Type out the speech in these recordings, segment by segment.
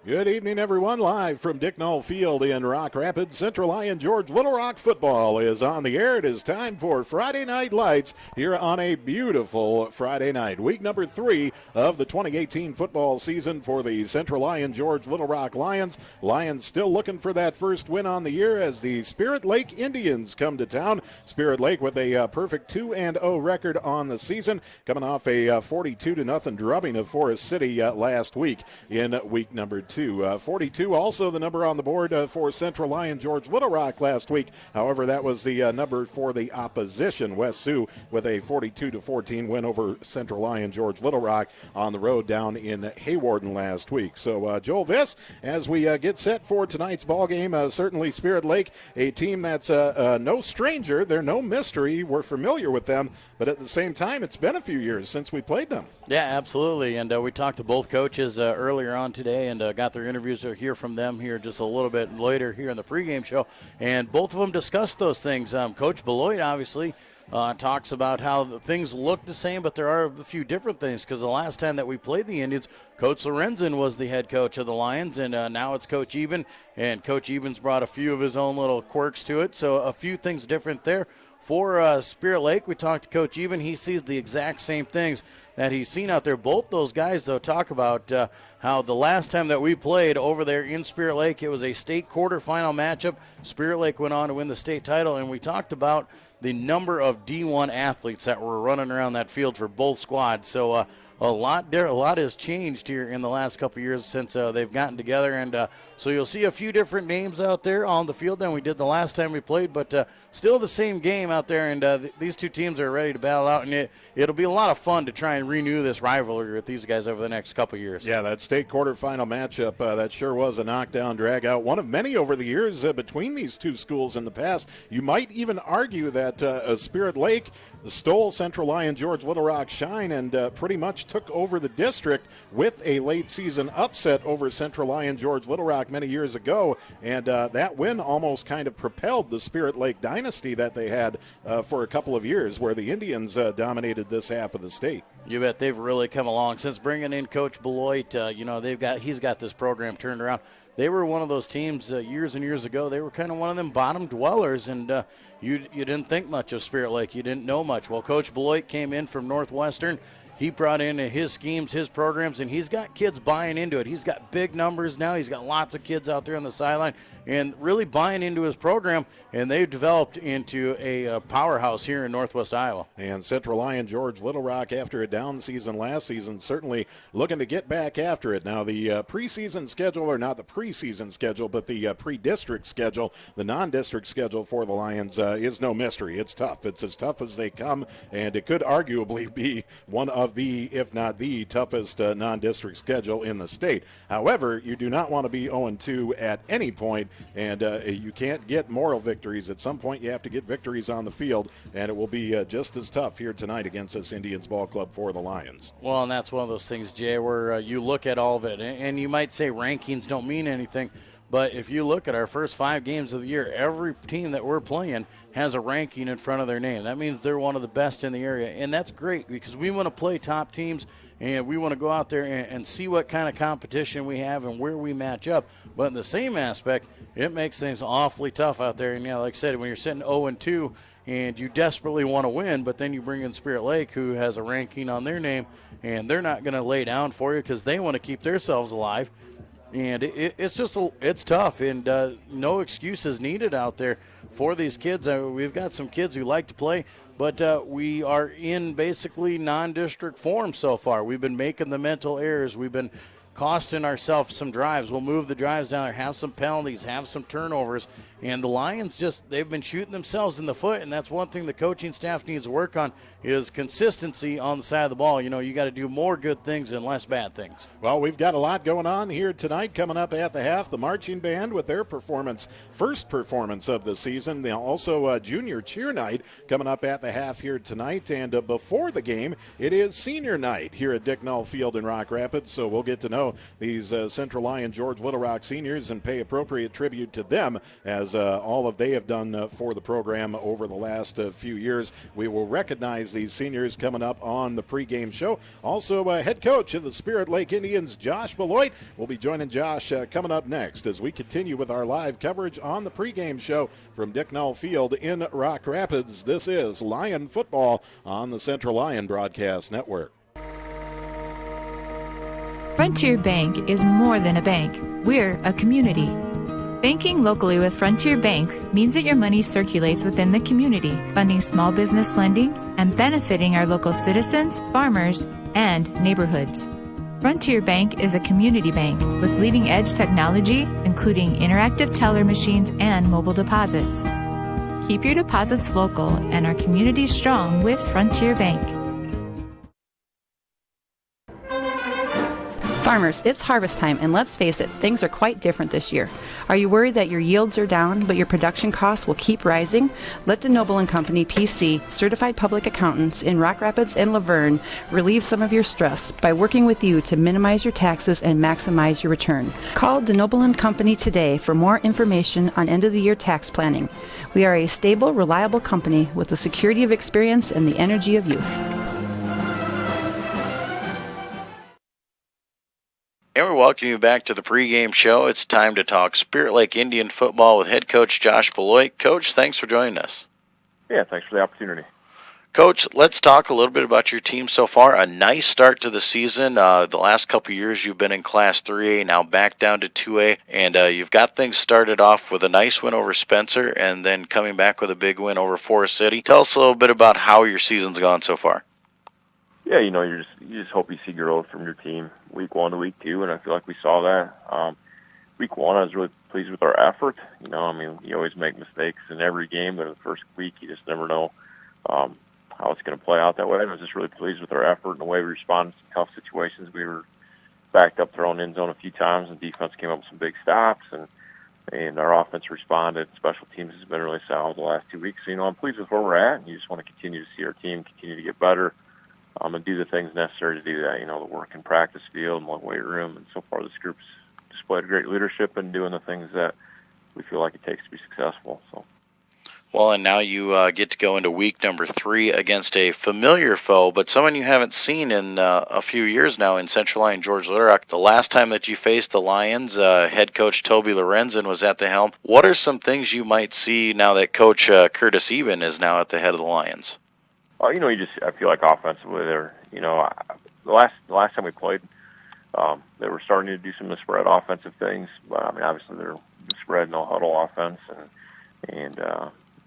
Good evening, everyone. Live from Dick Knoll Field in Rock Rapids, Central Lyon George Little Rock football is on the air. It is time for Friday Night Lights here on a beautiful Friday night. Week number 3 of the 2018 football season for the Central Lyon George Little Rock Lions. Lions still looking for that first win on the year as the Spirit Lake Indians come to town. Spirit Lake with a perfect 2-0 record on the season, coming off a 42-0 drubbing of Forest City last week in week number 2. 42 also the number on the board for Central Lyon George Little Rock last week. However, that was the number for the opposition. West Sioux with a 42-14 win over Central Lyon George Little Rock on the road down in Haywarden last week. So Joel Viss, as we get set for tonight's ball game, certainly Spirit Lake, a team that's no stranger. They're no mystery. We're familiar with them, but at the same time, it's been a few years since we played them. Yeah, absolutely. And we talked to both coaches earlier on today and got their interviews to hear from them here just a little bit later here in the pregame show. And both of them discussed those things. Coach Beloit, obviously, talks about how things look the same, but there are a few different things because the last time that we played the Indians, Coach Lorenzen was the head coach of the Lions, and now it's Coach Eben. And Coach Eben's brought a few of his own little quirks to it, so a few things different there. For Spirit Lake, we talked to Coach Eben. He sees the exact same things that he's seen out there. Both those guys, though, talk about how the last time that we played over there in Spirit Lake, it was a state quarterfinal matchup. Spirit Lake went on to win the state title, and we talked about the number of D1 athletes that were running around that field for both squads. So a lot has changed here in the last couple of years since they've gotten together, and so you'll see a few different names out there on the field than we did the last time we played, but still the same game out there, and these two teams are ready to battle out, and it'll be a lot of fun to try and renew this rivalry with these guys over the next couple of years. Yeah, that state quarterfinal matchup, that sure was a knockdown, drag-out, one of many over the years between these two schools in the past. You might even argue that Spirit Lake stole Central Lyon George Little Rock shine and pretty much took over the district with a late season upset over Central Lyon George Little Rock many years ago, and that win almost kind of propelled the Spirit Lake dynasty that they had for a couple of years, where the Indians dominated this half of the state. You bet. They've really come along since bringing in Coach Beloit. He's got this program turned around. They were one of those teams years and years ago. They were kind of one of them bottom dwellers, and you didn't think much of Spirit Lake. You didn't know much. Well, Coach Beloit came in from Northwestern. He brought in his schemes, his programs, and he's got kids buying into it. He's got big numbers now. He's got lots of kids out there on the sideline and really buying into his program, and they've developed into a powerhouse here in Northwest Iowa. And Central Lyon George Little Rock, after a down season last season, certainly looking to get back after it. Now, the preseason schedule, or not the preseason schedule, but the pre-district schedule, the non-district schedule for the Lions is no mystery. It's tough. It's as tough as they come, and it could arguably be one of the, if not the toughest non-district schedule in the state. However, you do not want to be 0-2 at any point, and you can't get moral victories. At some point, you have to get victories on the field, and it will be just as tough here tonight against this Indians ball club for the Lions. Well, and that's one of those things, Jay, where you look at all of it, and you might say rankings don't mean anything, but if you look at our first 5 games of the year, every team that we're playing has a ranking in front of their name. That means they're one of the best in the area, and that's great because we want to play top teams, and we want to go out there and see what kind of competition we have and where we match up. But in the same aspect, it makes things awfully tough out there. And, like I said, when you're sitting 0-2 and you desperately want to win, but then you bring in Spirit Lake, who has a ranking on their name, and they're not going to lay down for you because they want to keep themselves alive. And it's tough, and no excuses needed out there for these kids. We've got some kids who like to play, but we are in basically non-district form so far. We've been making the mental errors. We've been costing ourselves some drives. We'll move the drives down there, have some penalties, have some turnovers. And the Lions they've been shooting themselves in the foot, and that's one thing the coaching staff needs to work on is consistency on the side of the ball. You got to do more good things and less bad things. Well, we've got a lot going on here tonight. Coming up at the half, the marching band with their first performance of the season. Also junior cheer night coming up at the half here tonight. And before the game, it is senior night here at Dick Knoll Field in Rock Rapids. So we'll get to know these Central Lyon George Little Rock seniors and pay appropriate tribute to them as as all of they have done for the program over the last few years. We will recognize these seniors coming up on the pregame show. Also, head coach of the Spirit Lake Indians, Josh Beloit, will be joining Josh coming up next as we continue with our live coverage on the pregame show from Dicknall Field in Rock Rapids. This is Lyon football on the Central Lyon Broadcast Network. Frontier Bank is more than a bank. We're a community. Banking locally with Frontier Bank means that your money circulates within the community, funding small business lending and benefiting our local citizens, farmers, and neighborhoods. Frontier Bank is a community bank with leading-edge technology, including interactive teller machines and mobile deposits. Keep your deposits local and our community strong with Frontier Bank. Farmers, it's harvest time, and let's face it, things are quite different this year. Are you worried that your yields are down, but your production costs will keep rising? Let DeNoble & Company, PC, certified public accountants in Rock Rapids and Laverne, relieve some of your stress by working with you to minimize your taxes and maximize your return. Call DeNoble & Company today for more information on end-of-the-year tax planning. We are a stable, reliable company with the security of experience and the energy of youth. And we welcome you back to the pregame show. It's time to talk Spirit Lake Indian football with head coach Josh Beloit. Coach, thanks for joining us. Yeah, thanks for the opportunity. Coach, let's talk a little bit about your team so far. A nice start to the season. The last couple of years you've been in Class 3A, now back down to 2A, and you've got things started off with a nice win over Spencer and then coming back with a big win over Forest City. Tell us a little bit about how your season's gone so far. Yeah, you just hope you see growth from your team week 1 to week 2, and I feel like we saw that. Week 1, I was really pleased with our effort. You always make mistakes in every game, but in the first week, you just never know how it's going to play out that way. And I was just really pleased with our effort and the way we responded to tough situations. We were backed up, thrown in zone a few times, and defense came up with some big stops, and our offense responded. Special teams has been really solid the last 2 weeks. So, I'm pleased with where we're at, and you just want to continue to see our team continue to get better. And do the things necessary to do that, the work in practice field and the weight room. And so far, this group's displayed great leadership and doing the things that we feel like it takes to be successful. So, well, and now you get to go into week number 3 against a familiar foe, but someone you haven't seen in a few years now in Central Lyon, George Litterock. The last time that you faced the Lions, head coach Toby Lorenzen was at the helm. What are some things you might see now that Coach Curtis Eben is now at the head of the Lions? I feel like offensively they're, the last time we played, they were starting to do some of the spread offensive things, but obviously they're the spread, no huddle offense, and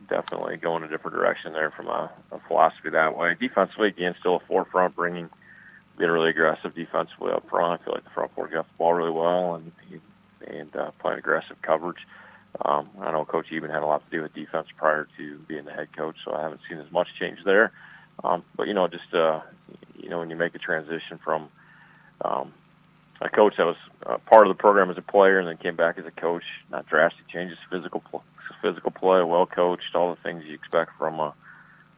definitely going a different direction there from a philosophy that way. Defensively, again, still a forefront, being really aggressive defensively up front. I feel like the front four got the ball really well and playing aggressive coverage. I know Coach Eben had a lot to do with defense prior to being the head coach, so I haven't seen as much change there. But when you make a transition from a coach that was part of the program as a player and then came back as a coach, not drastic changes, physical play, well coached, all the things you expect from a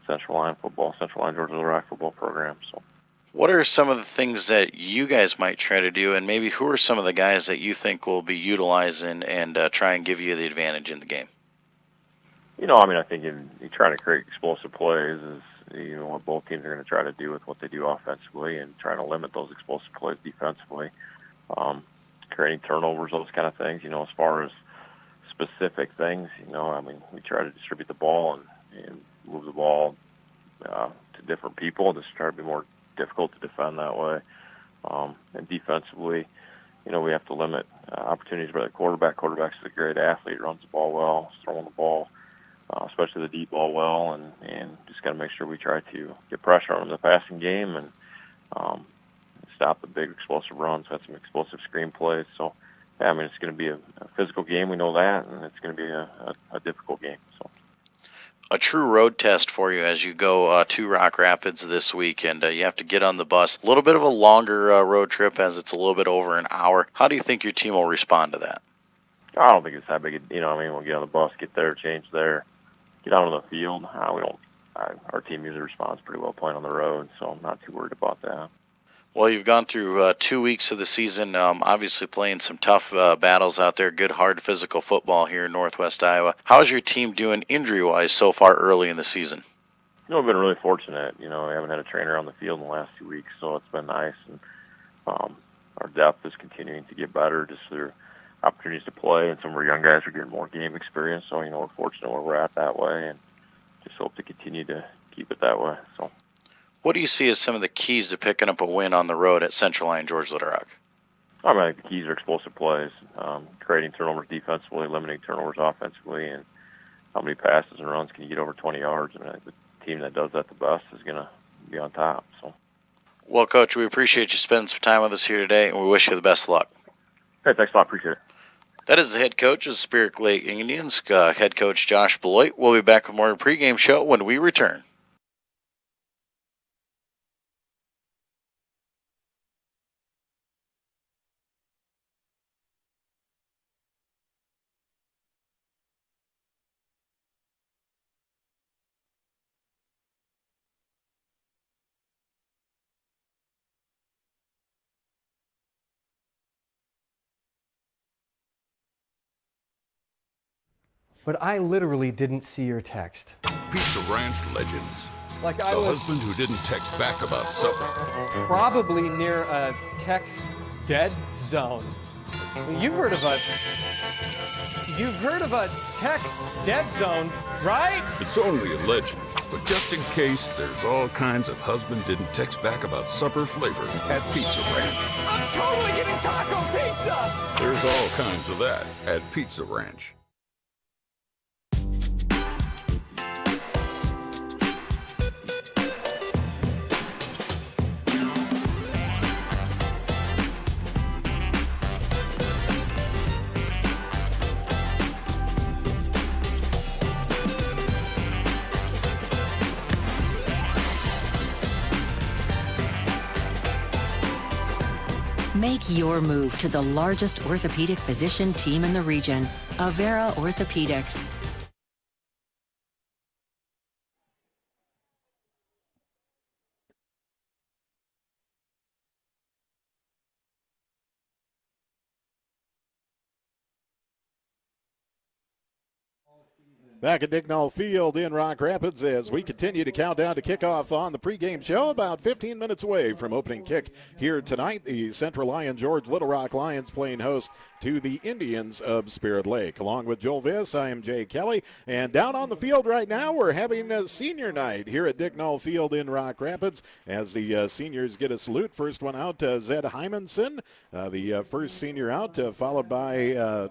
Central Lyon Georgia Little football program. So, what are some of the things that you guys might try to do, and maybe who are some of the guys that you think will be utilizing and try and give you the advantage in the game? I think in trying to create explosive plays is what both teams are going to try to do with what they do offensively and trying to limit those explosive plays defensively. Creating turnovers, those kind of things, as far as specific things, we try to distribute the ball and move the ball to different people, just try to be more difficult to defend that way. And defensively, we have to limit opportunities for the quarterback. Quarterback's a great athlete, runs the ball well, throwing the ball, especially the deep ball well, and just got to make sure we try to get pressure on them in the passing game and stop the big explosive runs, had some explosive screen plays. So, it's going to be a physical game, we know that, and it's going to be a difficult game. So, a true road test for you as you go to Rock Rapids this week, and you have to get on the bus. A little bit of a longer road trip as it's a little bit over an hour. How do you think your team will respond to that? I don't think it's that big. We'll get on the bus, get there, change there, get out on the field. Our team usually responds pretty well playing on the road, so I'm not too worried about that. Well, you've gone through 2 weeks of the season, obviously playing some tough battles out there, good, hard physical football here in Northwest Iowa. How's your team doing injury-wise so far early in the season? We've been really fortunate. We haven't had a trainer on the field in the last 2 weeks, so it's been nice. And our depth is continuing to get better just through opportunities to play, and some of our young guys are getting more game experience. So, we're fortunate where we're at that way, and just hope to continue to keep it that way. So, what do you see as some of the keys to picking up a win on the road at Central Lyon George Little Rock? I think the keys are explosive plays, creating turnovers defensively, limiting turnovers offensively, and how many passes and runs can you get over 20 yards. And the team that does that the best is going to be on top. So, well, Coach, we appreciate you spending some time with us here today, and we wish you the best of luck. Hey, thanks a lot. Appreciate it. That is the head coach of the Spirit Lake Indians, head coach Josh Beloit. We'll be back with more of the pregame show when we return. But I literally didn't see your text. Pizza Ranch legends. Like the husband who didn't text back about supper. Probably near a text dead zone. You've heard of a text dead zone, right? It's only a legend, but just in case, there's all kinds of husband didn't text back about supper flavor at Pizza Ranch. I'm totally getting taco pizza! There's all kinds of that at Pizza Ranch. Make your move to the largest orthopedic physician team in the region, Avera Orthopedics. Back at Dicknall Field in Rock Rapids as we continue to count down to kickoff on the pregame show, about 15 minutes away from opening kick here tonight. The Central Lyon George Little Rock Lions playing host to the Indians of Spirit Lake. Along with Joel Viss, I am Jay Kelly, and down on the field right now we're having a senior night here at Dicknall Field in Rock Rapids as the seniors get a salute. First one out, Zed Hymanson, the first senior out, followed by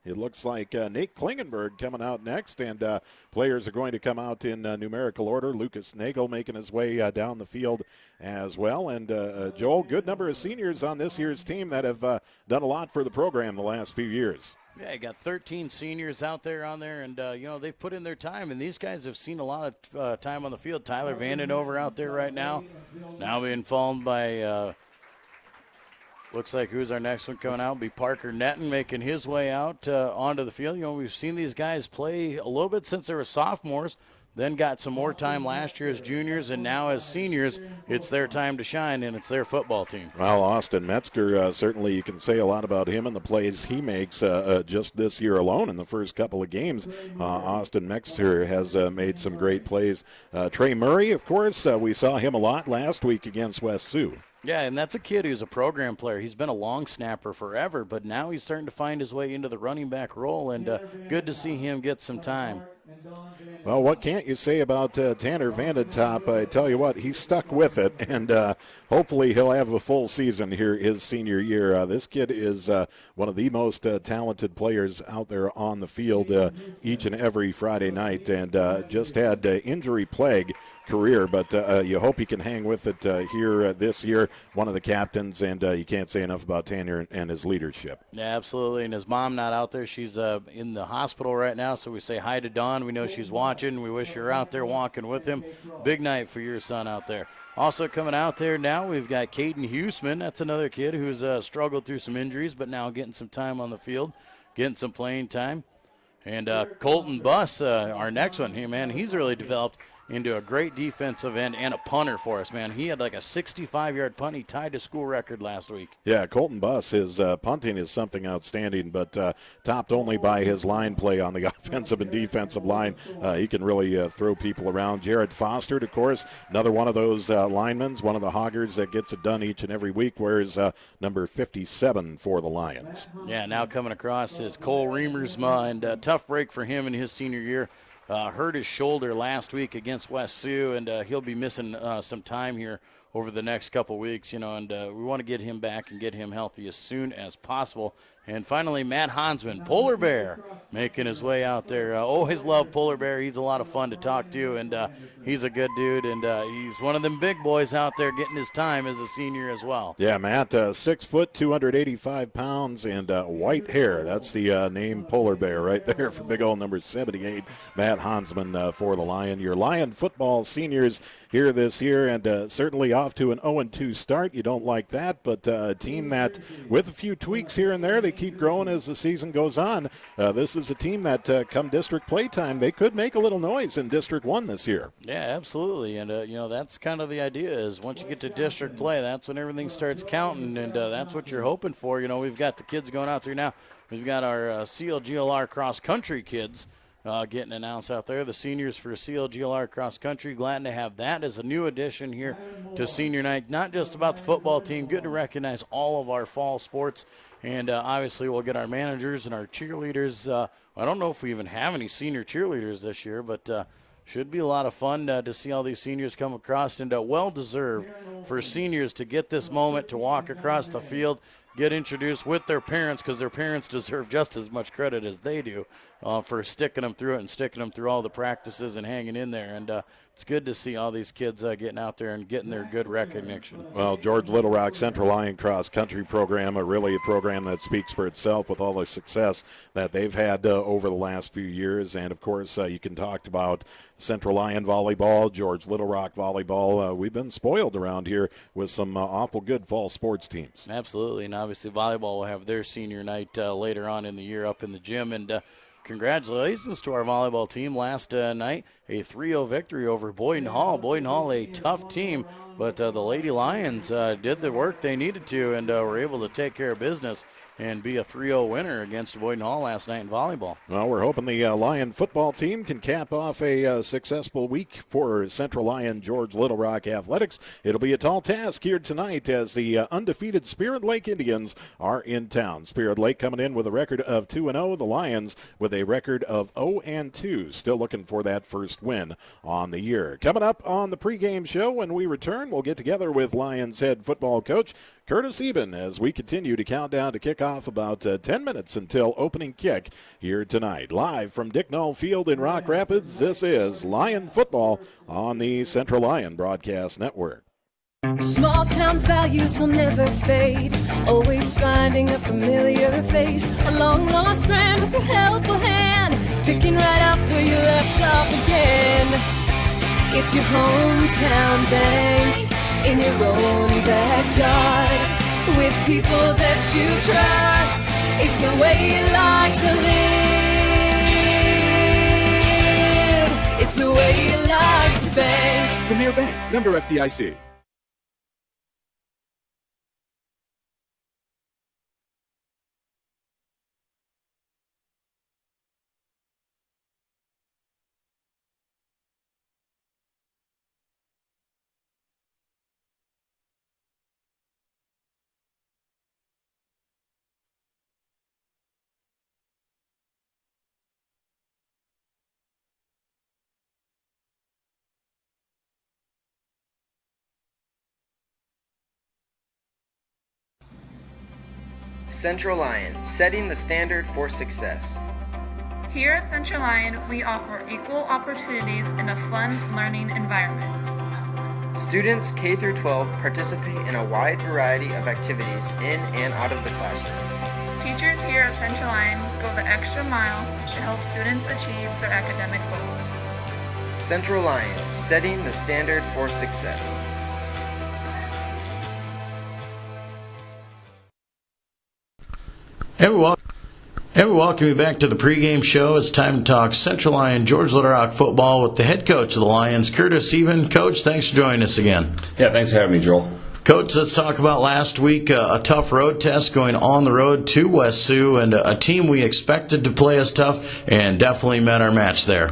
it looks like Nate Klingenberg coming out next, and players are going to come out in numerical order. Lucas Nagel making his way down the field as well. And Joel, good number of seniors on this year's team that have done a lot for the program the last few years. Yeah, you got 13 seniors out there on there, and, they've put in their time, and these guys have seen a lot of time on the field. Tyler Vandenover out there right now being followed by looks like who's our next one coming out? Be Parker Netton making his way out onto the field. We've seen these guys play a little bit since they were sophomores, then got some more time last year as juniors, and now as seniors, it's their time to shine, and it's their football team. Well, Austin Metzger, certainly you can say a lot about him and the plays he makes just this year alone in the first couple of games. Austin Metzger has made some great plays. Trey Murray, of course, we saw him a lot last week against West Sioux. Yeah, and that's a kid who's a program player. He's been a long snapper forever, but now he's starting to find his way into the running back role, and good to see him get some time. Well, what can't you say about Tanner Vandentop? I tell you what, he's stuck with it, and hopefully he'll have a full season here his senior year. This kid is one of the most talented players out there on the field each and every Friday night, and just had injury plague career, but you hope he can hang with it here this year. One of the captains, and you can't say enough about Tanner and his leadership. Yeah, absolutely, and his mom not out there. She's in the hospital right now, so we say hi to Dawn. We know she's watching. We wish you're out there walking with him. Big night for your son out there. Also coming out there now, we've got Caden Huseman. That's another kid who's struggled through some injuries, but now getting some time on the field, getting some playing time. And Colton Buss, our next one here, man, he's really developed into a great defensive end and a punter for us, man. He had like a 65-yard punt. He tied a school record last week. Yeah, Colton Buss, his punting is something outstanding, but topped only by his line play on the offensive and defensive line. He can really throw people around. Jared Foster, of course, another one of those linemen, one of the hoggers that gets it done each and every week, wears number 57 for the Lions. Yeah, now coming across is Cole Reamersma, and a tough break for him in his senior year. Hurt his shoulder last week against West Sioux, and he'll be missing some time here over the next couple weeks, and we want to get him back and get him healthy as soon as possible. And finally, Matt Hansman, Polar Bear, making his way out there. Always love Polar Bear. He's a lot of fun to talk to, and he's a good dude, and he's one of them big boys out there getting his time as a senior as well. Yeah, Matt, 6 foot, 285 pounds, and white hair. That's the name Polar Bear right there for big old number 78, Matt Hansman for the Lion. Your Lion football seniors here this year, and certainly off to an 0-2 start. You don't like that, but a team that, with a few tweaks here and there, they keep growing as the season goes on. This is a team that come district play time, they could make a little noise in District 1 this year. Yeah, absolutely. And, that's kind of the idea is once you get to district play, that's when everything starts counting, and that's what you're hoping for. We've got the kids going out there now. We've got our CLGLR cross-country kids getting announced out there. The seniors for CLGLR cross country. Glad to have that as a new addition here to senior night. Not just about the football team. Good to recognize all of our fall sports. And obviously we'll get our managers and our cheerleaders. I don't know if we even have any senior cheerleaders this year, but should be a lot of fun to see all these seniors come across, and well-deserved for seniors to get this moment to walk across the field, get introduced with their parents, because their parents deserve just as much credit as they do for sticking them through it and sticking them through all the practices and hanging in there. And it's good to see all these kids getting out there and getting their good recognition. Well, George Little Rock Central Lyon Cross Country program, really a program that speaks for itself with all the success that they've had over the last few years. And, of course, you can talk about Central Lyon volleyball, George Little Rock volleyball. We've been spoiled around here with some awful good fall sports teams. Absolutely, and obviously volleyball will have their senior night later on in the year up in the gym. And congratulations to our volleyball team last night, a 3-0 victory over Boyden Hall. Boyden Hall, a tough team, but the Lady Lions did the work they needed to and were able to take care of business and be a 3-0 winner against Boyden Hall last night in volleyball. Well, we're hoping the Lyon football team can cap off a successful week for Central Lyon George Little Rock Athletics. It'll be a tall task here tonight as the undefeated Spirit Lake Indians are in town. Spirit Lake coming in with a record of 2-0. The Lions with a record of 0-2. Still looking for that first win on the year. Coming up on the pregame show when we return, we'll get together with Lions head football coach Curtis Eben as we continue to count down to kick off about 10 minutes until opening kick here tonight. Live from Dick Knoll Field in Rock Rapids, this is Lyon football on the Central Lyon Broadcast Network. Small town values will never fade. Always finding a familiar face. A long lost friend with a helpful hand. Picking right up where you left off again. It's your hometown bank. In your own backyard, with people that you trust. It's the way you like to live. It's the way you like to bank. Premier Bank, member FDIC. Central Lyon, setting the standard for success. Here at Central Lyon, we offer equal opportunities in a fun learning environment. Students K through 12 participate in a wide variety of activities in and out of the classroom. Teachers here at Central Lyon go the extra mile to help students achieve their academic goals. Central Lyon, setting the standard for success. Hey everyone. And we welcome you back to the pregame show. It's time to talk Central Lyon George Little Rock football with the head coach of the Lions, Curtis Even. Coach, thanks for joining us again. Yeah, thanks for having me, Joel. Coach, let's talk about last week, a tough road test going on the road to West Sioux, and a team we expected to play us tough and definitely met our match there.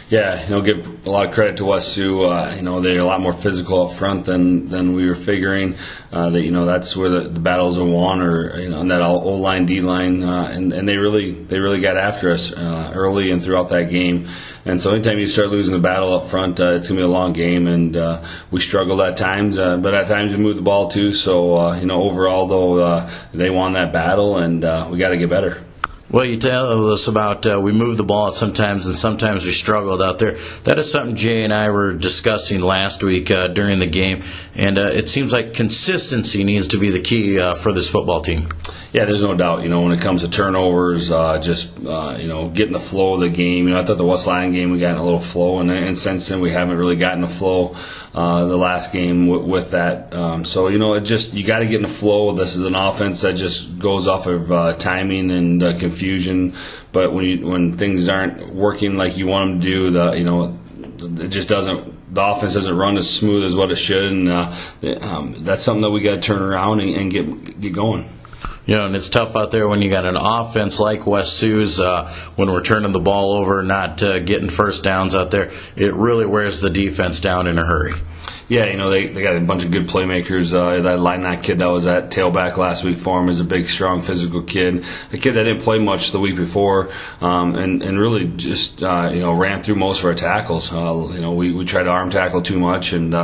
Yeah, give a lot of credit to West Sioux. They're a lot more physical up front than we were figuring. That's where the battles are won, or on that O-line, D-line, and they really got after us early and throughout that game. And so anytime you start losing the battle up front, it's gonna be a long game, and we struggled at times, but at times we moved the ball too. So overall though, they won that battle, and we got to get better. Well, you tell us about we moved the ball sometimes, and sometimes we struggled out there. That is something Jay and I were discussing last week during the game, and it seems like consistency needs to be the key for this football team. Yeah, there's no doubt. When it comes to turnovers, getting the flow of the game. I thought the West Lyon game we got in a little flow, and since then we haven't really gotten the flow. The last game with that, you got to get in the flow. This is an offense that just goes off of timing and confusion. But when things aren't working like you want them to do, it just doesn't. The offense doesn't run as smooth as what it should, and that's something that we got to turn around and get going. And it's tough out there when you got an offense like West Sioux's, when we're turning the ball over, not getting first downs out there. It really wears the defense down in a hurry. Yeah, they got a bunch of good playmakers. That Lyon kid that was at tailback last week for him is a big, strong, physical kid. A kid that didn't play much the week before, and really just ran through most of our tackles. We tried to arm tackle too much, and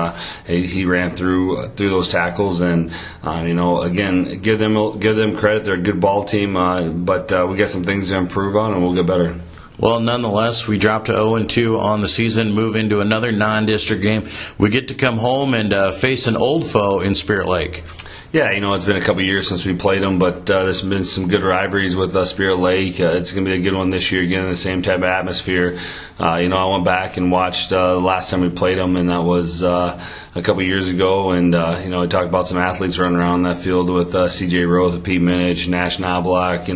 he ran through those tackles. And again, give them credit. They're a good ball team, but we got some things to improve on, and we'll get better. Well, nonetheless, we dropped to 0-2 on the season, move into another non-district game. We get to come home and face an old foe in Spirit Lake. Yeah, it's been a couple of years since we played them, but there's been some good rivalries with Spirit Lake. It's going to be a good one this year, again, in the same type of atmosphere. I went back and watched the last time we played them, and that was a couple of years ago. And, we talked about some athletes running around that field with C.J. Roth, Pete Minich, Nash Knobloch.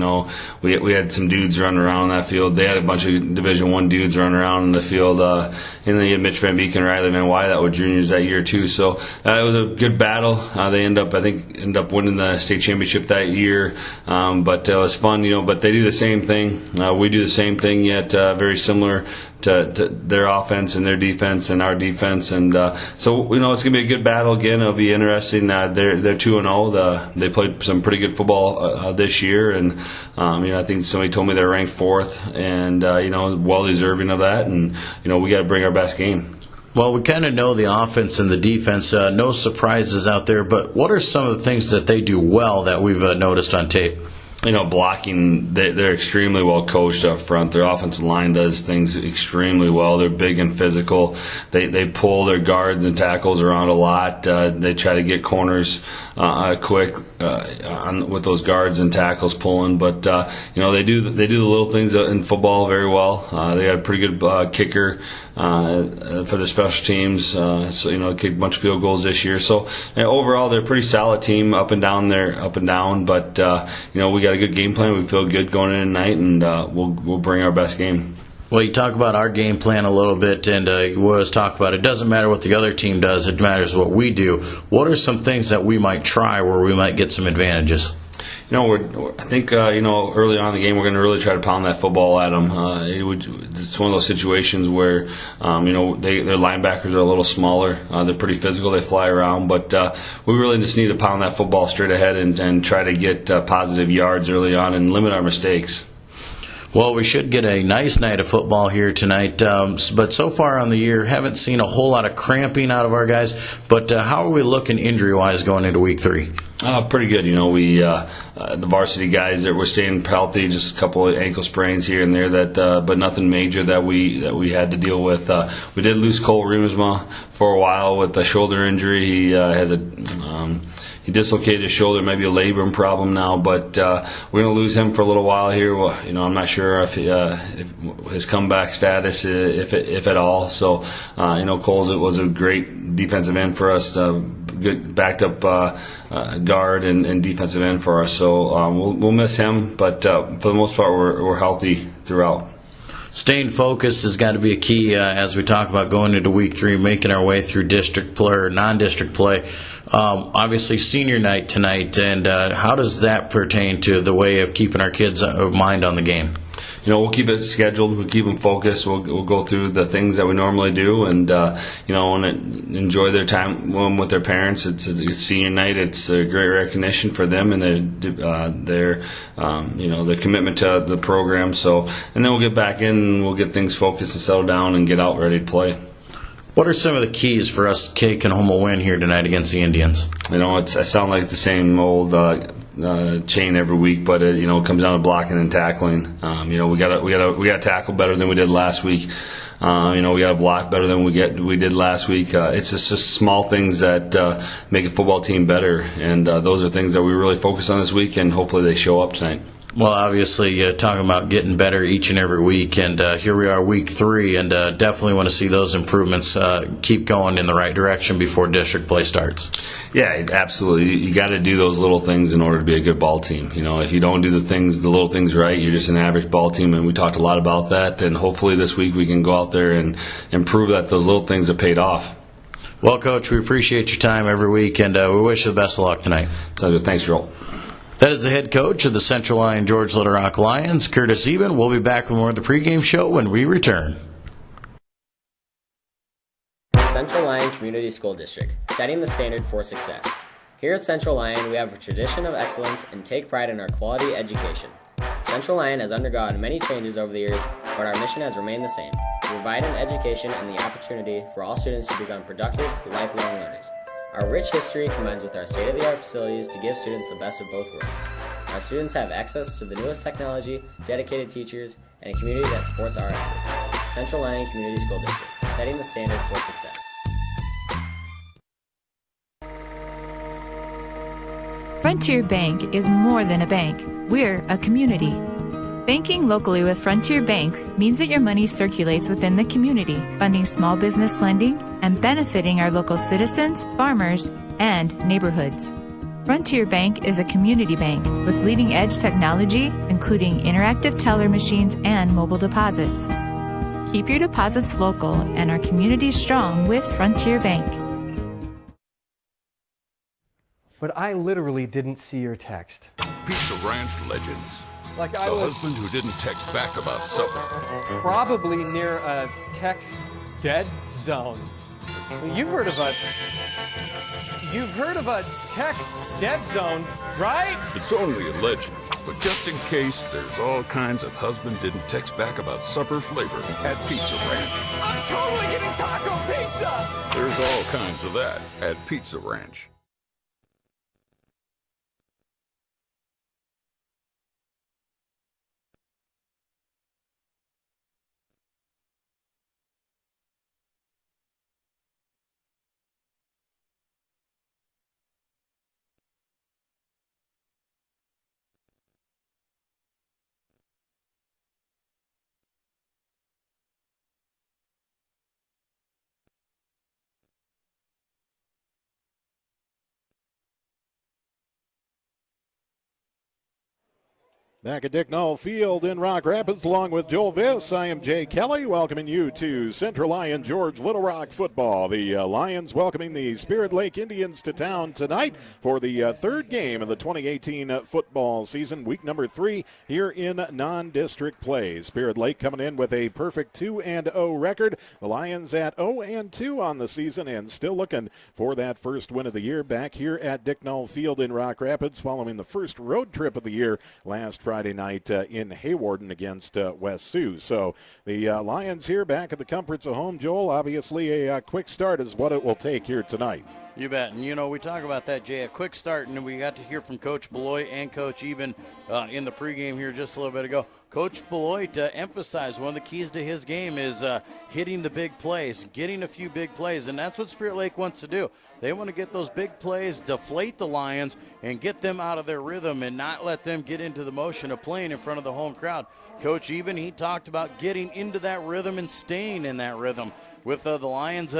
We had some dudes running around that field. They had a bunch of Division I dudes running around in the field. And then you had Mitch Van Beek and Riley Van Wy that were juniors that year, too. So it was a good battle. They end up winning the state championship that year. But it was fun, but they do the same thing. We do the same thing, yet very similar to their offense and their defense and our defense. And so, it's going to be a good battle again. It'll be interesting. They're 2-0. They played some pretty good football this year. And, I think somebody told me they're ranked 4th and, well deserving of that. And, we got to bring our best game. Well, we kind of know the offense and the defense. No surprises out there. But what are some of the things that they do well that we've noticed on tape? Blocking, they're extremely well coached up front. Their offensive line does things extremely well. They're big and physical. They pull their guards and tackles around a lot. They try to get corners quick with those guards and tackles pulling. But they do the little things in football very well. They got a pretty good kicker for their special teams. Kicked a bunch of field goals this year. So overall, they're a pretty solid team up and down. But we got a good game plan. We feel good going in tonight, and we'll bring our best game. Well, you talk about our game plan a little bit, and we always talk about it doesn't matter what the other team does, it matters what we do. What are some things that we might try where we might get some advantages? I think early on in the game we're going to really try to pound that football at them. It's one of those situations where their linebackers are a little smaller. They're pretty physical. They fly around, but we really just need to pound that football straight ahead and try to get positive yards early on and limit our mistakes. Well, we should get a nice night of football here tonight, but so far on the year, haven't seen a whole lot of cramping out of our guys. But how are we looking injury-wise going into Week 3? Pretty good. We the varsity guys that were staying healthy, just a couple of ankle sprains here and there, but nothing major that we had to deal with. We did lose Cole Reemsma for a while with a shoulder injury. He has he dislocated his shoulder, maybe a labrum problem now, but we're going to lose him for a little while here. Well, I'm not sure if his comeback status, if at all. So, Cole's was a great defensive end for us. good backed up guard and defensive end for us. So we'll miss him, but for the most part, we're healthy throughout. Staying focused has got to be a key as we talk about going into week 3, making our way through district play or non-district play. Obviously, senior night tonight, and how does that pertain to the way of keeping our kids' mind on the game? We'll keep it scheduled. We'll keep them focused. We'll go through the things that we normally do, and want to enjoy their time with their parents. It's senior night. It's a great recognition for them and their commitment to the program. So, and then we'll get back in and we'll get things focused and settle down and get out ready to play. What are some of the keys for us taking home a win here tonight against the Indians? I sound like the same old chain every week, but it comes down to blocking and tackling. We gotta tackle better than we did last week. We gotta block better than we did last week. It's just small things that make a football team better, and those are things that we really focus on this week, and hopefully they show up tonight. Well, obviously, talking about getting better each and every week, and here we are, week 3, and definitely want to see those improvements keep going in the right direction before district play starts. Yeah, absolutely. You got to do those little things in order to be a good ball team. If you don't do the little things right, you're just an average ball team, and we talked a lot about that, and hopefully this week we can go out there and prove that those little things have paid off. Well, Coach, we appreciate your time every week, and we wish you the best of luck tonight. Sounds good. Thanks, Joel. That is the head coach of the Central Lyon George Little Rock Lions, Curtis Eben. We'll be back with more of the pregame show when we return. Central Lyon Community School District, setting the standard for success. Here at Central Lyon, we have a tradition of excellence and take pride in our quality education. Central Lyon has undergone many changes over the years, but our mission has remained the same: to provide an education and the opportunity for all students to become productive, lifelong learners. Our rich history combines with our state-of-the-art facilities to give students the best of both worlds. Our students have access to the newest technology, dedicated teachers, and a community that supports our efforts. Central Lyon Community School District, setting the standard for success. Frontier Bank is more than a bank. We're a community. Banking locally with Frontier Bank means that your money circulates within the community, funding small business lending and benefiting our local citizens, farmers, and neighborhoods. Frontier Bank is a community bank with leading-edge technology, including interactive teller machines and mobile deposits. Keep your deposits local and our community strong with Frontier Bank. But I literally didn't see your text. Pizza Ranch legends. Like the husband who didn't text back about supper. Probably near a text dead zone. You've heard of a text dead zone, right? It's only a legend, but just in case, there's all kinds of husband didn't text back about supper flavor at Pizza Ranch. I'm totally getting taco pizza! There's all kinds of that at Pizza Ranch. Back at Dick Knoll Field in Rock Rapids, along with Joel Viss, I am Jay Kelly, welcoming you to Central Lyon George Little Rock football. The Lions welcoming the Spirit Lake Indians to town tonight for the third game of the 2018 football season, week number 3 here in non-district play. Spirit Lake coming in with a perfect 2-0 record. The Lions at 0-2 on the season and still looking for that first win of the year back here at Dick Knoll Field in Rock Rapids following the first road trip of the year last Friday night in Haywarden against West Sioux. So the Lions here back at the comforts of home. Joel, obviously a quick start is what it will take here tonight. You bet. And, we talk about that, Jay, a quick start, and we got to hear from Coach Beloit and Coach Eben in the pregame here just a little bit ago. Coach Beloit emphasized one of the keys to his game is hitting the big plays, getting a few big plays, and that's what Spirit Lake wants to do. They want to get those big plays, deflate the Lions, and get them out of their rhythm and not let them get into the motion of playing in front of the home crowd. Coach Eben, he talked about getting into that rhythm and staying in that rhythm. With the Lions,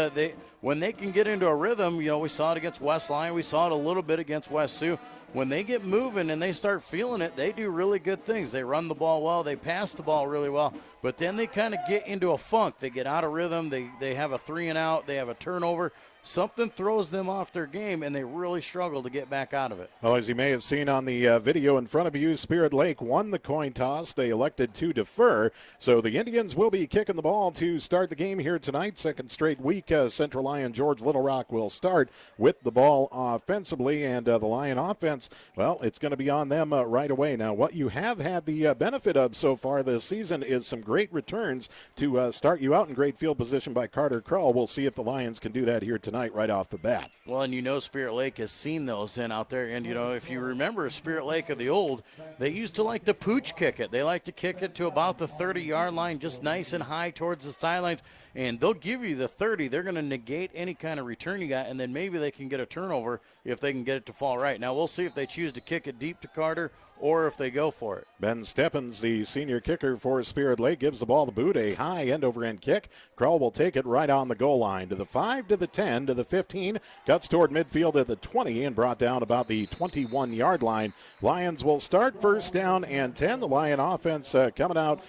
when they can get into a rhythm, we saw it against West Lyon. We saw it a little bit against West Sioux. When they get moving and they start feeling it, they do really good things. They run the ball well. They pass the ball really well. But then they kind of get into a funk. They get out of rhythm. They have a 3-and-out. They have a turnover. Something throws them off their game, and they really struggle to get back out of it. Well, as you may have seen on the video in front of you, Spirit Lake won the coin toss. They elected to defer. So the Indians will be kicking the ball to start the game here tonight. Second straight week, Central Lyon George Little Rock will start with the ball offensively. And the Lyon offense, well, it's going to be on them right away. Now, what you have had the benefit of so far this season is some great returns to start you out in great field position by Carter Krull. We'll see if the Lions can do that here tonight right off the bat. Well, and Spirit Lake has seen those in out there. And, if you remember Spirit Lake of the old, they used to like to pooch kick it. They like to kick it to about the 30-yard line, just nice and high towards the sidelines. And they'll give you the 30. They're going to negate any kind of return you got, and then maybe they can get a turnover if they can get it to fall right. Now, we'll see if they choose to kick it deep to Carter or if they go for it. Ben Steppens, the senior kicker for Spirit Lake, gives the ball the boot, a high end-over-end kick. Krull will take it right on the goal line to the 5, to the 10, to the 15, cuts toward midfield at the 20 and brought down about the 21-yard line. Lions will start first down and 10. The Lion offense coming out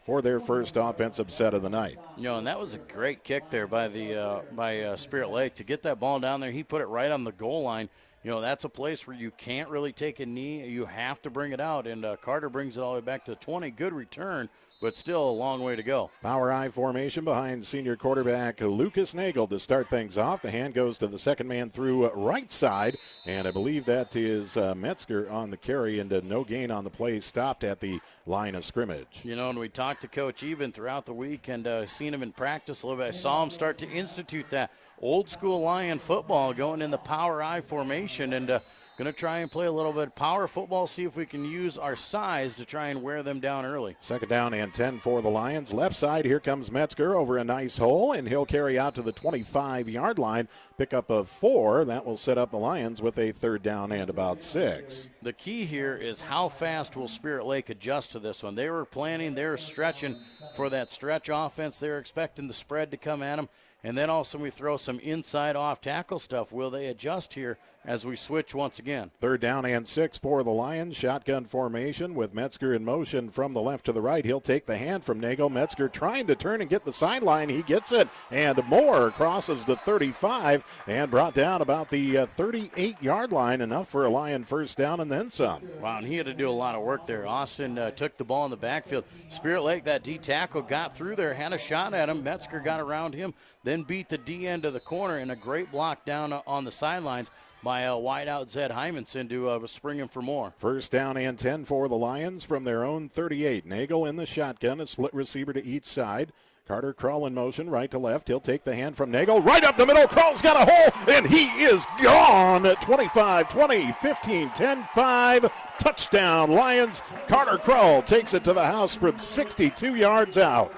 for their first offensive set of the night. And that was a great kick there by Spirit Lake to get that ball down there. He put it right on the goal line. That's a place where you can't really take a knee. You have to bring it out, and Carter brings it all the way back to 20. Good return, but still a long way to go. Power I formation behind senior quarterback Lucas Nagel to start things off. The hand goes to the second man through right side, and I believe that is Metzger on the carry, and no gain on the play, stopped at the line of scrimmage. And we talked to Coach Eben throughout the week and seen him in practice a little bit. I saw him start to institute that old school Lion football, going in the power I formation, and going to try and play a little bit of power football, see if we can use our size to try and wear them down early. Second down and 10 for the Lions. Left side, here comes Metzger over a nice hole, and he'll carry out to the 25-yard line. Pickup of 4. That will set up the Lions with a third down and about 6. The key here is how fast will Spirit Lake adjust to this one. They were planning, they were stretching for that stretch offense. They were expecting the spread to come at them. And then also we throw some inside off tackle stuff. Will they adjust here as we switch once again? Third down and 6 for the Lions. Shotgun formation with Metzger in motion from the left to the right. He'll take the hand from Nagel. Metzger trying to turn and get the sideline. He gets it. And Moore crosses the 35 and brought down about the 38-yard line. Enough for a Lion first down and then some. Wow, and he had to do a lot of work there. Austin took the ball in the backfield. Spirit Lake, that D tackle, got through there, had a shot at him. Metzger got around him, then beat the D end of the corner, and a great block down on the sidelines by wideout Zed Hymanson to spring him for more. First down and 10 for the Lions from their own 38. Nagel in the shotgun, a split receiver to each side. Carter Krull in motion, right to left. He'll take the hand from Nagel. Right up the middle. Krull's got a hole, and he is gone. 25, 20, 15, 10, 5. Touchdown, Lions. Carter Krull takes it to the house from 62 yards out.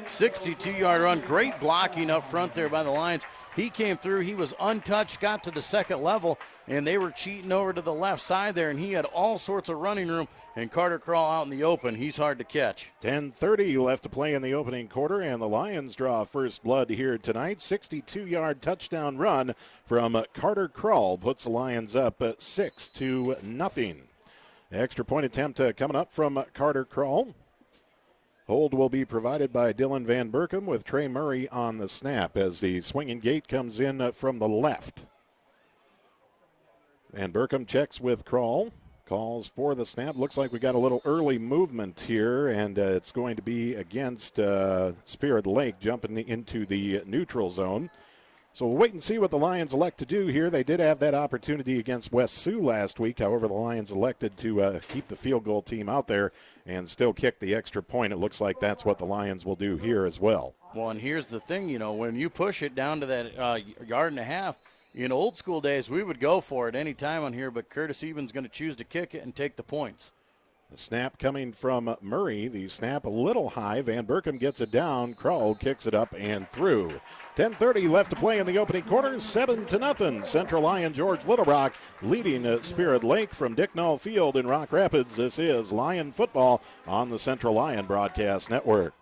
62-yard run. Great blocking up front there by the Lions. He came through. He was untouched, got to the second level, and they were cheating over to the left side there, and he had all sorts of running room. And Carter Krull out in the open. He's hard to catch. 10:30 left to play in the opening quarter, and the Lions draw first blood here tonight. 62-yard touchdown run from Carter Krull puts the Lions up 6-0. Extra point attempt coming up from Carter Krull. Hold will be provided by Dylan Van Berkom with Trey Murray on the snap as the swinging gate comes in from the left. Van Berkom checks with Krull. Calls for the snap. Looks like we got a little early movement here, and it's going to be against Spirit Lake jumping into the neutral zone. So we'll wait and see what the Lions elect to do here. They did have that opportunity against West Sioux last week. However, the Lions elected to keep the field goal team out there and still kick the extra point. It looks like that's what the Lions will do here as well. Well, and here's the thing, when you push it down to that yard and a half, in old school days, we would go for it any time on here, but Curtis Eben's going to choose to kick it and take the points. The snap coming from Murray. The snap a little high. Van Berkom gets it down. Krull kicks it up and through. 10:30 left to play in the opening quarter. 7-0. Central Lyon George Little Rock leading Spirit Lake from Dicknall Field in Rock Rapids. This is Lion football on the Central Lyon Broadcast Network.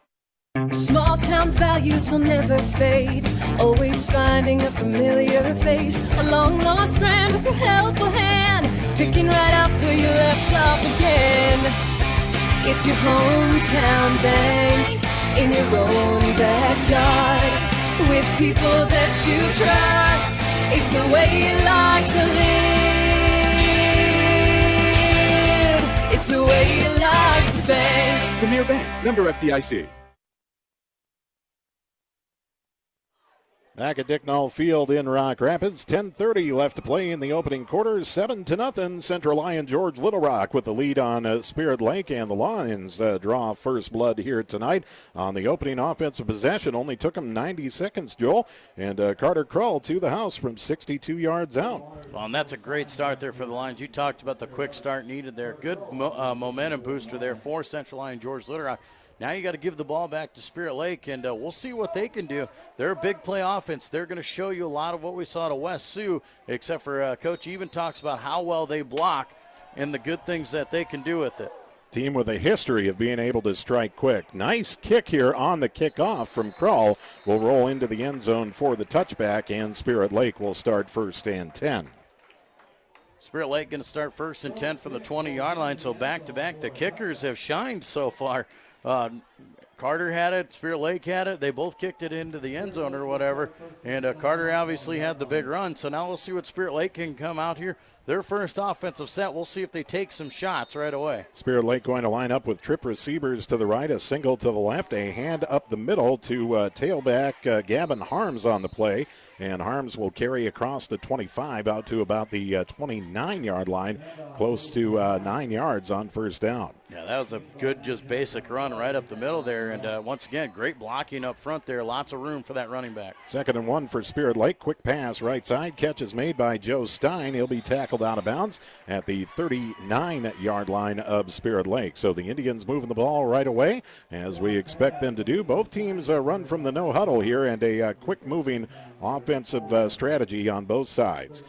Small town values will never fade. Always finding a familiar face. A long lost friend with a helpful hand. Picking right up where you left off again. It's your hometown bank. In your own backyard. With people that you trust. It's the way you like to live. It's the way you like to bank. Premier Bank, member FDIC. Back at Dicknall Field in Rock Rapids, 10:30 left to play in the opening quarter, 7-0. Central Lyon George Little Rock with the lead on Spirit Lake, and the Lions draw first blood here tonight on the opening offensive possession. Only took them 90 seconds, Joel, and Carter Krull to the house from 62 yards out. Well, and that's a great start there for the Lions. You talked about the quick start needed there. Good momentum booster there for Central Lyon George Little Rock. Now you got to give the ball back to Spirit Lake, and we'll see what they can do. They're a big play offense. They're going to show you a lot of what we saw to West Sioux, except for Coach even talks about how well they block and the good things that they can do with it. Team with a history of being able to strike quick. Nice kick here on the kickoff from Krull. Will roll into the end zone for the touchback, and Spirit Lake will start 1st and 10. Spirit Lake going to start 1st and 10 from the 20-yard line, so back-to-back the kickers have shined so far. Carter had it, Spirit Lake had it. They both kicked it into the end zone or whatever. And Carter obviously had the big run. So now we'll see what Spirit Lake can come out here. Their first offensive set, we'll see if they take some shots right away. Spirit Lake going to line up with trip receivers to the right, a single to the left, a hand up the middle to tailback Gavin Harms on the play. And Harms will carry across the 25 out to about the 29-yard line, close to 9 yards on first down. Yeah, that was a good, just basic run right up the middle there. And once again, great blocking up front there. Lots of room for that running back. 2nd and 1 for Spirit Lake. Quick pass right side. Catch is made by Joe Stein. He'll be tackled out of bounds at the 39-yard line of Spirit Lake. So the Indians moving the ball right away, as we expect them to do. Both teams run from the no huddle here, and a quick-moving offensive strategy on both sides.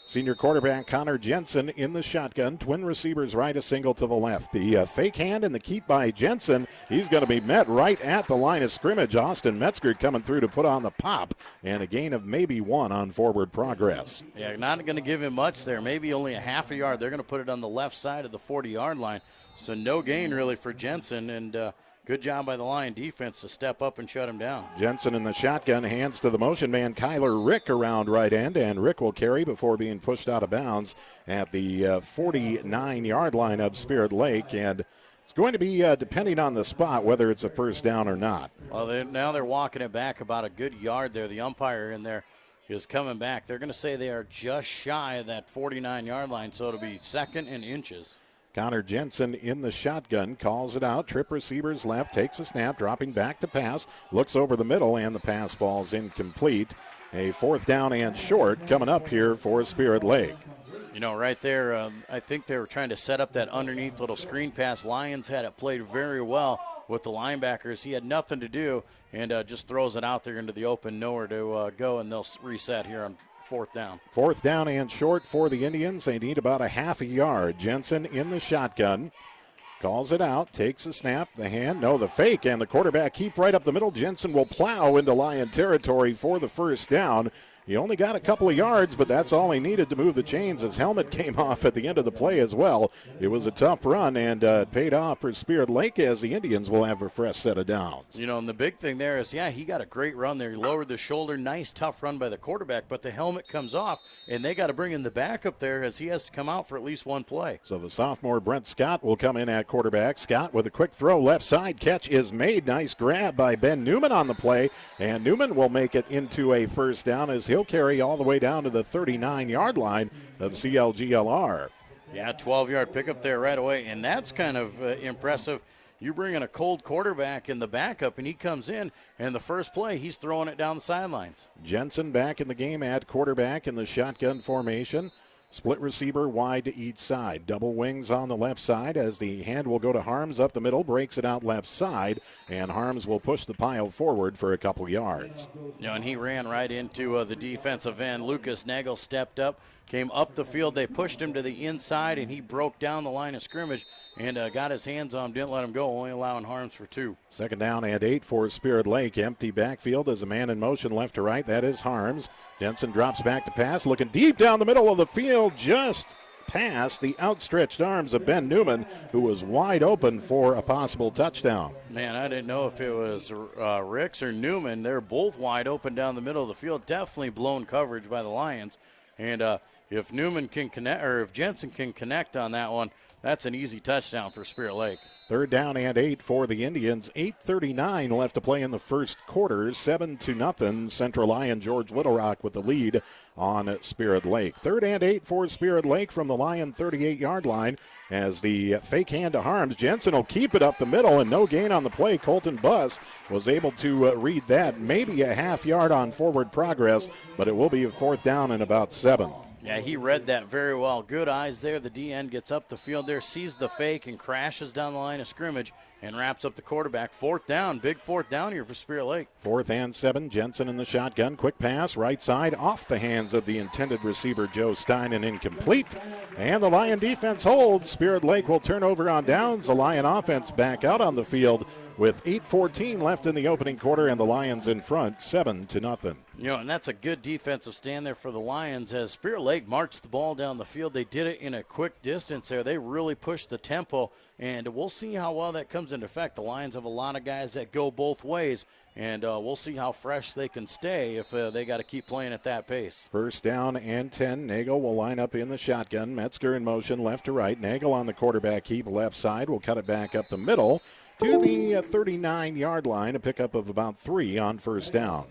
Senior quarterback Connor Jensen in the shotgun. Twin receivers right, a single to the left. The fake hand and the keep by Jensen. He's going to be met right at the line of scrimmage. Austin Metzger coming through to put on the pop, and a gain of maybe 1 on forward progress. Yeah, not going to give him much there. Maybe only a half a yard. They're going to put it on the left side of the 40-yard line. So no gain really for Jensen, and good job by the Lion defense to step up and shut him down. Jensen in the shotgun, hands to the motion man Kyler Rick around right end, and Rick will carry before being pushed out of bounds at the 49-yard line of Spirit Lake. And it's going to be depending on the spot whether it's a first down or not. Well, now they're walking it back about a good yard there. The umpire in there is coming back. They're going to say they are just shy of that 49-yard line, so it'll be 2nd and inches. Connor Jensen in the shotgun, calls it out. Trip receivers left, takes a snap, dropping back to pass, looks over the middle, and the pass falls incomplete. A 4th down and short coming up here for Spirit Lake. You know, right there, I think they were trying to set up that underneath little screen pass. Lions had it played very well with the linebackers. He had nothing to do and just throws it out there into the open, nowhere to go, and they'll reset here on 4th down. 4th down and short for the Indians. They need about a half a yard. Jensen in the shotgun. Calls it out, takes a snap, the hand, no, the fake, and the quarterback keep right up the middle. Jensen will plow into Lion territory for the first down. He only got a couple of yards, but that's all he needed to move the chains. His helmet came off at the end of the play as well. It was a tough run, and it paid off for Spirit Lake as the Indians will have a fresh set of downs. You know, and the big thing there is, yeah, he got a great run there. He lowered the shoulder. Nice, tough run by the quarterback, but the helmet comes off, and they got to bring in the backup there as he has to come out for at least one play. So the sophomore Brent Scott will come in at quarterback. Scott with a quick throw, left side, catch is made. Nice grab by Ben Newman on the play, and Newman will make it into a first down as he'll carry all the way down to the 39-yard line of CLGLR. Yeah, 12-yard pickup there right away, and that's kind of impressive. You bring in a cold quarterback in the backup, and he comes in, and the first play, he's throwing it down the sidelines. Jensen back in the game at quarterback in the shotgun formation. Split receiver wide to each side. Double wings on the left side as the hand will go to Harms up the middle, breaks it out left side, and Harms will push the pile forward for a couple yards. You know, and he ran right into the defensive end. Lucas Nagel stepped up, came up the field. They pushed him to the inside, and he broke down the line of scrimmage and got his hands on him, didn't let him go, only allowing Harms for 2. 2nd down and 8 for Spirit Lake. Empty backfield as a man in motion left to right. That is Harms. Jensen drops back to pass, looking deep down the middle of the field, just past the outstretched arms of Ben Newman, who was wide open for a possible touchdown. Man, I didn't know if it was Ricks or Newman. They're both wide open down the middle of the field. Definitely blown coverage by the Lions. And if Newman can connect, or if Jensen can connect on that one, that's an easy touchdown for Spirit Lake. 3rd down and 8 for the Indians. 8:39 left to play in the first quarter. 7-0. Central Lyon George Little Rock with the lead on Spirit Lake. 3rd and 8 for Spirit Lake from the Lyon 38-yard line as the fake hand to Harms. Jensen will keep it up the middle and no gain on the play. Colton Buss was able to read that. Maybe a half yard on forward progress, but it will be a 4th down and about 7. Yeah, he read that very well. Good eyes there. The DN gets up the field there, sees the fake, and crashes down the line of scrimmage and wraps up the quarterback. 4th down. Big 4th down here for Spirit Lake. 4th and 7. Jensen in the shotgun. Quick pass, right side, off the hands of the intended receiver, Joe Stein, and incomplete. And the Lion defense holds. Spirit Lake will turn over on downs. The Lion offense back out on the field with 8:14 left in the opening quarter, and the Lions in front, 7-0. You know, and that's a good defensive stand there for the Lions. As Spirit Lake marched the ball down the field, they did it in a quick distance there. They really pushed the tempo, and we'll see how well that comes into effect. The Lions have a lot of guys that go both ways, and we'll see how fresh they can stay if they got to keep playing at that pace. 1st down and 10. Nagel will line up in the shotgun. Metzger in motion left to right. Nagel on the quarterback keep left side. Will cut it back up the middle to the 39-yard line, a pickup of about 3 on 1st down.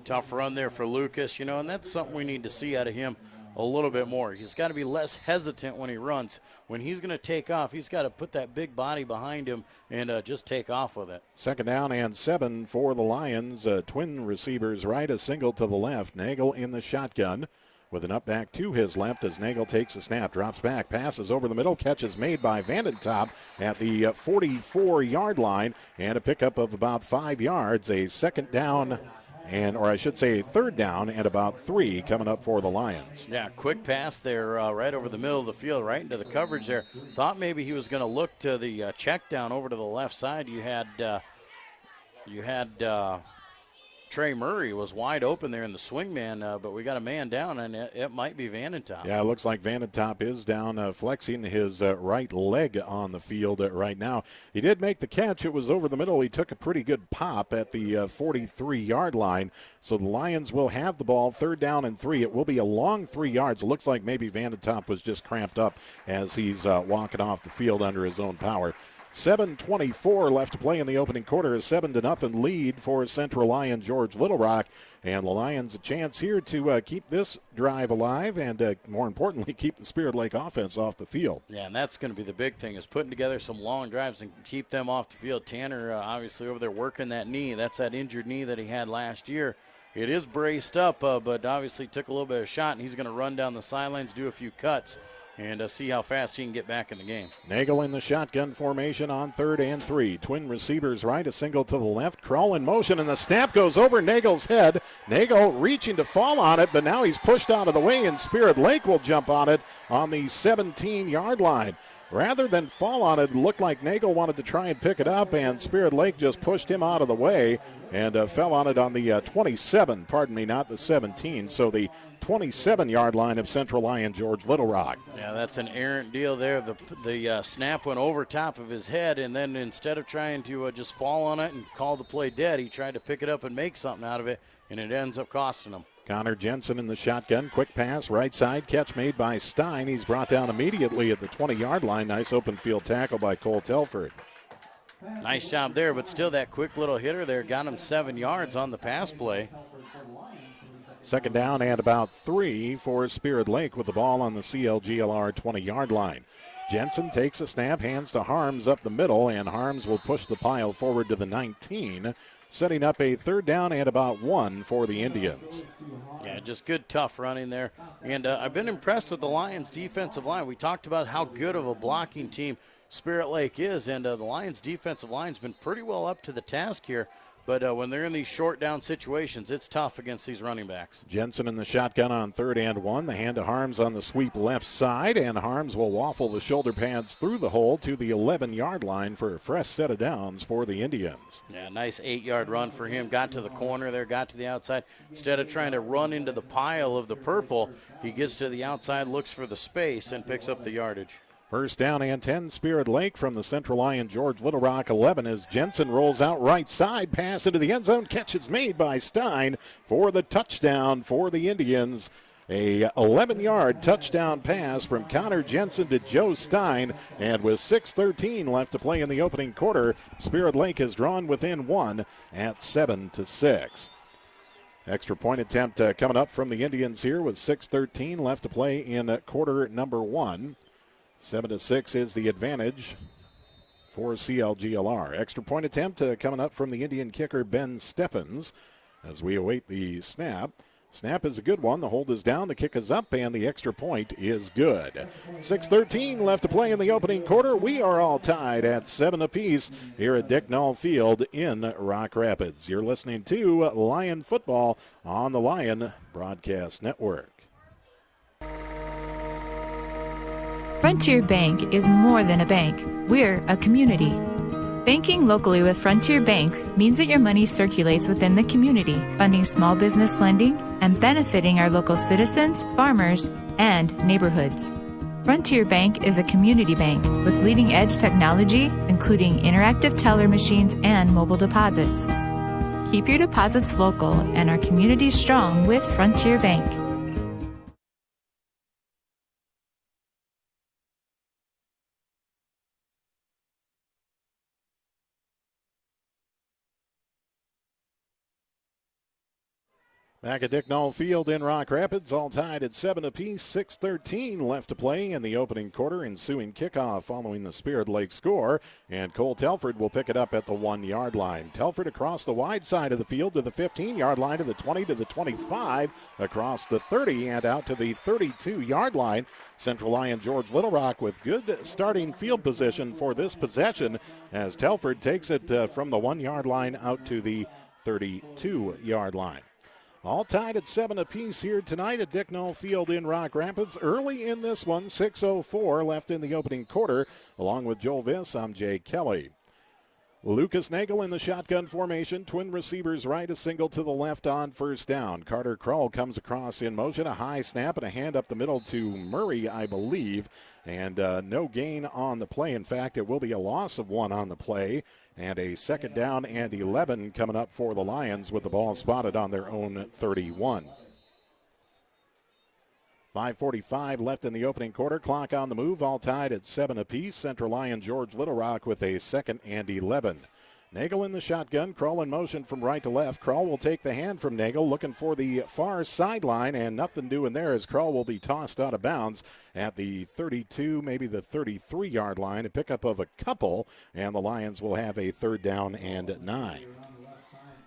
Tough run there for Lucas, you know, and that's something we need to see out of him a little bit more. He's got to be less hesitant when he runs. When he's going to take off, he's got to put that big body behind him and just take off with it. 2nd down and 7 for the Lions. Twin receivers right, a single to the left. Nagel in the shotgun with an up back to his left as Nagel takes the snap, drops back, passes over the middle, catch is made by Vandentop at the 44-yard line, and a pickup of about 5 yards. A 2nd down and, or I should say, a 3rd down and about 3 coming up for the Lions. Yeah, quick pass there right over the middle of the field, right into the coverage there. Thought maybe he was going to look to the check down over to the left side. You had Trey Murray was wide open there in the swing man, but we got a man down, and it might be Vandentop. Yeah, it looks like Vandentop is down, flexing his right leg on the field right now. He did make the catch. It was over the middle. He took a pretty good pop at the 43-yard line. So the Lions will have the ball, 3rd down and 3. It will be a long 3 yards. It looks like maybe Vandentop was just cramped up as he's walking off the field under his own power. 7:24 left to play in the opening quarter. A 7-0 lead for Central Lyon George Little Rock. And the Lions a chance here to keep this drive alive and, more importantly, keep the Spirit Lake offense off the field. Yeah, and that's going to be the big thing is putting together some long drives and keep them off the field. Tanner obviously over there working that knee. That's that injured knee that he had last year. It is braced up, but obviously took a little bit of a shot, and he's going to run down the sidelines, do a few cuts, and see how fast he can get back in the game. Nagel in the shotgun formation on 3rd and 3. Twin receivers right, a single to the left. Kroll in motion, and the snap goes over Nagel's head. Nagel reaching to fall on it, but now he's pushed out of the way, and Spirit Lake will jump on it on the 17-yard line. Rather than fall on it, it looked like Nagel wanted to try and pick it up, and Spirit Lake just pushed him out of the way and fell on it on the 27, pardon me, not the 17. So the 27-yard line of Central Lyon George Little Rock. Yeah, that's an errant deal there. The snap went over top of his head, and then instead of trying to just fall on it and call the play dead, he tried to pick it up and make something out of it, and it ends up costing him. Connor Jensen in the shotgun. Quick pass, right side. Catch made by Stein. He's brought down immediately at the 20-yard line. Nice open field tackle by Cole Telford. Nice job there, but still that quick little hitter there got him 7 yards on the pass play. 2nd down and about 3 for Spirit Lake with the ball on the CLGLR 20-yard line. Jensen takes a snap, hands to Harms up the middle, and Harms will push the pile forward to the 19, setting up a 3rd down and about 1 for the Indians. Yeah, just good, tough running there. And I've been impressed with the Lions' defensive line. We talked about how good of a blocking team Spirit Lake is, and the Lions' defensive line's been pretty well up to the task here. But when they're in these short down situations, it's tough against these running backs. Jensen in the shotgun on 3rd and 1. The hand to Harms on the sweep left side, and Harms will waffle the shoulder pads through the hole to the 11-yard line for a fresh set of downs for the Indians. Yeah, nice 8-yard run for him. Got to the corner there, got to the outside. Instead of trying to run into the pile of the purple, he gets to the outside, looks for the space, and picks up the yardage. First down and 10, Spirit Lake from the Central Lyon George Little Rock 11 as Jensen rolls out right side, pass into the end zone, catch is made by Stein for the touchdown for the Indians. A 11-yard touchdown pass from Connor Jensen to Joe Stein, and with 6:13 left to play in the opening quarter, Spirit Lake has drawn within 1 at 7-6. Extra point attempt coming up from the Indians here with 6:13 left to play in quarter number 1. 7-6 is the advantage for CLGLR. Extra point attempt coming up from the Indian kicker Ben Steffens as we await the snap. Snap is a good one. The hold is down, the kick is up, and the extra point is good. 6:13 left to play in the opening quarter. We are all tied at 7 apiece here at Dick Null Field in Rock Rapids. You're listening to Lyon Football on the Lyon Broadcast Network. Frontier Bank is more than a bank. We're a community. Banking locally with Frontier Bank means that your money circulates within the community, funding small business lending and benefiting our local citizens, farmers, and neighborhoods. Frontier Bank is a community bank with leading-edge technology, including interactive teller machines and mobile deposits. Keep your deposits local and our community strong with Frontier Bank. Back at Dick Null Field in Rock Rapids, all tied at 7 apiece, 6:13 left to play in the opening quarter. Ensuing kickoff following the Spirit Lake score, and Cole Telford will pick it up at the 1-yard line. Telford across the wide side of the field to the 15-yard line, to the 20, to the 25, across the 30, and out to the 32-yard line. Central Lyon George Little Rock with good starting field position for this possession as Telford takes it from the 1-yard line out to the 32-yard line. All tied at 7 apiece here tonight at Dick Null Field in Rock Rapids. Early in this one, 6:04 left in the opening quarter. Along with Joel Viss, I'm Jay Kelly. Lucas Nagel in the shotgun formation. Twin receivers right, a single to the left on first down. Carter Krull comes across in motion. A high snap and a hand up the middle to Murray, I believe. And no gain on the play. In fact, it will be a loss of 1 on the play. And a second down and 11 coming up for the Lions with the ball spotted on their own 31. 5:45 left in the opening quarter. Clock on the move, all tied at 7 apiece. Central Lyon George Little Rock with a second and 11. Nagel in the shotgun. Krull in motion from right to left. Krull will take the hand from Nagel, looking for the far sideline, and nothing doing there as Krull will be tossed out of bounds at the 32, maybe the 33-yard line. A pickup of a couple, and the Lions will have a third down and 9.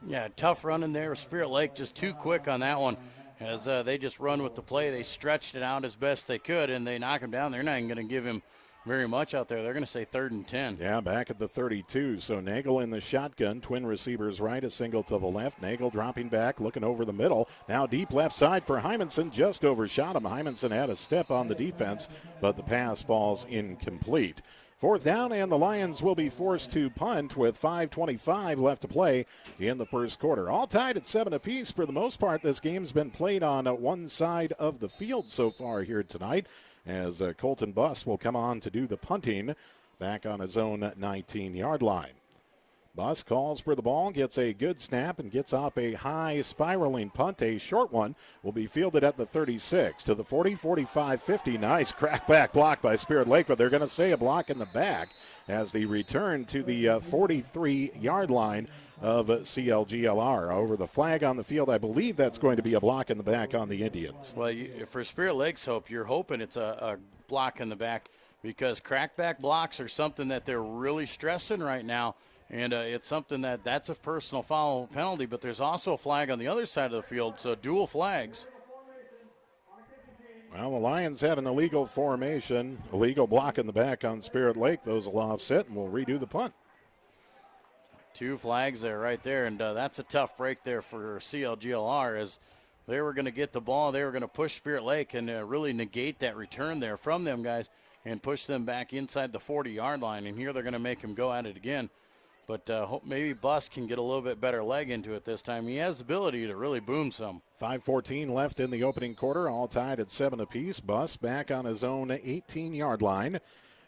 Yeah, tough running there. Spirit Lake just too quick on that one as they just run with the play. They stretched it out as best they could, and they knock him down. They're not even going to give him very much out there. They're going to say 3rd and 10. Yeah, back at the 32. So Nagel in the shotgun. Twin receivers right, a single to the left. Nagel dropping back, looking over the middle. Now deep left side for Hymanson. Just overshot him. Hymanson had a step on the defense, but the pass falls incomplete. 4th down, and the Lions will be forced to punt with 5:25 left to play in the first quarter. All tied at 7 apiece. For the most part, this game's been played on one side of the field so far here tonight, as Colton Buss will come on to do the punting back on his own 19-yard line. Buss calls for the ball, gets a good snap, and gets up a high spiraling punt. A short one will be fielded at the 36 to the 40, 45, 50. Nice crackback block by Spirit Lake, but they're going to say a block in the back as they return to the 43-yard line of CLGLR. Over the flag on the field, I believe that's going to be a block in the back on the Indians. Well, for Spirit Lake's hope, you're hoping it's a block in the back, because crackback blocks are something that they're really stressing right now. And it's something that's a personal foul penalty, but there's also a flag on the other side of the field, so dual flags. Well, the Lions had an illegal formation, illegal block in the back on Spirit Lake. Those will offset, and we'll redo the punt. 2 flags there, right there, and that's a tough break there for CLGLR as they were going to get the ball. They were going to push Spirit Lake and really negate that return there from them guys and push them back inside the 40-yard line, and here they're going to make them go at it again. But hope maybe Bus can get a little bit better leg into it this time. He has the ability to really boom some. 5:14 left in the opening quarter, all tied at 7 apiece. Bus back on his own 18-yard line,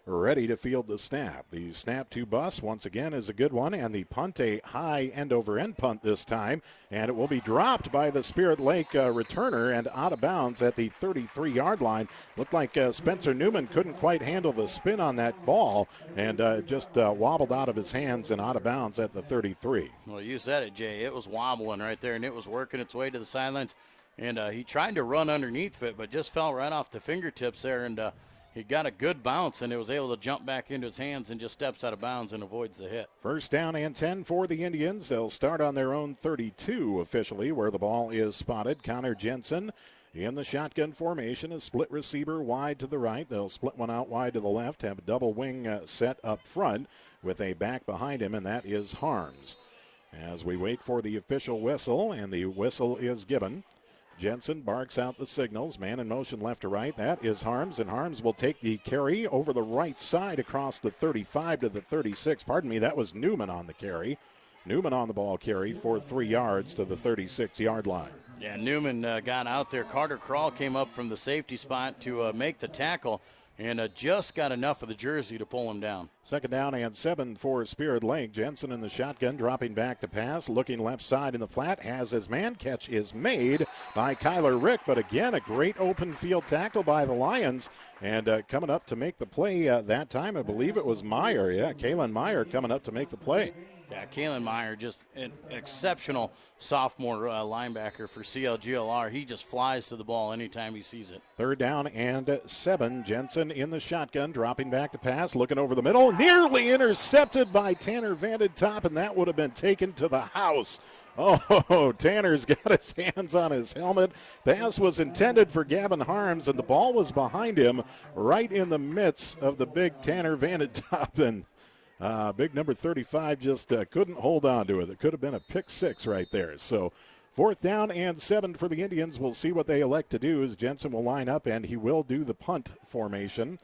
ready to field the snap. The snap to Bus once again is a good one, and the punt a high end-over-end punt this time, and it will be dropped by the Spirit Lake returner and out of bounds at the 33-yard line. Looked like Spencer Newman couldn't quite handle the spin on that ball and just wobbled out of his hands and out of bounds at the 33. Well, you said it, Jay. It was wobbling right there, and it was working its way to the sidelines, and he tried to run underneath it, but just fell right off the fingertips there, and he got a good bounce, and it was able to jump back into his hands and just steps out of bounds and avoids the hit. First down and 10 for the Indians. They'll start on their own 32 officially, where the ball is spotted. Connor Jensen in the shotgun formation, a split receiver wide to the right. They'll split one out wide to the left, have a double wing set up front with a back behind him, and that is Harms. As we wait for the official whistle, and the whistle is given, Jensen barks out the signals. Man in motion left to right. That is Harms, and Harms will take the carry over the right side across the 35 to the 36. Pardon me, that was Newman on the carry. Newman on the ball carry for 3 yards to the 36-yard line. Yeah, Newman got out there. Carter Krall came up from the safety spot to make the tackle and just got enough of the jersey to pull him down. Second down and 7 for Spirit Lake. Jensen in the shotgun, dropping back to pass, looking left side in the flat, has his man. Catch is made by Kyler Rick, but again, a great open field tackle by the Lions, and coming up to make the play that time, I believe it was Meyer. Yeah, Kalen Meyer coming up to make the play. Yeah, Kalen Meyer, just an exceptional sophomore linebacker for CLGLR. He just flies to the ball anytime he sees it. Third down and 7. Jensen in the shotgun, dropping back to pass, looking over the middle, nearly intercepted by Tanner Vandentop, and that would have been taken to the house. Oh, Tanner's got his hands on his helmet. Pass was intended for Gavin Harms, and the ball was behind him right in the midst of the big Tanner Vandentop, and big number 35 just couldn't hold on to it. It could have been a pick 6 right there. So fourth down and 7 for the Indians. We'll see what they elect to do as Jensen will line up, and he will do the punt formation.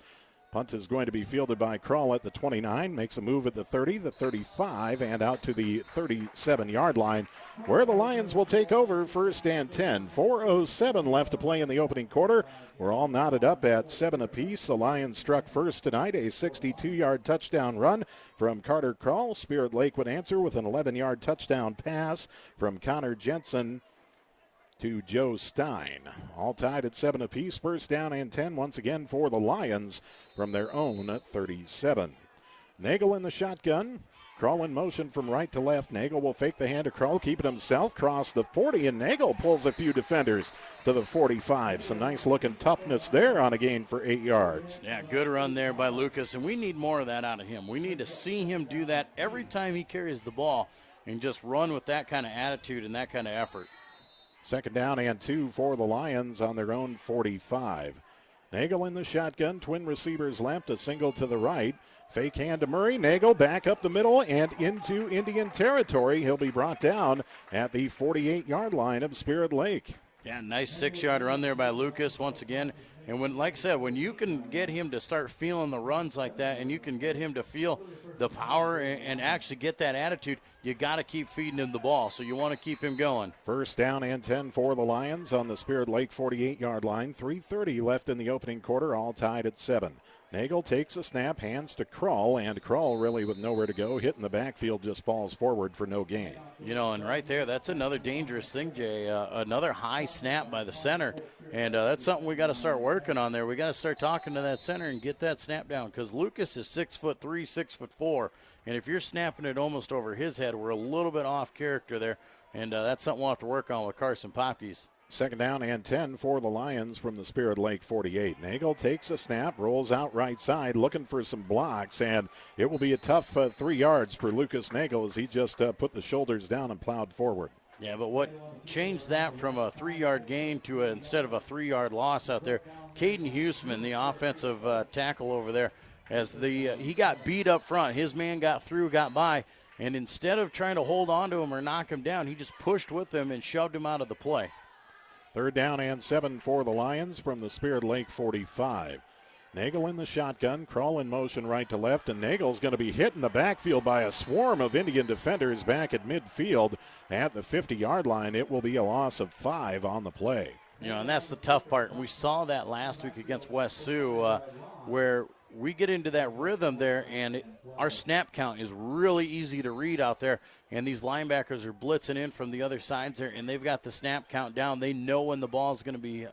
Punt is going to be fielded by Krall at the 29, makes a move at the 30, the 35, and out to the 37-yard line, where the Lions will take over first and 10. 4:07 left to play in the opening quarter. We're all knotted up at 7 apiece. The Lions struck first tonight, a 62-yard touchdown run from Carter Krall. Spirit Lake would answer with an 11-yard touchdown pass from Connor Jensen to Joe Stein. All tied at 7 apiece. First down and 10 once again for the Lions from their own 37. Nagel in the shotgun. Krall in motion from right to left. Nagel will fake the hand to Krall, keep it himself, cross the 40, and Nagel pulls a few defenders to the 45. Some nice looking toughness there on a gain for 8 yards. Yeah, good run there by Lucas, and we need more of that out of him. We need to see him do that every time he carries the ball and just run with that kind of attitude and that kind of effort. Second down and 2 for the Lions on their own 45. Nagel in the shotgun, twin receivers left, a single to the right. Fake hand to Murray. Nagel back up the middle and into Indian territory. He'll be brought down at the 48-yard line of Spirit Lake. Yeah, nice 6-yard run there by Lucas once again. And when, like I said, when you can get him to start feeling the runs like that and you can get him to feel the power and actually get that attitude, you got to keep feeding him the ball. So you want to keep him going. First down and 10 for the Lions on the Spirit Lake 48-yard line. 3:30 left in the opening quarter, all tied at 7. Nagel takes a snap, hands to Krall, and Krall really with nowhere to go, hitting the backfield, just falls forward for no gain. You know, and right there, that's another dangerous thing, Jay. Another high snap by the center, and that's something we got to start working on there. We got to start talking to that center and get that snap down, because Lucas is 6'3", 6'4", and if you're snapping it almost over his head, we're a little bit off character there, and that's something we'll have to work on with Carson Popkes. Second down and 10 for the Lions from the Spirit Lake 48. Nagel takes a snap, rolls out right side, looking for some blocks, and it will be a tough 3 yards for Lucas Nagel as he just put the shoulders down and plowed forward. Yeah, but what changed that from a 3-yard gain to instead of a 3-yard loss out there, Caden Huseman, the offensive tackle over there, as he got beat up front. His man got through, got by, And instead of trying to hold on to him or knock him down, he just pushed with him and shoved him out of the play. 3rd down and 7 for the Lions from the Spirit Lake 45. Nagel in the shotgun, crawl in motion right to left, and Nagel's going to be hit in the backfield by a swarm of Indian defenders back at midfield at the 50-yard line. It will be a loss of 5 on the play. You know, and that's the tough part. And we saw that last week against West Sioux where we get into that rhythm there, and our snap count is really easy to read out there, and these linebackers are blitzing in from the other sides there, and they've got the snap count down. They know when the ball is going to be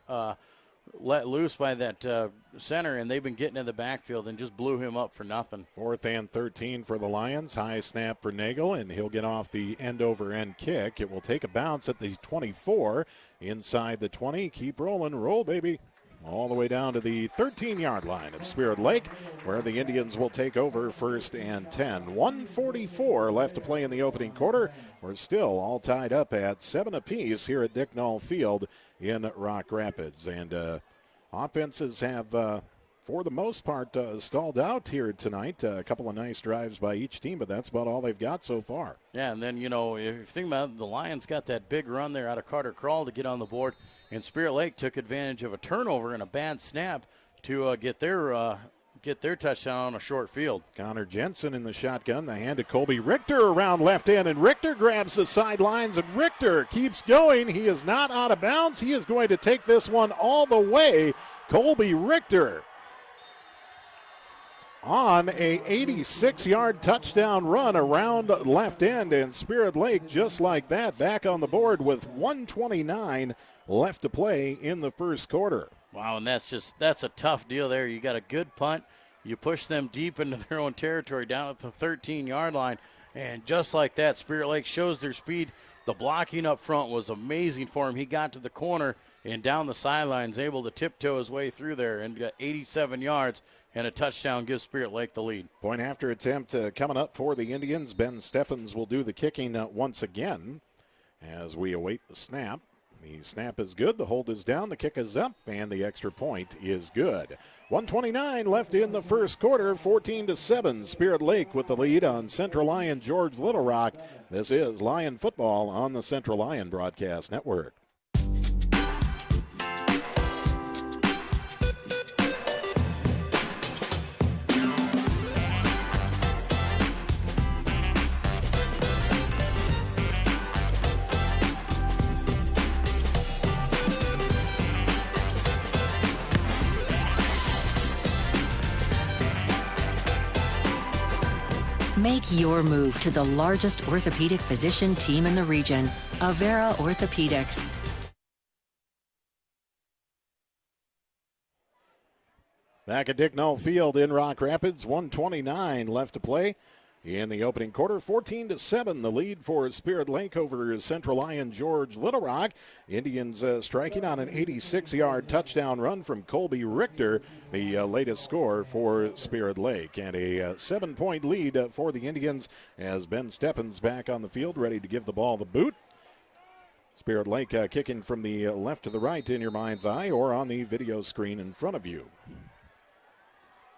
let loose by that center, and they've been getting in the backfield and just blew him up for nothing. 4th and 13 for the Lions. High snap for Nagel, and he'll get off the end-over-end kick. It will take a bounce at the 24, inside the 20. Keep rolling. Roll, baby. All the way down to the 13-yard line of Spirit Lake, where the Indians will take over 1st and 10. 1:44 left to play in the opening quarter. We're still all tied up at 7 apiece here at Dick Knoll Field in Rock Rapids. And offenses have, for the most part, stalled out here tonight. A couple of nice drives by each team, but that's about all they've got so far. Yeah, and then, you know, if you think about it, the Lions got that big run there out of Carter Crawl to get on the board. And Spirit Lake took advantage of a turnover and a bad snap to get their touchdown on a short field. Connor Jensen in the shotgun. The hand to Colby Richter around left end, and Richter grabs the sidelines, and Richter keeps going. He is not out of bounds. He is going to take this one all the way. Colby Richter on a 86-yard touchdown run around left end, and Spirit Lake just like that back on the board with 1:29 left to play in the first quarter. Wow, and that's a tough deal there. You got a good punt. You push them deep into their own territory down at the 13-yard line, and just like that, Spirit Lake shows their speed. The blocking up front was amazing for him. He got to the corner and down the sidelines, able to tiptoe his way through there and got 87 yards, and a touchdown gives Spirit Lake the lead. Point after attempt coming up for the Indians. Ben Stephens will do the kicking once again as we await the snap. The snap is good, the hold is down, the kick is up, and the extra point is good. 1:29 left in the first quarter, 14-7. Spirit Lake with the lead on Central Lyon George Little Rock. This is Lion football on the Central Lyon Broadcast Network. Make your move to the largest orthopedic physician team in the region, Avera Orthopedics. Back at Dick Knoll Field in Rock Rapids, 1:29 left to play in the opening quarter. 14-7 the lead for Spirit Lake over Central Lyon George Little Rock. Indians striking on an 86-yard touchdown run from Colby Richter, the latest score for Spirit Lake. And a 7-point lead for the Indians as Ben Stephens back on the field, ready to give the ball the boot. Spirit Lake kicking from the left to the right in your mind's eye or on the video screen in front of you.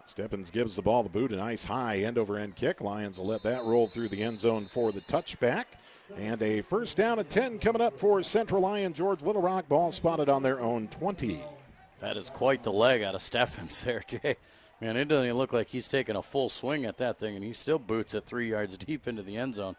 Stephens gives the ball the boot, a nice high end-over-end kick. Lions will let that roll through the end zone for the touchback. And a first down at 10 coming up for Central Lyon George Little Rock. Ball spotted on their own 20. That is quite the leg out of Stephens there, Jay. Man, it doesn't even look like he's taking a full swing at that thing, and he still boots it 3 yards deep into the end zone.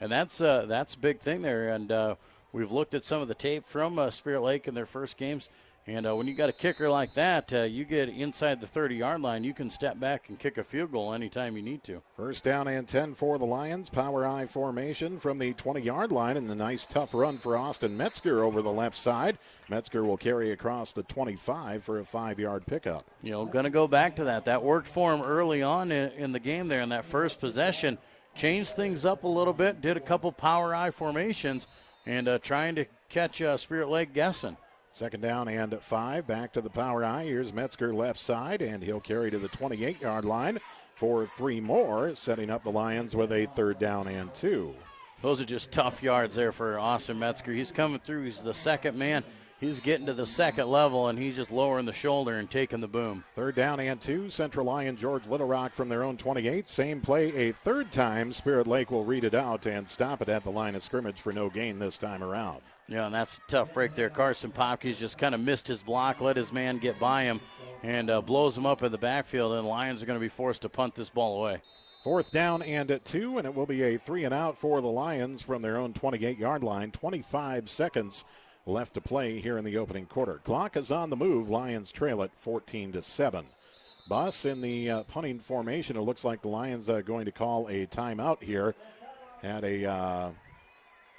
And that's a big thing there. And we've looked at some of the tape from Spirit Lake in their first games. And when you got a kicker like that, you get inside the 30-yard line, you can step back and kick a field goal anytime you need to. First down and 10 for the Lions. Power I formation from the 20-yard line, and the nice tough run for Austin Metzger over the left side. Metzger will carry across the 25 for a 5-yard pickup. You know, going to go back to that. That worked for him early on in the game there in that first possession. Changed things up a little bit, did a couple power I formations, and trying to catch Spirit Lake guessing. Second down and 5. Back to the power I. Here's Metzger left side, and he'll carry to the 28-yard line for 3 more, setting up the Lions with a 3rd down and 2. Those are just tough yards there for Austin Metzger. He's coming through. He's the second man. he's getting to the second level, and he's just lowering the shoulder and taking the boom. 3rd down and 2. Central Lyon George Little Rock from their own 28. Same play a third time. Spirit Lake will read it out and stop it at the line of scrimmage for no gain this time around. Yeah, and that's a tough break there. Carson Popkins just kind of missed his block, let his man get by him, and blows him up in the backfield, and Lions are going to be forced to punt this ball away. 4th down and 2, and it will be a 3 and out for the Lions from their own 28-yard line. 25 seconds left to play here in the opening quarter. Clock is on the move. Lions trail it 14-7. Bus in the punting formation. It looks like the Lions are going to call a timeout here. Had a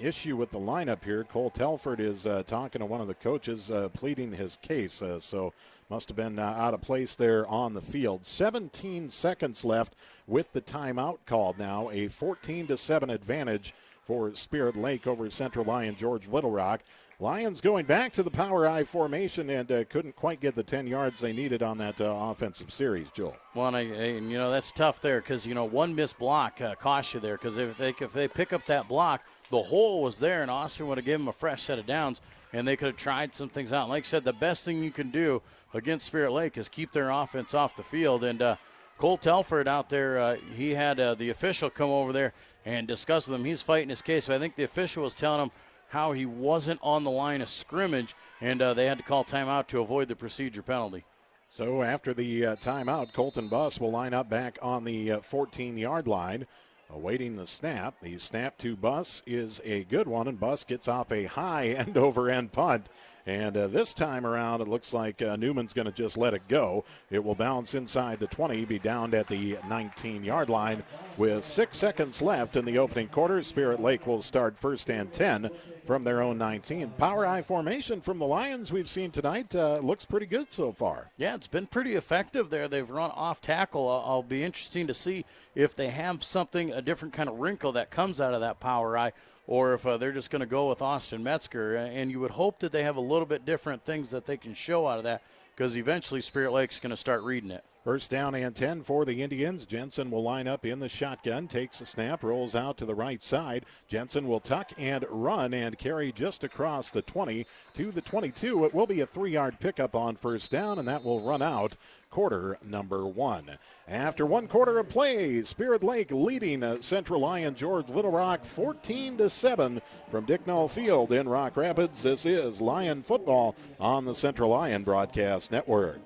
issue with the lineup here. Cole Telford is talking to one of the coaches, pleading his case. So must have been out of place there on the field. 17 seconds left with the timeout called now. A 14-7 advantage for Spirit Lake over Central Lyon George Little Rock. Lions going back to the power I formation and couldn't quite get the 10 yards they needed on that offensive series, Joel. Well, and that's tough there because, one missed block cost you there because if they pick up that block, the hole was there, and Austin would have given them a fresh set of downs, and they could have tried some things out. Like I said, the best thing you can do against Spirit Lake is keep their offense off the field. And Cole Telford out there, he had the official come over there and discuss with him. He's fighting his case, but I think the official was telling him how he wasn't on the line of scrimmage, and they had to call timeout to avoid the procedure penalty. So after the timeout, Colton Buss will line up back on the 14-yard line, awaiting the snap. The snap to Buss is a good one, and Buss gets off a high end-over-end punt. And this time around, it looks like Newman's going to just let it go. It will bounce inside the 20, be downed at the 19-yard line with 6 seconds left in the opening quarter. Spirit Lake will start 1st and 10 from their own 19. Power I formation from the Lions we've seen tonight looks pretty good so far. Yeah, it's been pretty effective there. They've run off tackle. I'll be interesting to see if they have something, a different kind of wrinkle that comes out of that power I, or if they're just going to go with Austin Metzger. And you would hope that they have a little bit different things that they can show out of that because eventually Spirit Lake's going to start reading it. 1st down and 10 for the Indians. Jensen will line up in the shotgun, takes the snap, rolls out to the right side. Jensen will tuck and run and carry just across the 20 to the 22. It will be a 3-yard pickup on 1st down, and that will run out quarter number 1. After 1 quarter of play, Spirit Lake leading Central Lyon George Little Rock 14-7 from Dicknall Field in Rock Rapids. This is Lion football on the Central Lyon Broadcast Network.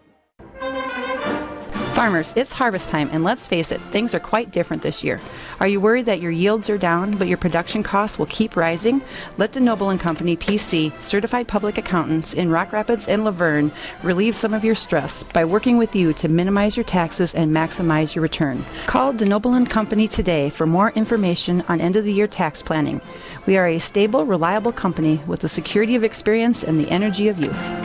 Farmers, it's harvest time, and let's face it, things are quite different this year. Are you worried that your yields are down, but your production costs will keep rising? Let DeNoble & Company PC, certified public accountants in Rock Rapids and Laverne, relieve some of your stress by working with you to minimize your taxes and maximize your return. Call DeNoble & Company today for more information on end-of-the-year tax planning. We are a stable, reliable company with the security of experience and the energy of youth.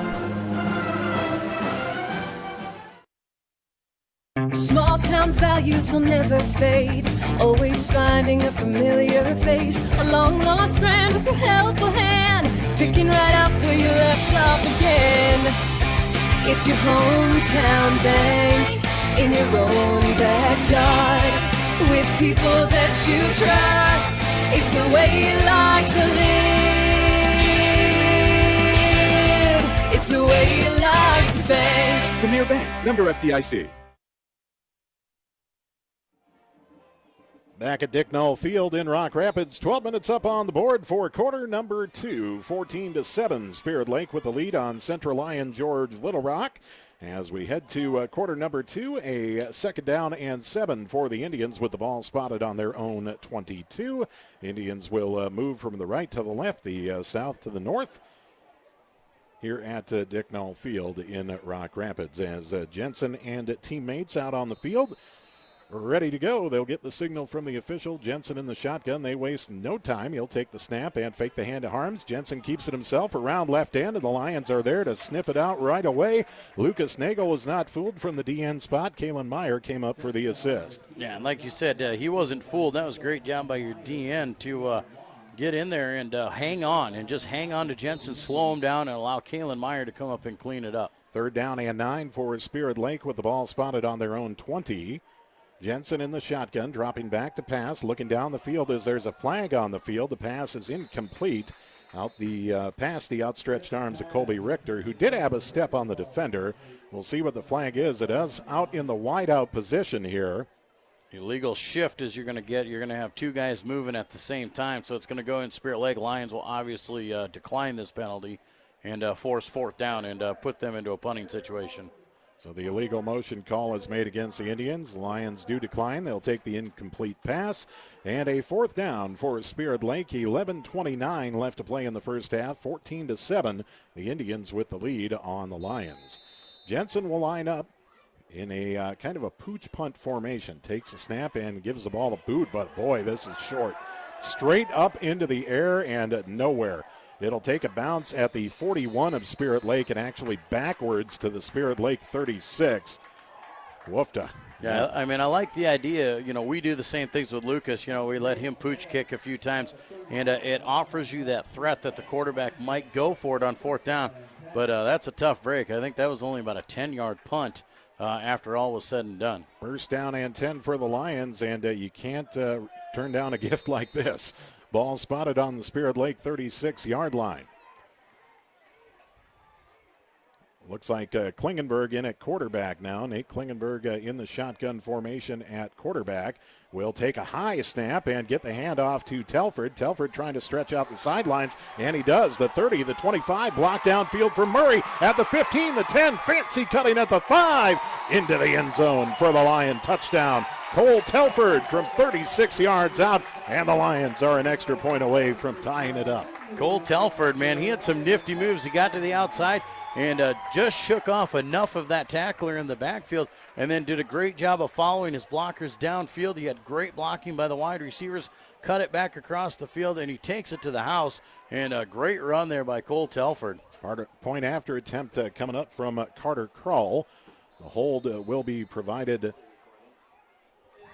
Small town values will never fade. Always finding a familiar face. A long lost friend with a helpful hand. Picking right up where you left off again. It's your hometown bank. In your own backyard. With people that you trust. It's the way you like to live. It's the way you like to bank. Premier Bank, member FDIC. Back at Dicknall Field in Rock Rapids, 12 minutes up on the board for quarter number 2, 14-7. Spirit Lake with the lead on Central Lyon George Little Rock. As we head to quarter number 2, a 2nd down and 7 for the Indians with the ball spotted on their own 22. Indians will move from the right to the left, the south to the north here at Dicknall Field in Rock Rapids. As Jensen and teammates out on the field, ready to go. They'll get the signal from the official. Jensen in the shotgun. They waste no time. He'll take the snap and fake the hand to Harms. Jensen keeps it himself around left end, and the Lions are there to snip it out right away. Lucas Nagel was not fooled from the DN spot. Kalen Meyer came up for the assist. Yeah, and like you said, he wasn't fooled. That was a great job by your DN to get in there and hang on, and just hang on to Jensen, slow him down, and allow Kalen Meyer to come up and clean it up. 3rd down and 9 for Spirit Lake with the ball spotted on their own 20. Jensen in the shotgun, dropping back to pass, looking down the field as there's a flag on the field. The pass is incomplete, Out the past the outstretched arms of Colby Richter, who did have a step on the defender. We'll see what the flag is. It is out in the wide-out position here. Illegal shift is you're going to get. You're going to have two guys moving at the same time, so it's going to go in Spirit Lake. Lions will obviously decline this penalty and force fourth down and put them into a punting situation. So the illegal motion call is made against the Indians. Lions do decline. They'll take the incomplete pass. And a fourth down for Spirit Lake. 11:29 left to play in the first half. 14-7. The Indians with the lead on the Lions. Jensen will line up in a kind of a pooch punt formation. Takes a snap and gives the ball a boot. But, boy, this is short. Straight up into the air and nowhere. It'll take a bounce at the 41 of Spirit Lake and actually backwards to the Spirit Lake 36. Woofta. Yeah, I mean, I like the idea. You know, we do the same things with Lucas. You know, we let him pooch kick a few times, and it offers you that threat that the quarterback might go for it on fourth down. But that's a tough break. I think that was only about a 10-yard punt after all was said and done. First down and 10 for the Lions, and you can't turn down a gift like this. Ball spotted on the Spirit Lake 36-yard line. Looks like Klingenberg in at quarterback now. Nate Klingenberg in the shotgun formation at quarterback. Will take a high snap and get the handoff to Telford. Telford trying to stretch out the sidelines, and he does. The 30, the 25, blocked downfield for Murray. At the 15, the 10, fancy cutting at the 5. Into the end zone for the Lion touchdown. Cole Telford from 36 yards out, and the Lions are an extra point away from tying it up. Cole Telford, man, he had some nifty moves. He got to the outside and just shook off enough of that tackler in the backfield and then did a great job of following his blockers downfield. He had great blocking by the wide receivers, cut it back across the field, and he takes it to the house. And a great run there by Cole Telford. Point after attempt coming up from Carter Krull. The hold will be provided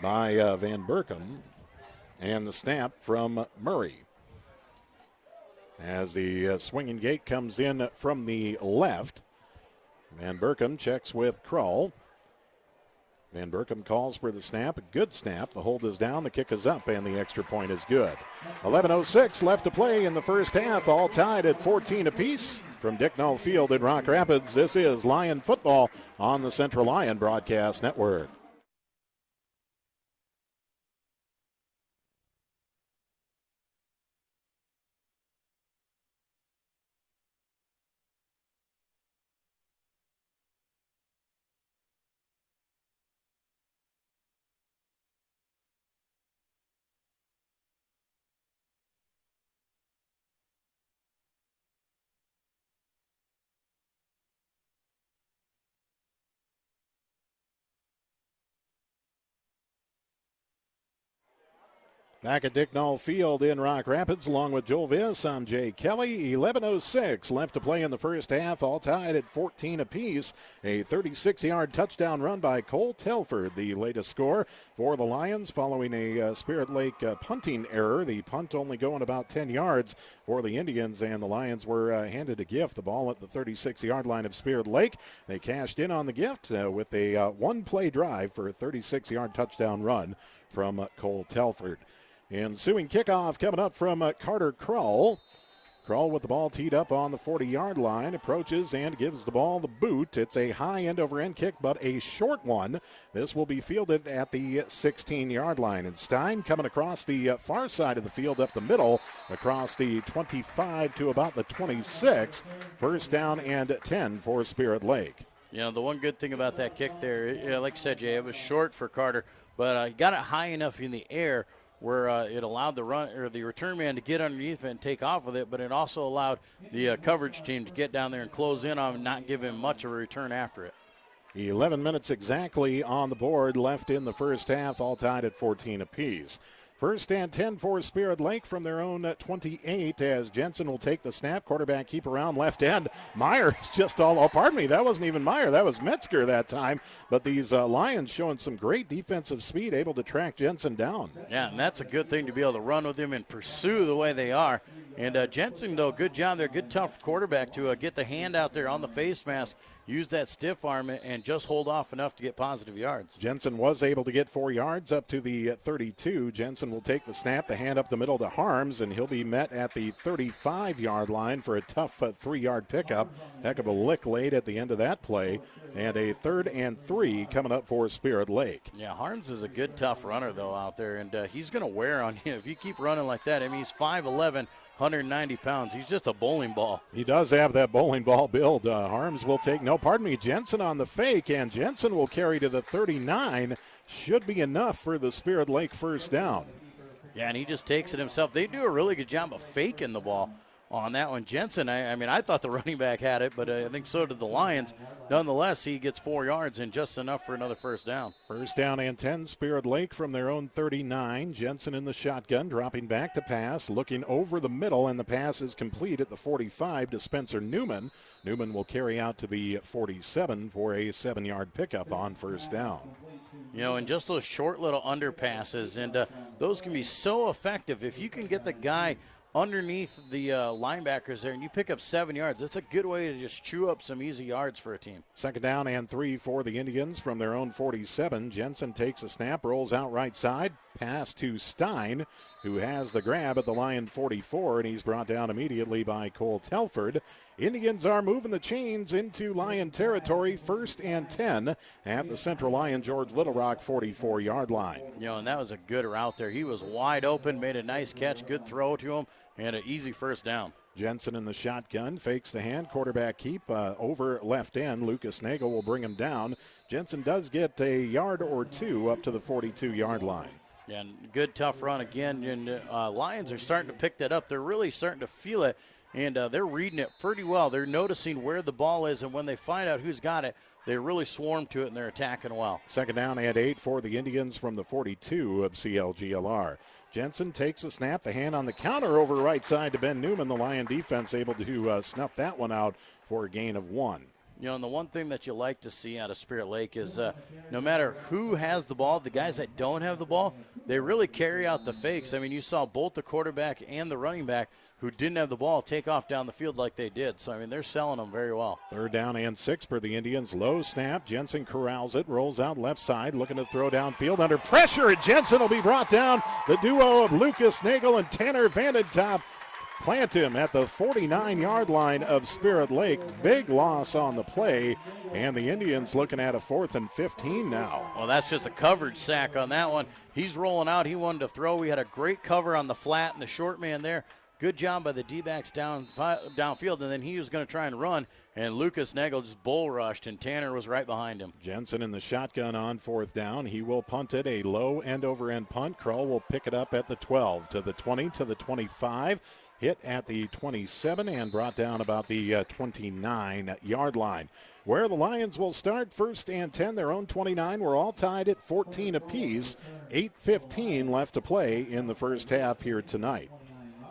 by Van Berkom, and the snap from Murray. As the swinging gate comes in from the left, Van Berkom checks with Krull. Van Berkom calls for the snap, a good snap. The hold is down, the kick is up, and the extra point is good. 11:06 left to play in the first half, all tied at 14 apiece. From Dicknall Field in Rock Rapids, this is Lion football on the Central Lion Broadcast Network. Back at Dicknall Field in Rock Rapids, along with Joel Viss, I'm Jay Kelly. 11:06 left to play in the first half, all tied at 14 apiece. A 36-yard touchdown run by Cole Telford, the latest score for the Lions, following a Spirit Lake punting error. The punt only going about 10 yards for the Indians, and the Lions were handed a gift. The ball at the 36-yard line of Spirit Lake. They cashed in on the gift with a one-play drive for a 36-yard touchdown run from Cole Telford. Ensuing kickoff coming up from Carter Krull. Krull with the ball teed up on the 40-yard line, approaches and gives the ball the boot. It's a high end-over-end kick, but a short one. This will be fielded at the 16-yard line. And Stein coming across the far side of the field up the middle, across the 25 to about the 26. First down and 10 for Spirit Lake. You know, the one good thing about that kick there, like I said, Jay, it was short for Carter, but he got it high enough in the air where it allowed the return man to get underneath it and take off with it, but it also allowed the coverage team to get down there and close in on him and not give him much of a return after it. 11 minutes exactly on the board left in the first half, all tied at 14 apiece. First and 10 for Spirit Lake from their own 28 as Jensen will take the snap. Quarterback keep around left end. Meyer is just pardon me, that wasn't even Meyer. That was Metzger that time. But these Lions showing some great defensive speed, able to track Jensen down. Yeah, and that's a good thing to be able to run with him and pursue the way they are. And Jensen, though, good job there. Good, tough quarterback to get the hand out there on the face mask, use that stiff arm, and just hold off enough to get positive yards. Jensen was able to get 4 yards up to the 32. Jensen will take the snap, the hand up the middle to Harms, and he'll be met at the 35-yard line for a tough 3-yard pickup. Heck of a lick late at the end of that play. And a 3rd and 3 coming up for Spirit Lake. Yeah, Harms is a good, tough runner, though, out there, and he's going to wear on you if you keep running like that. I mean, he's 5'11", 190 pounds. He's just a bowling ball. He does have that bowling ball build. Harms will take, Jensen on the fake, and Jensen will carry to the 39. Should be enough for the Spirit Lake first down. Yeah, and he just takes it himself. They do a really good job of faking the ball on that one. Jensen, I thought the running back had it, but I think so did the Lions. Nonetheless, he gets 4 yards and just enough for another first down. First down and 10, Spirit Lake from their own 39. Jensen in the shotgun, dropping back to pass, looking over the middle, and the pass is complete at the 45 to Spencer Newman. Newman will carry out to the 47 for a 7-yard pickup on first down. You know, and just those short little underpasses, and those can be so effective. If you can get the guy underneath the linebackers there and you pick up 7 yards, that's a good way to just chew up some easy yards for a team. Second down and 3 for the Indians from their own 47. Jensen takes a snap, rolls out right side, pass to Stein, who has the grab at the Lion 44, and he's brought down immediately by Cole Telford. Indians are moving the chains into Lion territory, 1st and 10 at the Central Lyon George Little Rock 44-yard line. You know, and that was a good route there. He was wide open, made a nice catch, good throw to him, and an easy first down. Jensen in the shotgun, fakes the hand, quarterback keep over left end. Lucas Nagel will bring him down. Jensen does get a yard or 2 up to the 42-yard line. Yeah, and good, tough run again, and Lions are starting to pick that up. They're really starting to feel it, and they're reading it pretty well. They're noticing where the ball is, and when they find out who's got it, they really swarm to it, and they're attacking well. Second down and 8 for the Indians from the 42 of CLGLR. Jensen takes a snap, the hand on the counter over right side to Ben Newman. The Lion defense able to snuff that one out for a gain of 1. You know, and the one thing that you like to see out of Spirit Lake is no matter who has the ball, the guys that don't have the ball, they really carry out the fakes. I mean, you saw both the quarterback and the running back who didn't have the ball take off down the field like they did. So, I mean, they're selling them very well. Third down and 6 for the Indians. Low snap. Jensen corrals it, rolls out left side, looking to throw downfield under pressure. Jensen will be brought down. The duo of Lucas Nagel and Tanner Vandentop plant him at the 49-yard line of Spirit Lake. Big loss on the play, and the Indians looking at a 4th and 15 now. Well, that's just a coverage sack on that one. He's rolling out. He wanted to throw. We had a great cover on the flat and the short man there. Good job by the D-backs downfield, and then he was going to try and run, and Lucas Nagel just bull rushed, and Tanner was right behind him. Jensen in the shotgun on 4th down. He will punt it, a low end-over-end punt. Krull will pick it up at the 12, to the 20, to the 25. Hit at the 27 and brought down about the 29-yard line. Where the Lions will start, 1st and 10, their own 29. We're all tied at 14 apiece. 8:15 left to play in the first half here tonight.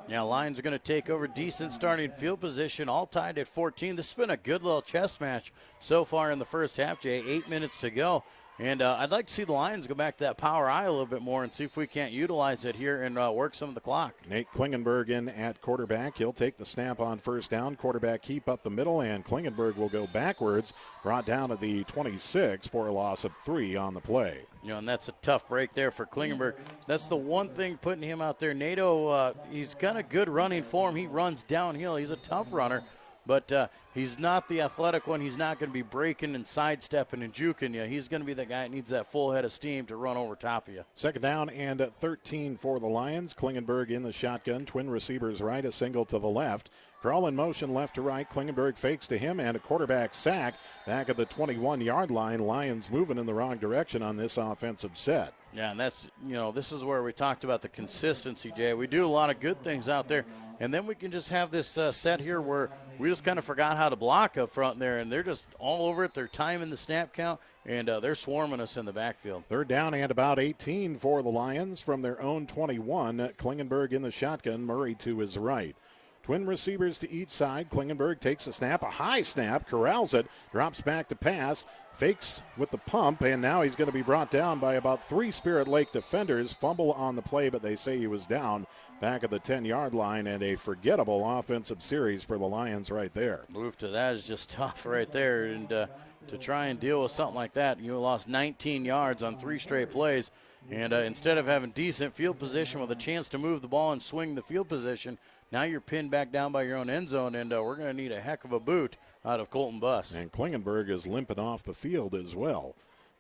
Yeah, Lions are going to take over, decent starting field position, all tied at 14. This has been a good little chess match so far in the first half, Jay. 8 minutes to go. And I'd like to see the Lions go back to that power eye a little bit more and see if we can't utilize it here and work some of the clock. Nate Klingenberg in at quarterback. He'll take the snap on first down. Quarterback keep up the middle, and Klingenberg will go backwards. Brought down at the 26 for a loss of 3 on the play. You know, and that's a tough break there for Klingenberg. That's the one thing putting him out there. Nato, he's got a good running form. He runs downhill. He's a tough runner. But he's not the athletic one. He's not going to be breaking and sidestepping and juking you. He's going to be the guy that needs that full head of steam to run over top of you. Second down and 13 for the Lions. Klingenberg in the shotgun. Twin receivers right, a single to the left. Crawl in motion left to right. Klingenberg fakes to him and a quarterback sack back at the 21-yard line. Lions moving in the wrong direction on this offensive set. Yeah, and that's, you know, this is where we talked about the consistency, Jay. We do a lot of good things out there, and then we can just have this set here where we just kind of forgot how to block up front there, and they're just all over it. They're timing the snap count, and they're swarming us in the backfield. Third down and about 18 for the Lions from their own 21. Klingenberg in the shotgun, Murray to his right. Twin receivers to each side. Klingenberg takes a snap, a high snap, corrals it, drops back to pass, fakes with the pump, and now he's going to be brought down by about 3 Spirit Lake defenders. Fumble on the play, but they say he was down back at the 10-yard line, and a forgettable offensive series for the Lions right there. Move to that is just tough right there, and to try and deal with something like that, you lost 19 yards on 3 straight plays, and instead of having decent field position with a chance to move the ball and swing the field position, now you're pinned back down by your own end zone, and we're going to need a heck of a boot out of Colton Buss. And Klingenberg is limping off the field as well.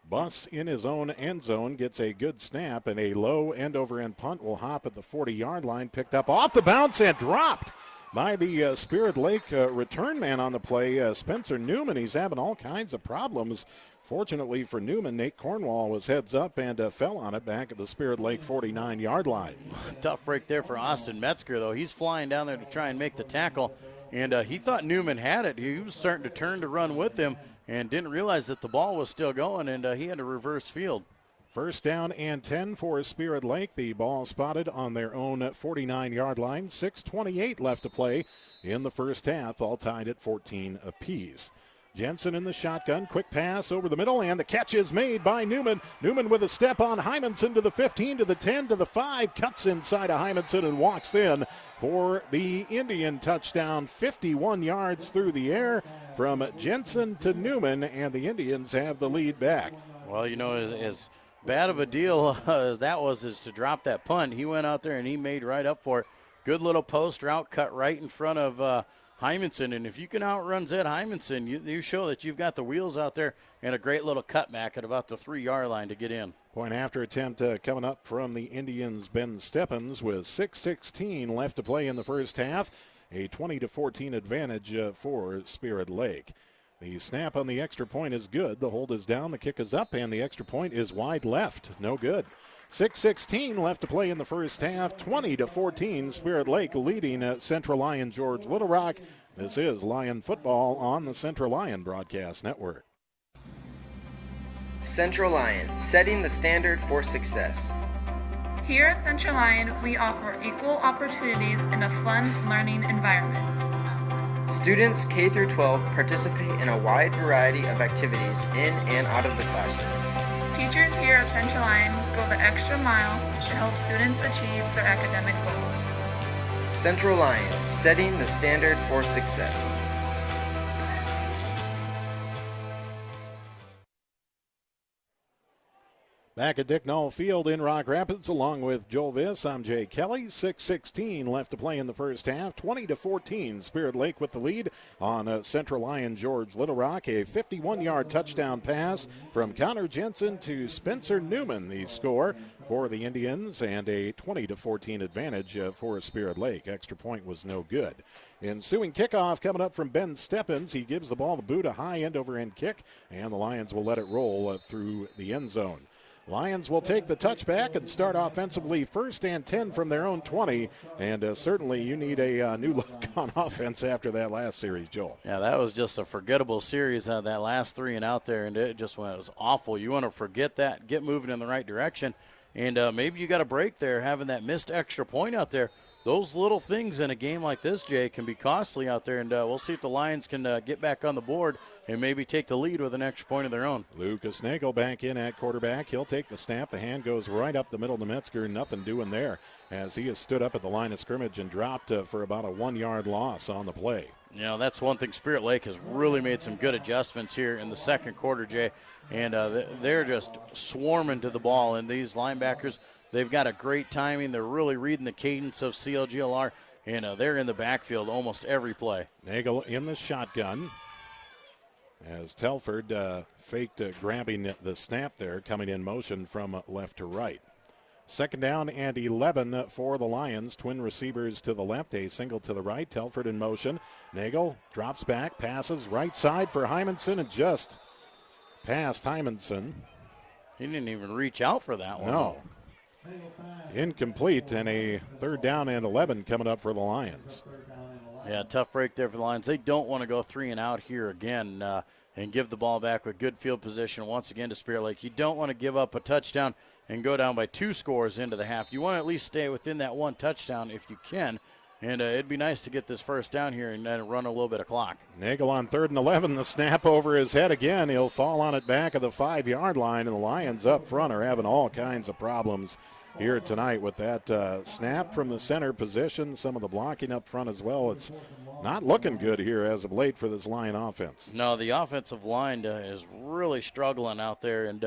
Buss in his own end zone gets a good snap, and a low end-over-end punt will hop at the 40-yard line, picked up off the bounce and dropped by the Spirit Lake return man on the play, Spencer Newman. He's having all kinds of problems. Fortunately for Newman, Nate Cornwall was heads up and fell on it back at the Spirit Lake 49-yard line. Tough break there for Austin Metzger, though. He's flying down there to try and make the tackle, and he thought Newman had it. He was starting to turn to run with him and didn't realize that the ball was still going, and he had to reverse field. First down and 10 for Spirit Lake. The ball spotted on their own 49-yard line. 6:28 left to play in the first half, all tied at 14 apiece. Jensen in the shotgun, quick pass over the middle, and the catch is made by Newman. Newman with a step on Hymanson to the 15, to the 10, to the 5, cuts inside of Hymanson and walks in for the Indian touchdown. 51 yards through the air from Jensen to Newman, and the Indians have the lead back. Well, as bad of a deal as that was is to drop that punt. He went out there and he made right up for it. Good little post route cut right in front of Hymanson, and if you can outrun Zed Hymanson, you show that you've got the wheels out there, and a great little cutback at about the 3-yard line to get in. Point after attempt coming up from the Indians' Ben Steppens with 6:16 left to play in the first half. A 20-14 advantage for Spirit Lake. The snap on the extra point is good. The hold is down, the kick is up, and the extra point is wide left. No good. 6:16 left to play in the first half. 20-14, Spirit Lake leading Central Lyon George Little Rock. This is Lyon football on the Central Lyon Broadcast Network. Central Lyon, setting the standard for success. Here at Central Lyon, we offer equal opportunities in a fun learning environment. Students K through 12 participate in a wide variety of activities in and out of the classroom. Teachers here at Central Lyon go the extra mile to help students achieve their academic goals. Central Lyon, setting the standard for success. Back at Dick Knoll Field in Rock Rapids, along with Joel Viss, I'm Jay Kelly. 6:16 left to play in the first half. 20-14, Spirit Lake with the lead on Central Lyon George Little Rock. A 51-yard touchdown pass from Connor Jensen to Spencer Newman, the score for the Indians, and a 20-14 advantage for Spirit Lake. Extra point was no good. Ensuing kickoff coming up from Ben Steppens. He gives the ball the boot, a high end-over-end kick, and the Lions will let it roll through the end zone. Lions will take the touchback and start offensively 1st and 10 from their own 20. And certainly you need a new look on offense after that last series, Joel. Yeah, that was just a forgettable series, that last 3 and out there, and it was awful. You want to forget that, get moving in the right direction, and maybe you got a break there having that missed extra point out there. Those little things in a game like this, Jay, can be costly out there, and we'll see if the Lions can get back on the board and maybe take the lead with an extra point of their own. Lucas Nagel back in at quarterback. He'll take the snap. The hand goes right up the middle to Metzger. Nothing doing there as he has stood up at the line of scrimmage and dropped for about a 1-yard loss on the play. That's one thing. Spirit Lake has really made some good adjustments here in the second quarter, Jay, and they're just swarming to the ball. And these linebackers, they've got a great timing. They're really reading the cadence of CLGLR, and they're in the backfield almost every play. Nagel in the shotgun as Telford faked grabbing the snap there, coming in motion from left to right. 2nd down and 11 for the Lions. Twin receivers to the left, a single to the right. Telford in motion. Nagel drops back, passes right side for Hymanson, and just past Hymanson. He didn't even reach out for that one. No. Incomplete, and a 3rd down and 11 coming up for the Lions. Yeah, tough break there for the Lions. They don't want to go 3 and out here again and give the ball back with good field position once again to Spirit Lake. You don't want to give up a touchdown and go down by 2 scores into the half. You want to at least stay within that 1 touchdown if you can. And it'd be nice to get this first down here and then run a little bit of clock. Nagel on 3rd and 11. The snap over his head again. He'll fall on it back of the 5-yard line, and the Lions up front are having all kinds of problems here tonight with that snap from the center position, some of the blocking up front as well. It's not looking good here as of late for this Lion offense. No, the offensive line is really struggling out there, and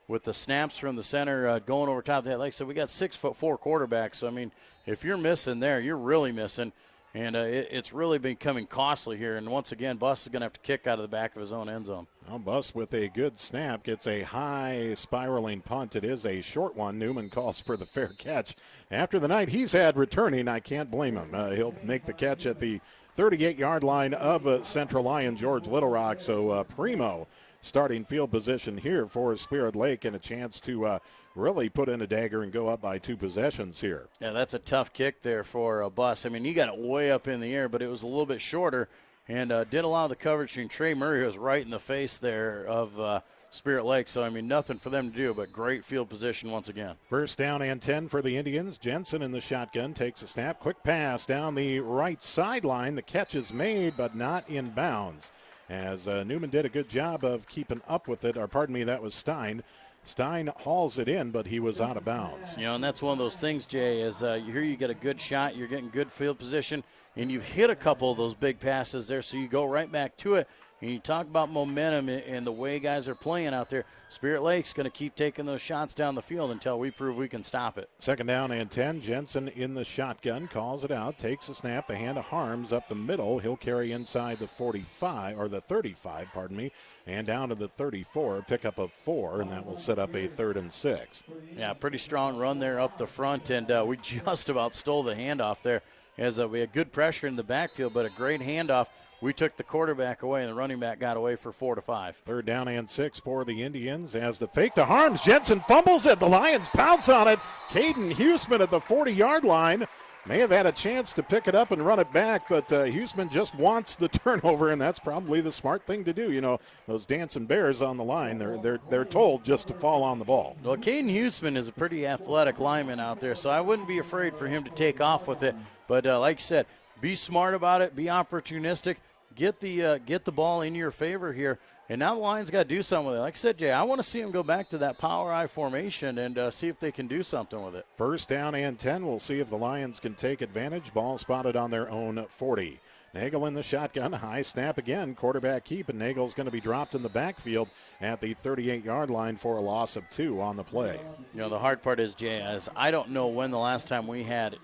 with the snaps from the center going over top of that. Like I said, we got 6'4" quarterbacks, so I mean, if you're missing there, you're really missing, and it's really becoming costly here. And once again, Buss is going to have to kick out of the back of his own end zone. Well, Buss with a good snap gets a high spiraling punt. It is a short one. Newman calls for the fair catch. After the night he's had returning, I can't blame him. He'll make the catch at the 38-yard line of Central Lyon, George Little Rock. So primo starting field position here for Spirit Lake, and a chance to really put in a dagger and go up by 2 possessions here. Yeah, that's a tough kick there for a Buss. I mean, you got it way up in the air, but it was a little bit shorter, and did allow the coverage. And Trey Murray was right in the face there of Spirit Lake. So, I mean, nothing for them to do, but great field position once again. First down and 10 for the Indians. Jensen in the shotgun takes a snap. Quick pass down the right sideline. The catch is made, but not in bounds, as Newman did a good job of keeping up with it. Or pardon me, that was Stein. Stein hauls it in, but he was out of bounds. You know, and that's one of those things, Jay, is here you get a good shot, you're getting good field position, and you've hit a couple of those big passes there, so you go right back to it. And you talk about momentum and the way guys are playing out there. Spirit Lake's going to keep taking those shots down the field until we prove we can stop it. Second down and 10. Jensen in the shotgun, calls it out, takes a snap. The hand of Harms up the middle. He'll carry inside the 45, or the 35, pardon me, and down to the 34. Pickup of 4, and that will set up a 3rd and 6. Yeah, pretty strong run there up the front, and we just about stole the handoff there, as we had good pressure in the backfield, but a great handoff. We took the quarterback away, and the running back got away for 4 to 5. 3rd down and 6 for the Indians as the fake to Harms. Jensen fumbles it. The Lions pounce on it. Caden Huseman at the 40-yard line may have had a chance to pick it up and run it back, but Huseman just wants the turnover, and that's probably the smart thing to do. You know, those dancing bears on the line, they're told just to fall on the ball. Well, Caden Huseman is a pretty athletic lineman out there, so I wouldn't be afraid for him to take off with it. But like you said, be smart about it, be opportunistic. Get the ball in your favor here, and now the Lions got to do something with it. Like I said, Jay, I want to see them go back to that power I formation and see if they can do something with it. First down and 10. We'll see if the Lions can take advantage. Ball spotted on their own 40. Nagel in the shotgun, high snap again, quarterback keep, and Nagel's going to be dropped in the backfield at the 38-yard line for a loss of 2 on the play. You know, the hard part is, Jay, is I don't know when the last time we had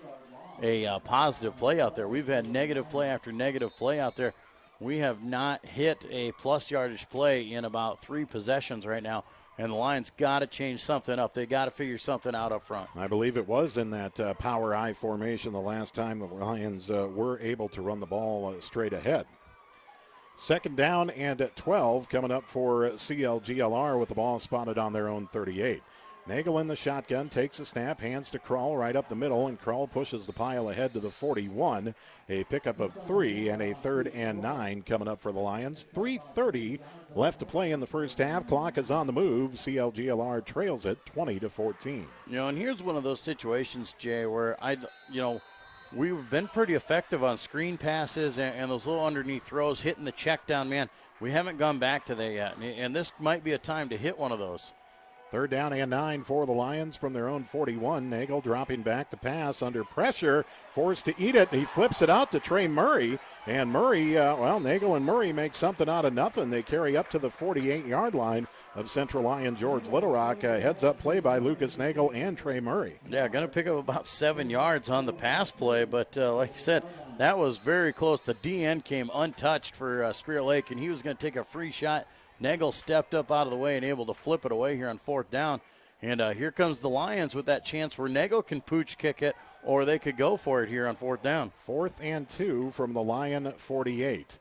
a positive play out there. We've had negative play after negative play out there. We have not hit a plus yardage play in about 3 possessions right now, and the Lions got to change something up. They got to figure something out up front. I believe it was in that power I formation the last time the Lions were able to run the ball straight ahead. Second down and 12 coming up for CLGLR with the ball spotted on their own 38. Nagel in the shotgun, takes a snap, hands to Krull right up the middle, and Krull pushes the pile ahead to the 41. A pickup of 3 and a 3rd and 9 coming up for the Lions. 3:30 left to play in the first half. Clock is on the move. CLGLR trails it 20-14. You know, and here's one of those situations, Jay, where we've been pretty effective on screen passes and those little underneath throws, hitting the check down man. We haven't gone back to that yet, and this might be a time to hit one of those. 3rd down and 9 for the Lions from their own 41. Nagel dropping back to pass under pressure, forced to eat it. He flips it out to Trey Murray, and Murray, Nagel and Murray make something out of nothing. They carry up to the 48-yard line of Central Lyon George Little Rock. Heads-up play by Lucas Nagel and Trey Murray. Yeah, going to pick up about 7 yards on the pass play, but like you said, that was very close. The DN came untouched for Spirit Lake, and he was going to take a free shot. Nagel stepped up out of the way and able to flip it away here on 4th down. And here comes the Lions with that chance where Nagel can pooch kick it, or they could go for it here on 4th down. 4th and 2 from the Lion 48.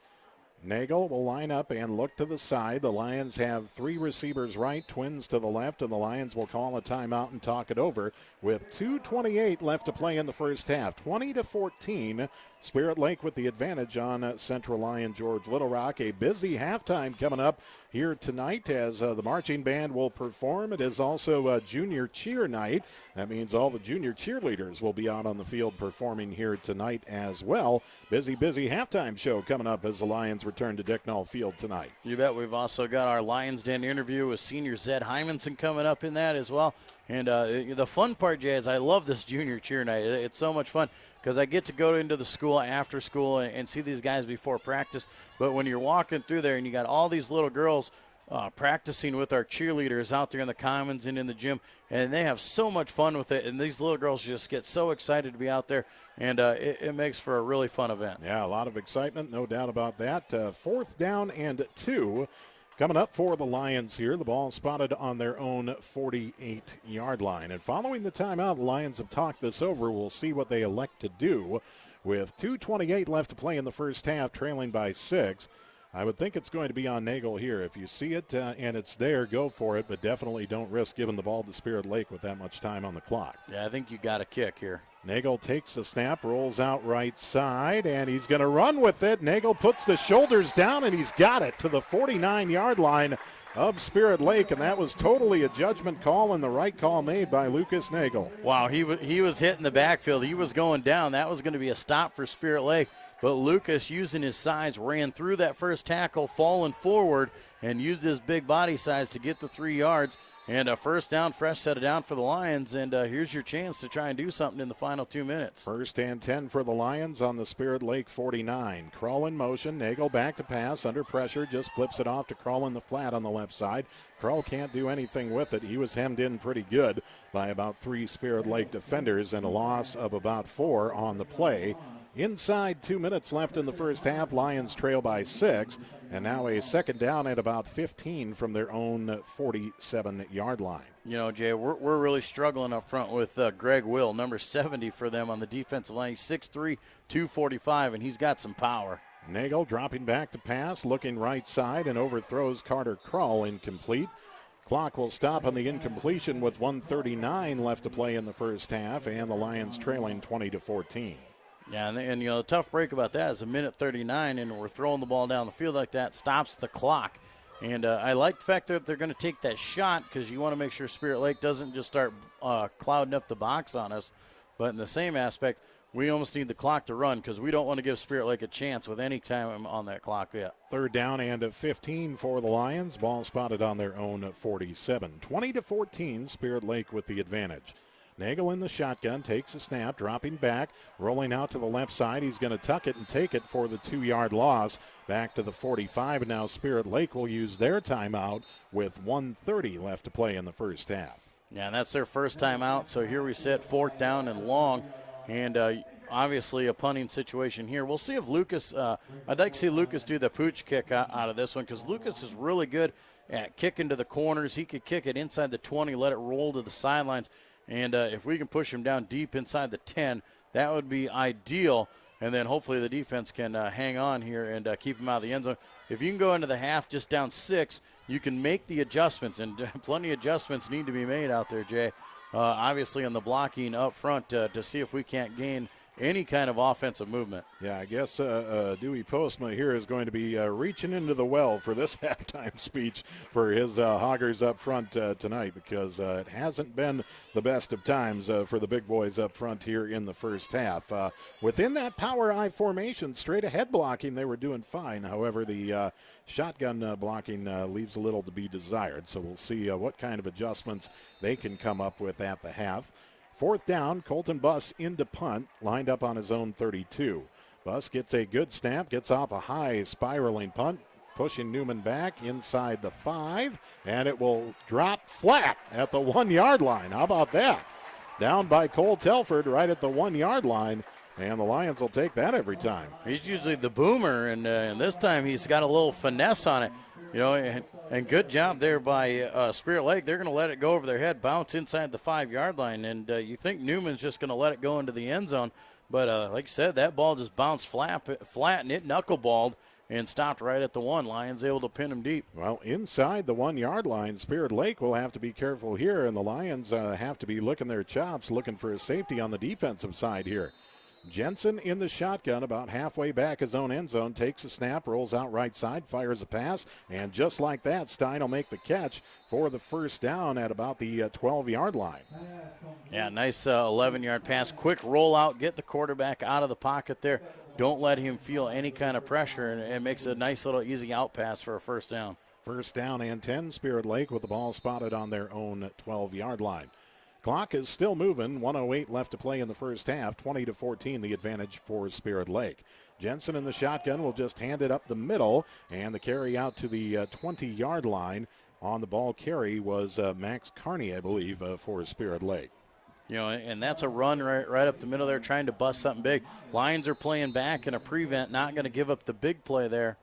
Nagel will line up and look to the side. The Lions have 3 receivers right, Twins to the left, and the Lions will call a timeout and talk it over with 2:28 left to play in the first half. 20-14, Spirit Lake with the advantage on Central Lyon George Little Rock. A busy halftime coming up here tonight as the marching band will perform. It is also junior cheer night. That means all the junior cheerleaders will be out on the field performing here tonight as well. Busy halftime show coming up as the Lions return to Dicknall Field tonight. You bet. We've also got our Lions Den interview with senior Zed Hymanson coming up in that as well. And the fun part, Jay, is I love this junior cheer night. It's so much fun because I get to go into the school after school and see these guys before practice. But when you're walking through there and you got all these little girls practicing with our cheerleaders out there in the commons and in the gym, and they have so much fun with it, and these little girls just get so excited to be out there, and it makes for a really fun event. Yeah, a lot of excitement, no doubt about that. 4th down and 2 coming up for the Lions here. The ball spotted on their own 48-yard line. And following the timeout, the Lions have talked this over. We'll see what they elect to do with 2:28 left to play in the first half, trailing by 6. I would think it's going to be on Nagel here. If you see it and it's there, go for it, but definitely don't risk giving the ball to Spirit Lake with that much time on the clock. Yeah, I think you got a kick here. Nagel takes the snap, rolls out right side, and he's going to run with it. Nagel puts the shoulders down, and he's got it to the 49-yard line of Spirit Lake, and that was totally a judgment call and the right call made by Lucas Nagel. Wow, he was hitting the backfield. He was going down. That was going to be a stop for Spirit Lake. But Lucas, using his size, ran through that first tackle, falling forward, and used his big body size to get the 3 yards. And a first down, fresh set of down for the Lions. And here's your chance to try and do something in the final 2 minutes. 1st and 10 for the Lions on the Spirit Lake 49. Krull in motion. Nagel back to pass. Under pressure. Just flips it off to Krull in the flat on the left side. Krull can't do anything with it. He was hemmed in pretty good by about 3 Spirit Lake defenders and a loss of about 4 on the play. Inside 2 minutes left in the first half. Lions trail by 6. And now a second down at about 15 from their own 47-yard line. You know, Jay, we're really struggling up front with Greg Will, number 70 for them on the defensive line. He's 6'3", 245, and he's got some power. Nagel dropping back to pass, looking right side, and overthrows Carter Krull, incomplete. Clock will stop on the incompletion with 1:39 left to play in the first half, and the Lions trailing 20-14. Yeah, and you know, the tough break about that is 1:39, and we're throwing the ball down the field like that, stops the clock. And I like the fact that they're going to take that shot because you want to make sure Spirit Lake doesn't just start clouding up the box on us. But in the same aspect, we almost need the clock to run because we don't want to give Spirit Lake a chance with any time on that clock yet. 3rd down and 15 for the Lions. Ball spotted on their own 47. 20-14, Spirit Lake with the advantage. Nagel in the shotgun, takes a snap, dropping back, rolling out to the left side. He's going to tuck it and take it for the 2-yard loss. Back to the 45, and now Spirit Lake will use their timeout with 1:30 left to play in the first half. Yeah, and that's their first timeout, so here we sit, 4th down and long, and obviously a punting situation here. We'll see if Lucas, I'd like to see Lucas do the pooch kick out of this one because Lucas is really good at kicking to the corners. He could kick it inside the 20, let it roll to the sidelines. And if we can push him down deep inside the 10, that would be ideal. And then hopefully the defense can hang on here and keep him out of the end zone. If you can go into the half just down 6, you can make the adjustments. And plenty of adjustments need to be made out there, Jay. Obviously on the blocking up front to see if we can't gain any kind of offensive movement. Yeah, I guess Dewey Postma here is going to be reaching into the well for this halftime speech for his Hoggers up front tonight because it hasn't been the best of times for the big boys up front here in the first half. Within that power I formation, straight ahead blocking, they were doing fine. However, the shotgun blocking leaves a little to be desired. So we'll see what kind of adjustments they can come up with at the half. 4th down, Colton Buss into punt, lined up on his own 32. Buss gets a good snap, gets off a high spiraling punt, pushing Newman back inside the 5, and it will drop flat at the 1-yard line. How about that? Down by Cole Telford right at the 1-yard line, and the Lions will take that every time. He's usually the boomer, and this time he's got a little finesse on it. You know, and good job there by Spirit Lake. They're going to let it go over their head, bounce inside the 5-yard line, and you think Newman's just going to let it go into the end zone. But like you said, that ball just bounced flat and it knuckleballed, and stopped right at the 1. Lions able to pin him deep. Well, inside the 1-yard line, Spirit Lake will have to be careful here, and the Lions have to be licking their chops, looking for a safety on the defensive side here. Jensen in the shotgun, about halfway back his own end zone, takes a snap, rolls out right side, fires a pass, and just like that, Stein will make the catch for the first down at about the 12-yard line. Yeah, nice 11-yard pass. Quick rollout, get the quarterback out of the pocket there. Don't let him feel any kind of pressure, and it makes a nice little easy out pass for a first down. First down and 10, Spirit Lake with the ball spotted on their own 12-yard line. Clock is still moving. 1:08 left to play in the first half. 20-14 the advantage for Spirit Lake. Jensen in the shotgun will just hand it up the middle, and the carry out to the 20-yard line. On the ball carry was Max Carney, I believe, for Spirit Lake. You know, and that's a run right up the middle there, trying to bust something big. Lions are playing back in a prevent, not going to give up the big play there.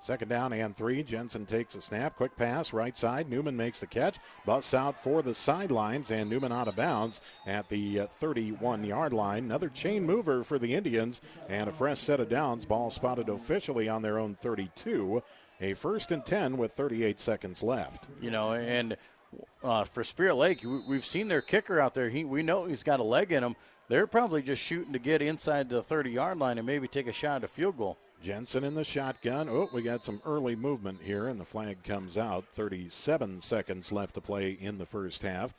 Second down and 3. Jensen takes a snap. Quick pass, right side. Newman makes the catch. Busts out for the sidelines, and Newman out of bounds at the 31-yard line. Another chain mover for the Indians, and a fresh set of downs. Ball spotted officially on their own 32. A 1st and 10 with 38 seconds left. You know, and for Spirit Lake, we've seen their kicker out there. We know he's got a leg in him. They're probably just shooting to get inside the 30-yard line and maybe take a shot at a field goal. Jensen in the shotgun. Oh, we got some early movement here, and the flag comes out. 37 seconds left to play in the first half.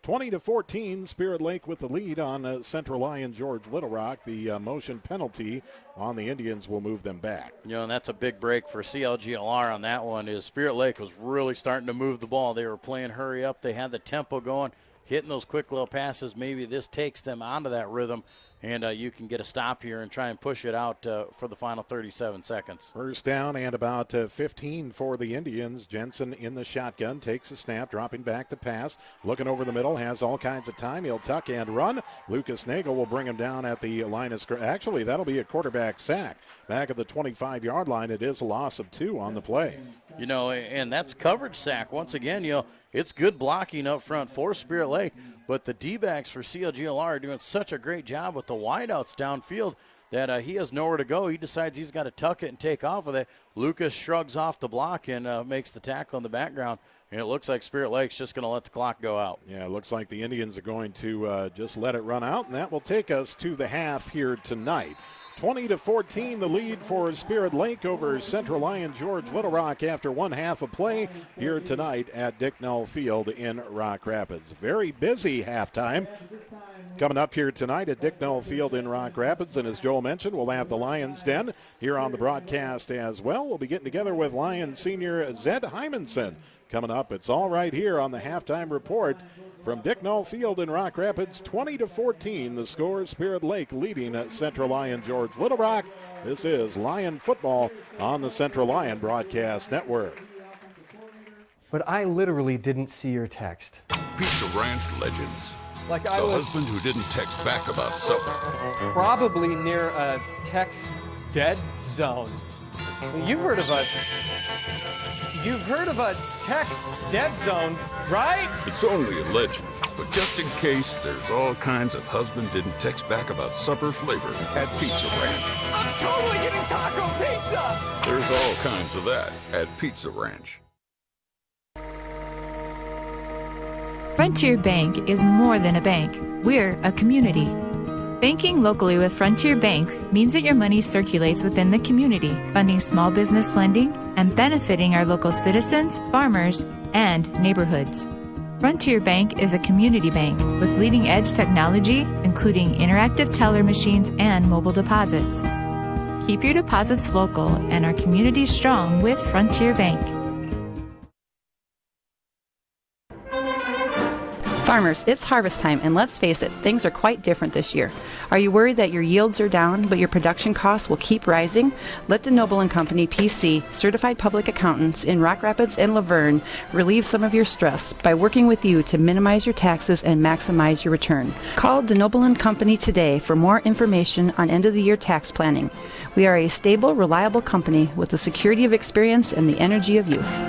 20-14, Spirit Lake with the lead on Central Lyon George Little Rock. The motion penalty on the Indians will move them back. You know, and that's a big break for CLGLR on that one. Is Spirit Lake was really starting to move the ball. They were playing hurry up. They had the tempo going, hitting those quick little passes. Maybe this takes them out of that rhythm, and you can get a stop here and try and push it out for the final 37 seconds. First down and about 15 for the Indians. Jensen in the shotgun, takes a snap, dropping back to pass. Looking over the middle, has all kinds of time. He'll tuck and run. Lucas Nagel will bring him down at the line of scrimmage. Actually, that'll be a quarterback sack. Back at the 25-yard line, it is a loss of 2 on the play. You know, and that's coverage sack. Once again, you know, it's good blocking up front for Spirit Lake, but the D-backs for CLGLR are doing such a great job with the wideouts downfield that he has nowhere to go. He decides he's got to tuck it and take off with it. Lucas shrugs off the block and makes the tackle in the background, and it looks like Spirit Lake's just going to let the clock go out. Yeah, it looks like the Indians are going to just let it run out, and that will take us to the half here tonight. 20-14, the lead for Spirit Lake over Central Lyon George Little Rock after one half of play here tonight at Dicknell Field in Rock Rapids. Very busy halftime coming up here tonight at Dicknell Field in Rock Rapids. And as Joel mentioned, we'll have the Lions Den here on the broadcast as well. We'll be getting together with Lions senior Zed Hymanson coming up. It's all right here on the halftime report. From Dicknell Field in Rock Rapids, 20-14, the score. Spirit Lake leading at Central Lyon George Little Rock. This is Lion football on the Central Lyon Broadcast Network. But I literally didn't see your text. Pizza Ranch legends. Like the I was husband who didn't text back about supper. probably near a text dead zone. You've heard of a text dead zone, right? It's only a legend, but just in case, there's all kinds of husband didn't text back about supper flavor at Pizza Ranch. I'm totally getting taco pizza! There's all kinds of that at Pizza Ranch. Frontier Bank is more than a bank. We're a community. Banking locally with Frontier Bank means that your money circulates within the community, funding small business lending and benefiting our local citizens, farmers, and neighborhoods. Frontier Bank is a community bank with leading-edge technology, including interactive teller machines and mobile deposits. Keep your deposits local and our community strong with Frontier Bank. Farmers, it's harvest time, and let's face it, things are quite different this year. Are you worried that your yields are down, but your production costs will keep rising? Let Noble & Company PC, certified public accountants in Rock Rapids and Laverne, relieve some of your stress by working with you to minimize your taxes and maximize your return. Call Noble & Company today for more information on end-of-the-year tax planning. We are a stable, reliable company with the security of experience and the energy of youth.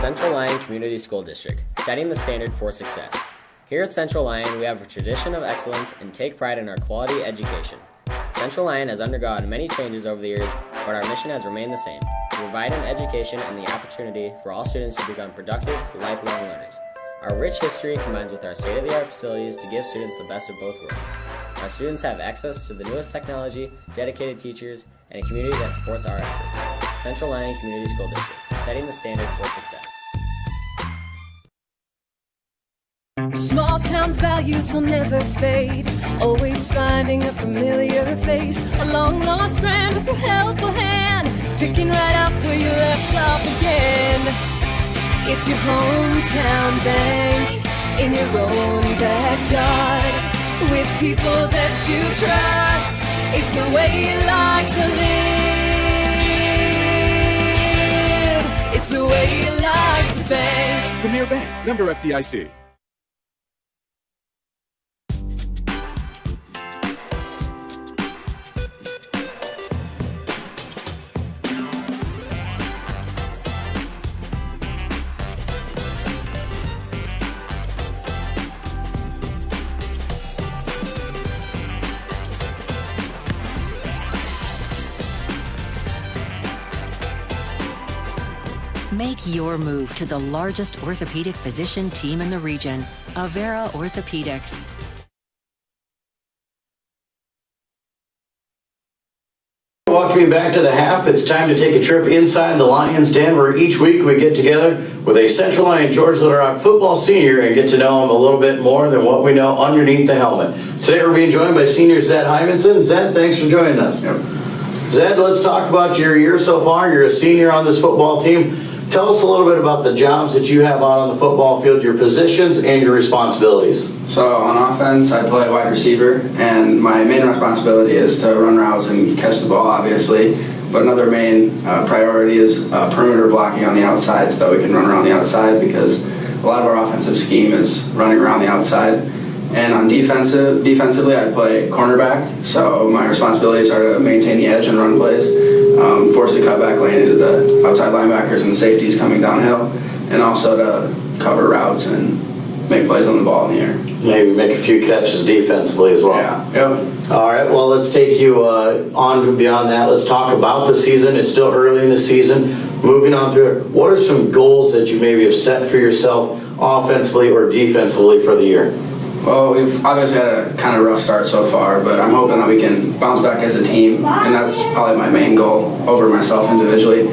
Central Lyon Community School District, setting the standard for success. Here at Central Lyon, we have a tradition of excellence and take pride in our quality education. Central Lyon has undergone many changes over the years, but our mission has remained the same: to provide an education and the opportunity for all students to become productive, lifelong learners. Our rich history combines with our state-of-the-art facilities to give students the best of both worlds. Our students have access to the newest technology, dedicated teachers, and a community that supports our efforts. Central Lyon Community School District, setting the standard for success. Small town values will never fade. Always finding a familiar face, a long lost friend with a helpful hand, picking right up where you left off again. It's your hometown bank in your own backyard, with people that you trust. It's the way you like to live. It's the way you like to bank. Premier Bank, member FDIC. Make your move to the largest orthopedic physician team in the region, Avera Orthopedics. Welcome you back to the half. It's time to take a trip inside the Lions Den, where each week we get together with a Central Lyon George Little Rock football senior and get to know him a little bit more than what we know underneath the helmet. Today we're being joined by senior Zed Hymanson. Zed, thanks for joining us. Yep. Zed, let's talk about your year so far. You're a senior on this football team. Tell us a little bit about the jobs that you have on the football field, your positions and your responsibilities. So on offense, I play wide receiver, and my main responsibility is to run routes and catch the ball, obviously. But another main priority is perimeter blocking on the outside, so that we can run around the outside, because a lot of our offensive scheme is running around the outside. And on defensively, I play cornerback, so my responsibilities are to maintain the edge and run plays, force the cutback lane into the outside linebackers and safeties coming downhill, and also to cover routes and make plays on the ball in the air. Maybe make a few catches defensively as well. Yeah. Yep. All right, well, let's take you on to beyond that. Let's talk about the season. It's still early in the season. Moving on through it, what are some goals that you maybe have set for yourself offensively or defensively for the year? Well, we've obviously had a kind of rough start so far, but I'm hoping that we can bounce back as a team, and that's probably my main goal over myself individually,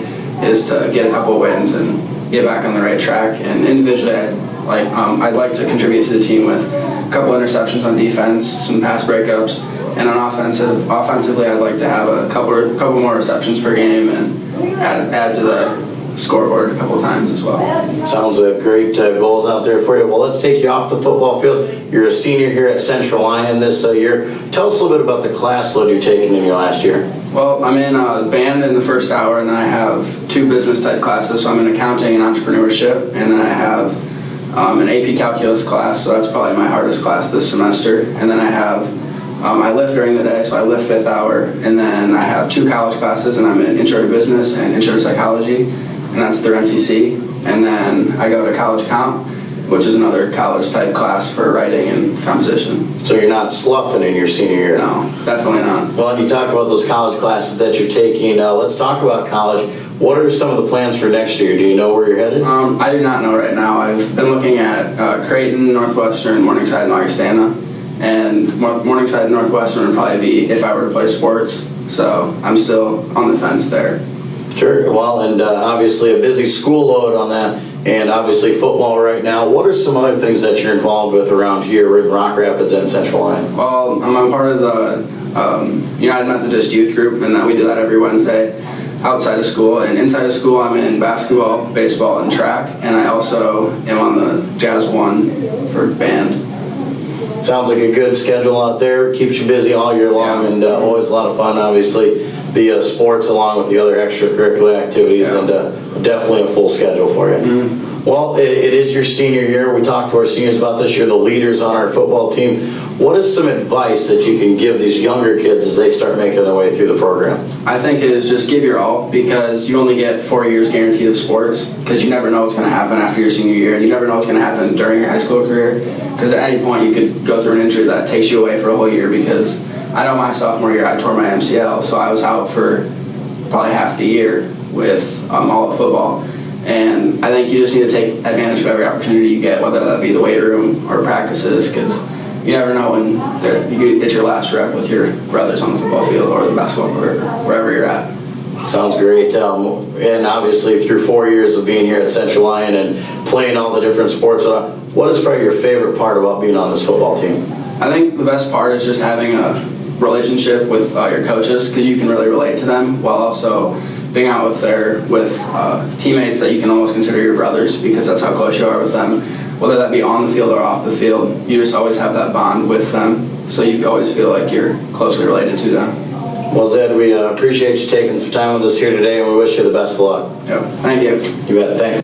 is to get a couple of wins and get back on the right track. And individually, I'd like to contribute to the team with a couple interceptions on defense, some pass breakups, and on offensively, I'd like to have a couple more receptions per game and add to the scoreboard a couple of times as well. Sounds like great goals out there for you. Well, let's take you off the football field. You're a senior here at Central Lyon this year. Tell us a little bit about the class load you've taken in your last year. Well, I'm in band in the first hour, and then I have 2 business type classes. So I'm in accounting and entrepreneurship, and then I have an AP calculus class, so that's probably my hardest class this semester. And then I have I lift during the day, so I lift 5th hour, and then I have 2 college classes, and I'm in intro to business and intro to psychology, and that's through NCC. And then I go to college comp, which is another college type class for writing and composition. So you're not sloughing in your senior year? No, definitely not. Well, and you talk about those college classes that you're taking. Let's talk about college. What are some of the plans for next year? Do you know where you're headed? I do not know right now. I've been looking at Creighton, Northwestern, Morningside, and Augustana. And Morningside and Northwestern would probably be if I were to play sports. So I'm still on the fence there. Sure. Well, and obviously a busy school load on that, and obviously football right now. What are some other things that you're involved with around here in Rock Rapids and Central Lyon? Well, I'm part of the United Methodist Youth Group, and we do that every Wednesday outside of school. And inside of school, I'm in basketball, baseball, and track, and I also am on the Jazz 1 for band. Sounds like a good schedule out there. Keeps you busy all year long, and always a lot of fun, obviously. The sports along with the other extracurricular activities, and definitely a full schedule for you. Mm-hmm. Well, it is your senior year. We talked to our seniors about this. You're the leaders on our football team. What is some advice that you can give these younger kids as they start making their way through the program? I think it is just give your all, because you only get 4 years guaranteed of sports, because you never know what's going to happen after your senior year, and you never know what's going to happen during your high school career, because at any point you could go through an injury that takes you away for a whole year. Because I know my sophomore year I tore my MCL, so I was out for probably half the year with all of football. And I think you just need to take advantage of every opportunity you get, whether that be the weight room or practices, because you never know when it's your last rep with your brothers on the football field or the basketball court, wherever you're at. Sounds great. And obviously through 4 years of being here at Central Lyon and playing all the different sports, what is probably your favorite part about being on this football team? I think the best part is just having a relationship with your coaches, because you can really relate to them, while also being out with teammates that you can almost consider your brothers, because that's how close you are with them. Whether that be on the field or off the field, you just always have that bond with them, so you always feel like you're closely related to them. Well, Zed, we appreciate you taking some time with us here today, and we wish you the best of luck. Yep. Thank you. You bet. Thanks.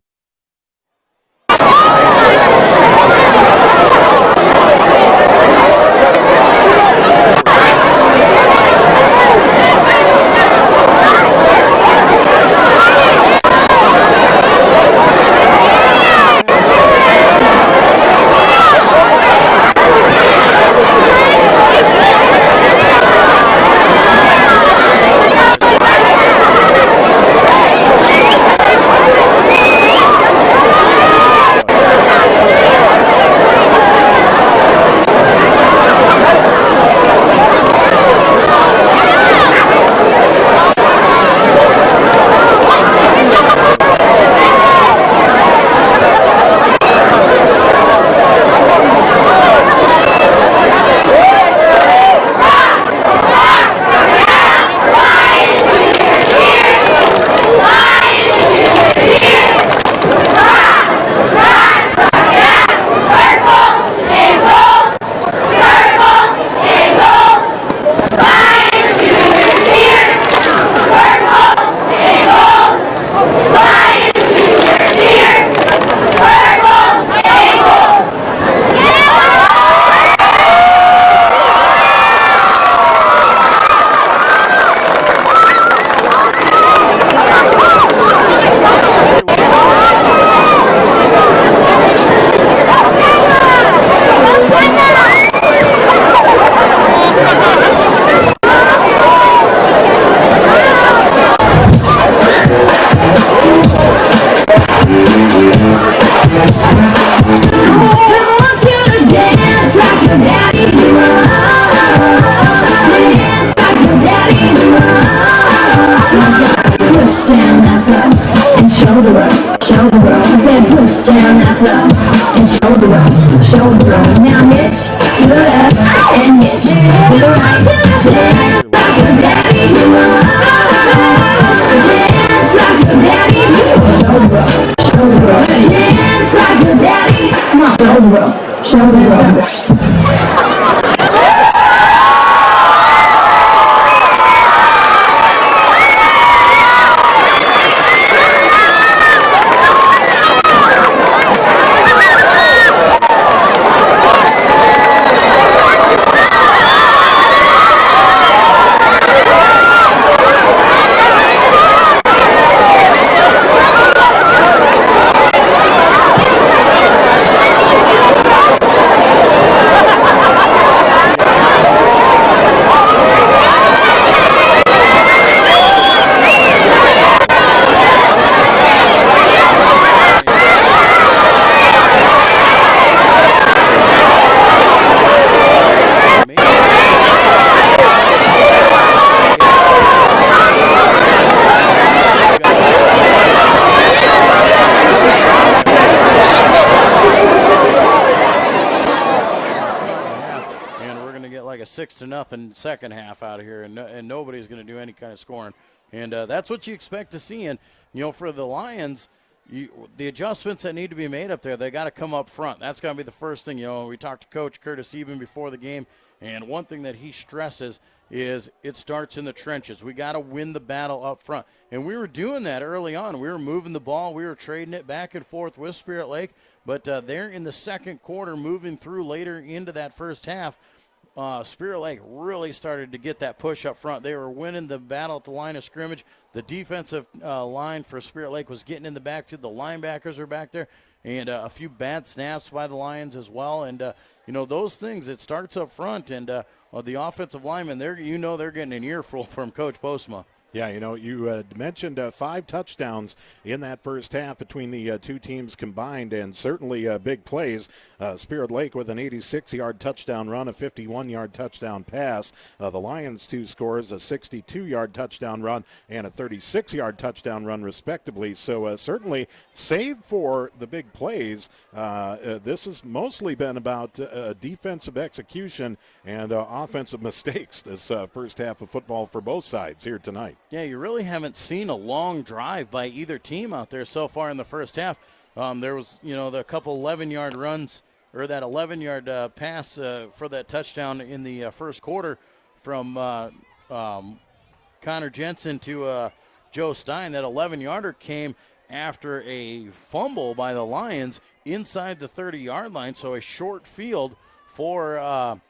like a 6-0 second half out of here, and nobody's going to do any kind of scoring. And that's what you expect to see. And, you know, for the Lions, the adjustments that need to be made up there, they got to come up front. That's going to be the first thing. We talked to Coach Curtis even before the game, and one thing that he stresses is it starts in the trenches. We got to win the battle up front, and we were doing that early on. We were moving the ball. We were trading it back and forth with Spirit Lake, but there in the second quarter, moving through later into that first half, Spirit Lake really started to get that push up front. They were winning the battle at the line of scrimmage. The defensive line for Spirit Lake was getting in the backfield. The linebackers are back there, and a few bad snaps by the Lions as well. And, those things, it starts up front. And the offensive linemen, they're getting an earful from Coach Postma. Yeah, you mentioned 5 touchdowns in that first half between the two teams combined, and certainly big plays. Spirit Lake with an 86-yard touchdown run, a 51-yard touchdown pass. The Lions 2 scores, a 62-yard touchdown run and a 36-yard touchdown run, respectively. So certainly, save for the big plays, this has mostly been about defensive execution and offensive mistakes this first half of football for both sides here tonight. Yeah, you really haven't seen a long drive by either team out there so far in the first half. There was, the couple 11-yard runs, or that 11-yard pass for that touchdown in the first quarter from Connor Jensen to Joe Stein. That 11-yarder came after a fumble by the Lions inside the 30-yard line, so a short field for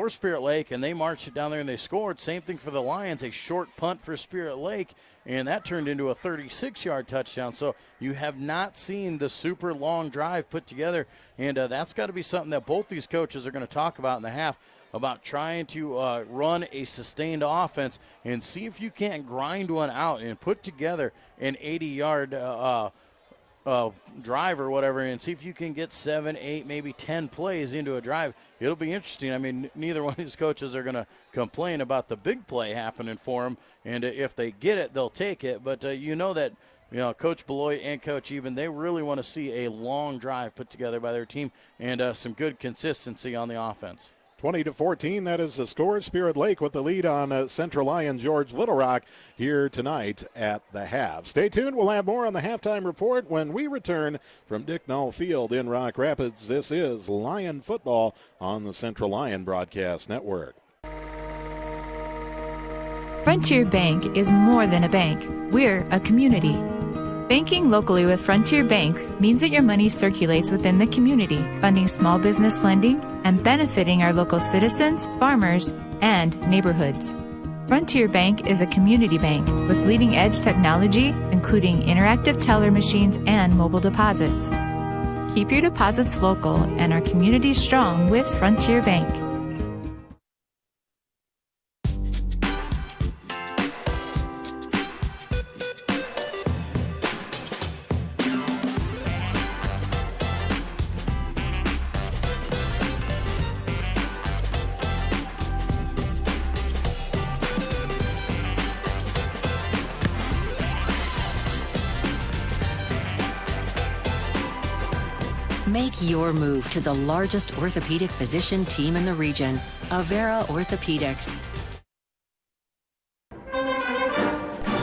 Spirit Lake, and they marched it down there and they scored. Same thing for the Lions, a short punt for Spirit Lake, and that turned into a 36-yard touchdown. So you have not seen the super long drive put together, and that's got to be something that both these coaches are going to talk about in the half, about trying to run a sustained offense and see if you can't grind one out and put together an 80-yard drive or whatever, and see if you can get 7, 8, maybe 10 plays into a drive. It'll be interesting. I mean, neither one of these coaches are going to complain about the big play happening for them, and if they get it, they'll take it. But that Coach Beloit and Coach Eben, they really want to see a long drive put together by their team and some good consistency on the offense. 20-14, that is the score. Spirit Lake with the lead on Central Lyon George Little Rock here tonight at the half. Stay tuned. We'll have more on the halftime report when we return from Dick Null Field in Rock Rapids. This is Lyon football on the Central Lyon Broadcast Network. Frontier Bank is more than a bank. We're a community. Banking locally with Frontier Bank means that your money circulates within the community, funding small business lending and benefiting our local citizens, farmers, and neighborhoods. Frontier Bank is a community bank with leading-edge technology, including interactive teller machines and mobile deposits. Keep your deposits local and our community strong with Frontier Bank. Make your move to the largest orthopedic physician team in the region, Avera Orthopedics.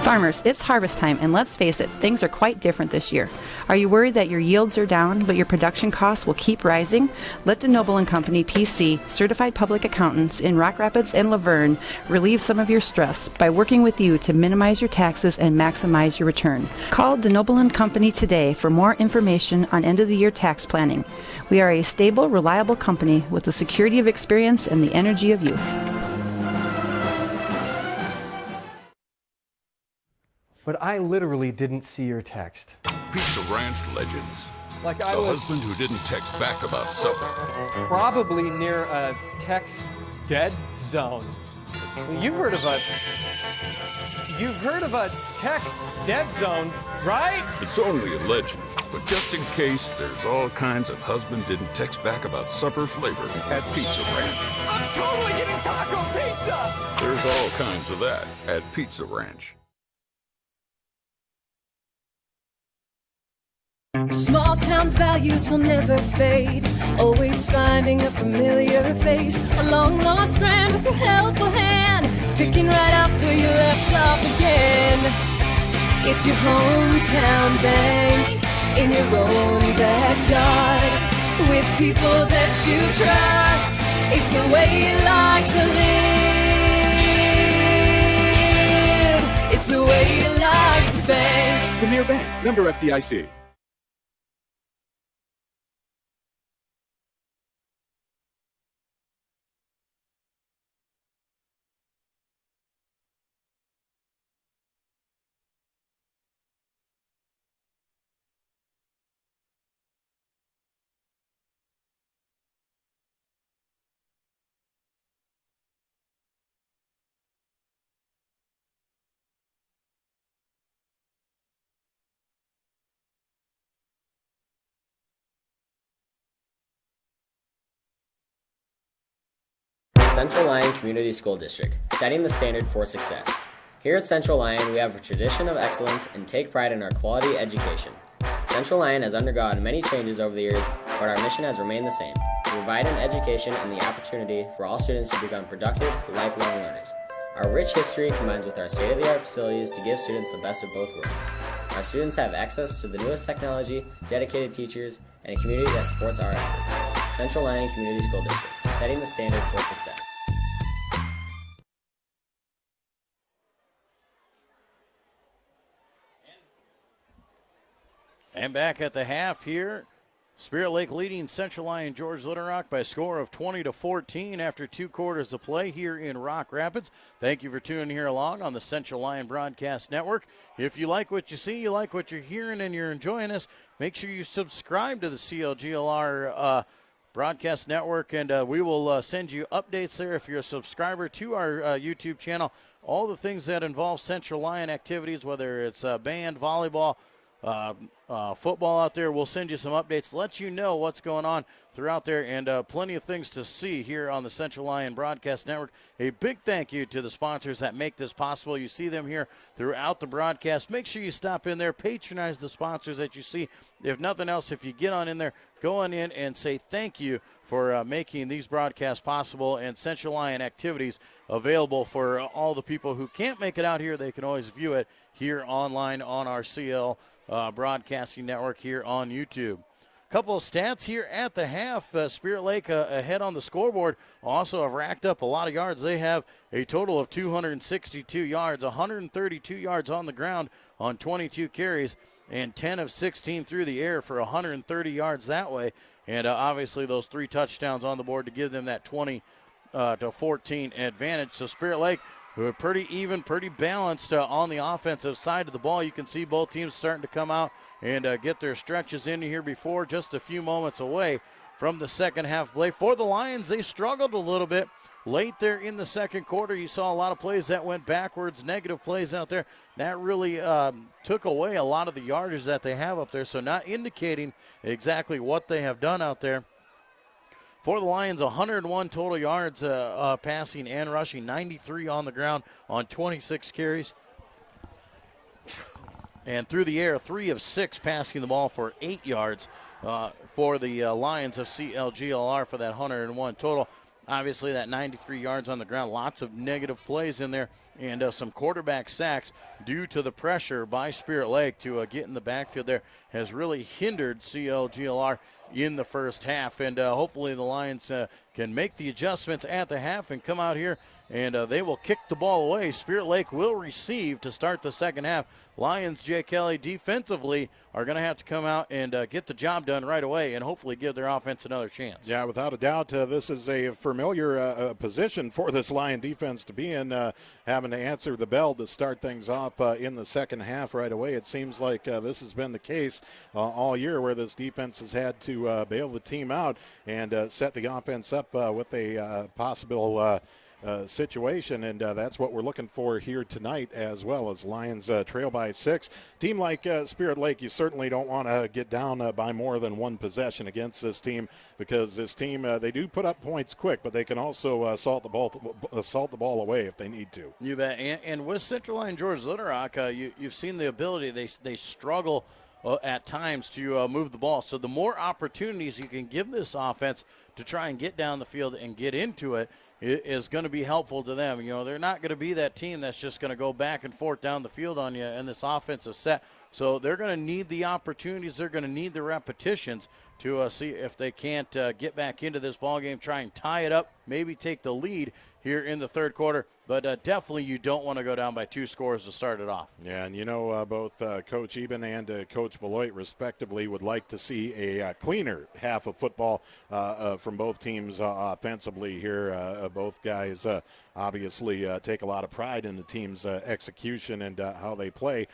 Farmers, it's harvest time, and let's face it, things are quite different this year. Are you worried that your yields are down, but your production costs will keep rising? Let DeNoble & Company, PC, certified public accountants in Rock Rapids and Laverne, relieve some of your stress by working with you to minimize your taxes and maximize your return. Call DeNoble & Company today for more information on end-of-the-year tax planning. We are a stable, reliable company with the security of experience and the energy of youth. But I literally didn't see your text. Pizza Ranch legends. Like the husband who didn't text back about supper. Probably near a text dead zone. You've heard of a text dead zone, right? It's only a legend, but just in case, there's all kinds of husband didn't text back about supper flavor at Pizza Ranch. I'm totally getting taco pizza! There's all kinds of that at Pizza Ranch. Small town values will never fade. Always finding a familiar face. A long lost friend with a helpful hand. Picking right up where you left off again. It's your hometown bank. in your own backyard with people that you trust. It's the way you like to live. It's the way you like to bank. Premier Bank, member FDIC. Central Lyon Community School District, setting the standard for success. Here at Central Lyon, we have a tradition of excellence and take pride in our quality education. Central Lyon has undergone many changes over the years, but our mission has remained the same: to provide an education and the opportunity for all students to become productive, lifelong learners. Our rich history combines with our state-of-the-art facilities to give students the best of both worlds. Our students have access to the newest technology, dedicated teachers, and a community that supports our efforts. Central Lyon Community School District, setting the standard for success. And back at the half here, Spirit Lake leading Central Lyon George Little Rock by a score of 20-14 after 2 quarters of play here in Rock Rapids. Thank you for tuning here along on the Central Lyon Broadcast Network. If you like what you see, you like what you're hearing, and you're enjoying us, make sure you subscribe to the CLGLR Broadcast Network, and we will send you updates there if you're a subscriber to our YouTube channel. All the things that involve Central Lyon activities, whether it's band, volleyball, football out there, we'll send you some updates, let you know what's going on throughout there, and plenty of things to see here on the Central Lyon Broadcast Network. A big thank you to the sponsors that make this possible. You see them here throughout the broadcast. Make sure you stop in there, patronize the sponsors that you see. If nothing else, if you get on in there, go on in and say thank you for making these broadcasts possible and Central Lyon activities available for all the people who can't make it out here. They can always view it here online on our CL Broadcasting Network here on YouTube. Couple of stats here at the half. Spirit Lake ahead on the scoreboard. Also have racked up a lot of yards. They have a total of 262 yards, 132 yards on the ground on 22 carries, and 10 of 16 through the air for 130 yards that way. And obviously those 3 touchdowns on the board to give them that 20-14 advantage. So Spirit Lake, who are pretty even, pretty balanced on the offensive side of the ball. You can see both teams starting to come out and get their stretches in here before, just a few moments away from the second half play. For the Lions, they struggled a little bit late there in the second quarter. You saw a lot of plays that went backwards, negative plays out there. That really took away a lot of the yardage that they have up there, so not indicating exactly what they have done out there. For the Lions, 101 total yards passing and rushing, 93 on the ground on 26 carries. And through the air, 3 of 6 passing the ball for 8 yards for the Lions of CLGLR for that 101 total. Obviously, that 93 yards on the ground, lots of negative plays in there, and some quarterback sacks due to the pressure by Spirit Lake to get in the backfield there has really hindered CLGLR in the first half. And hopefully the Lions can make the adjustments at the half and come out here, and they will kick the ball away. Spirit Lake will receive to start the second half. Lions, Jay Kelly, defensively are going to have to come out and get the job done right away and hopefully give their offense another chance. Yeah, without a doubt, this is a familiar position for this Lion defense to be in, having to answer the bell to start things off in the second half right away. It seems like this has been the case all year, where this defense has had to bail the team out and set the offense up with a possible situation, and that's what we're looking for here tonight as well, as Lions trail by 6. Team like Spirit Lake, you certainly don't want to get down by more than 1 possession against this team, because this team, they do put up points quick, but they can also assault the ball away if they need to. You bet. And with Central Lyon George Little Rock, you've seen the ability. They struggle at times to move the ball. So the more opportunities you can give this offense to try and get down the field and get into it is going to be helpful to them. You know, they're not going to be that team that's just going to go back and forth down the field on you in this offensive set. So they're going to need the opportunities. They're going to need the repetitions to see if they can't get back into this ball game, try and tie it up, maybe take the lead here in the third quarter. But definitely you don't want to go down by 2 scores to start it off. Yeah, and you know, both Coach Eben and Coach Beloit, respectively, would like to see a cleaner half of football from both teams offensively here. Both guys obviously take a lot of pride in the team's execution and how they play,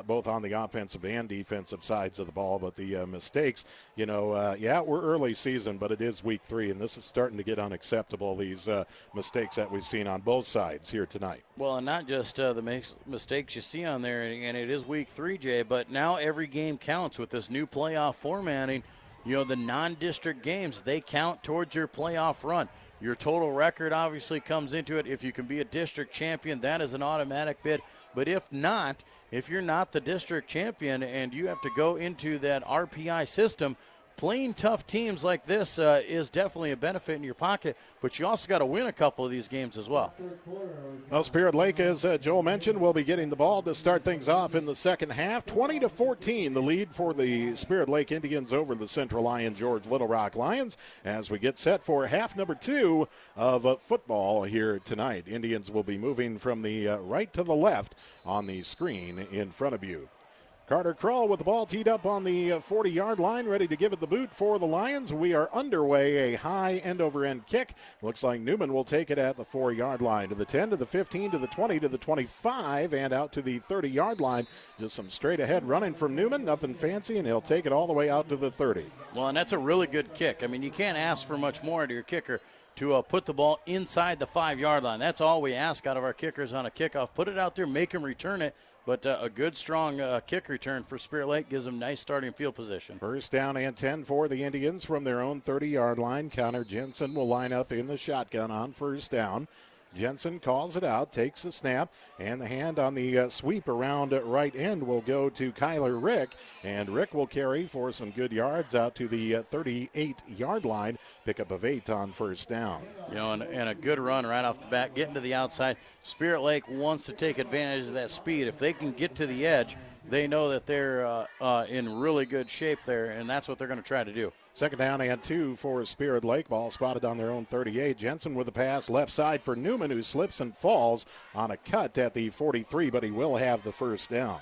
both on the offensive and defensive sides of the ball. But the mistakes, you know, yeah, we're early season, but it is week 3, and this is starting to get unacceptable, these mistakes that we've seen on both sides here tonight. Well, and not just the mistakes you see on there, and it is week 3, Jay, but now every game counts with this new playoff formatting. You know, the non-district games, they count towards your playoff run. Your total record obviously comes into it. If you can be a district champion, that is an automatic bid. But if not, if you're not the district champion and you have to go into that RPI system, playing tough teams like this is definitely a benefit in your pocket, but you also got to win a couple of these games as well. Well, Spirit Lake, as Joel mentioned, will be getting the ball to start things off in the second half. 20-14, the lead for the Spirit Lake Indians over the Central Lyon George Little Rock Lions as we get set for half number 2 of football here tonight. Indians will be moving from the right to the left on the screen in front of you. Carter Krull with the ball teed up on the 40-yard line, ready to give it the boot for the Lions. We are underway, a high end-over-end kick. Looks like Newman will take it at the 4-yard line. To the 10, to the 15, to the 20, to the 25, and out to the 30-yard line. Just some straight-ahead running from Newman, nothing fancy, and he'll take it all the way out to the 30. Well, and that's a really good kick. I mean, you can't ask for much more to your kicker to put the ball inside the 5-yard line. That's all we ask out of our kickers on a kickoff. Put it out there, make him return it. But a good, strong kick return for Spirit Lake gives them nice starting field position. First down and 10 for the Indians from their own 30-yard line. Connor Jensen will line up in the shotgun on first down. Jensen calls it out, takes the snap, and the hand on the sweep around right end will go to Kyler Rick, and Rick will carry for some good yards out to the 38-yard line. Pickup of 8 on first down. You know, and a good run right off the bat, getting to the outside. Spirit Lake wants to take advantage of that speed. If they can get to the edge, they know that they're in really good shape there, and that's what they're going to try to do. Second down and 2 for Spirit Lake. Ball spotted on their own 38. Jensen with the pass left side for Newman, who slips and falls on a cut at the 43, but he will have the first down.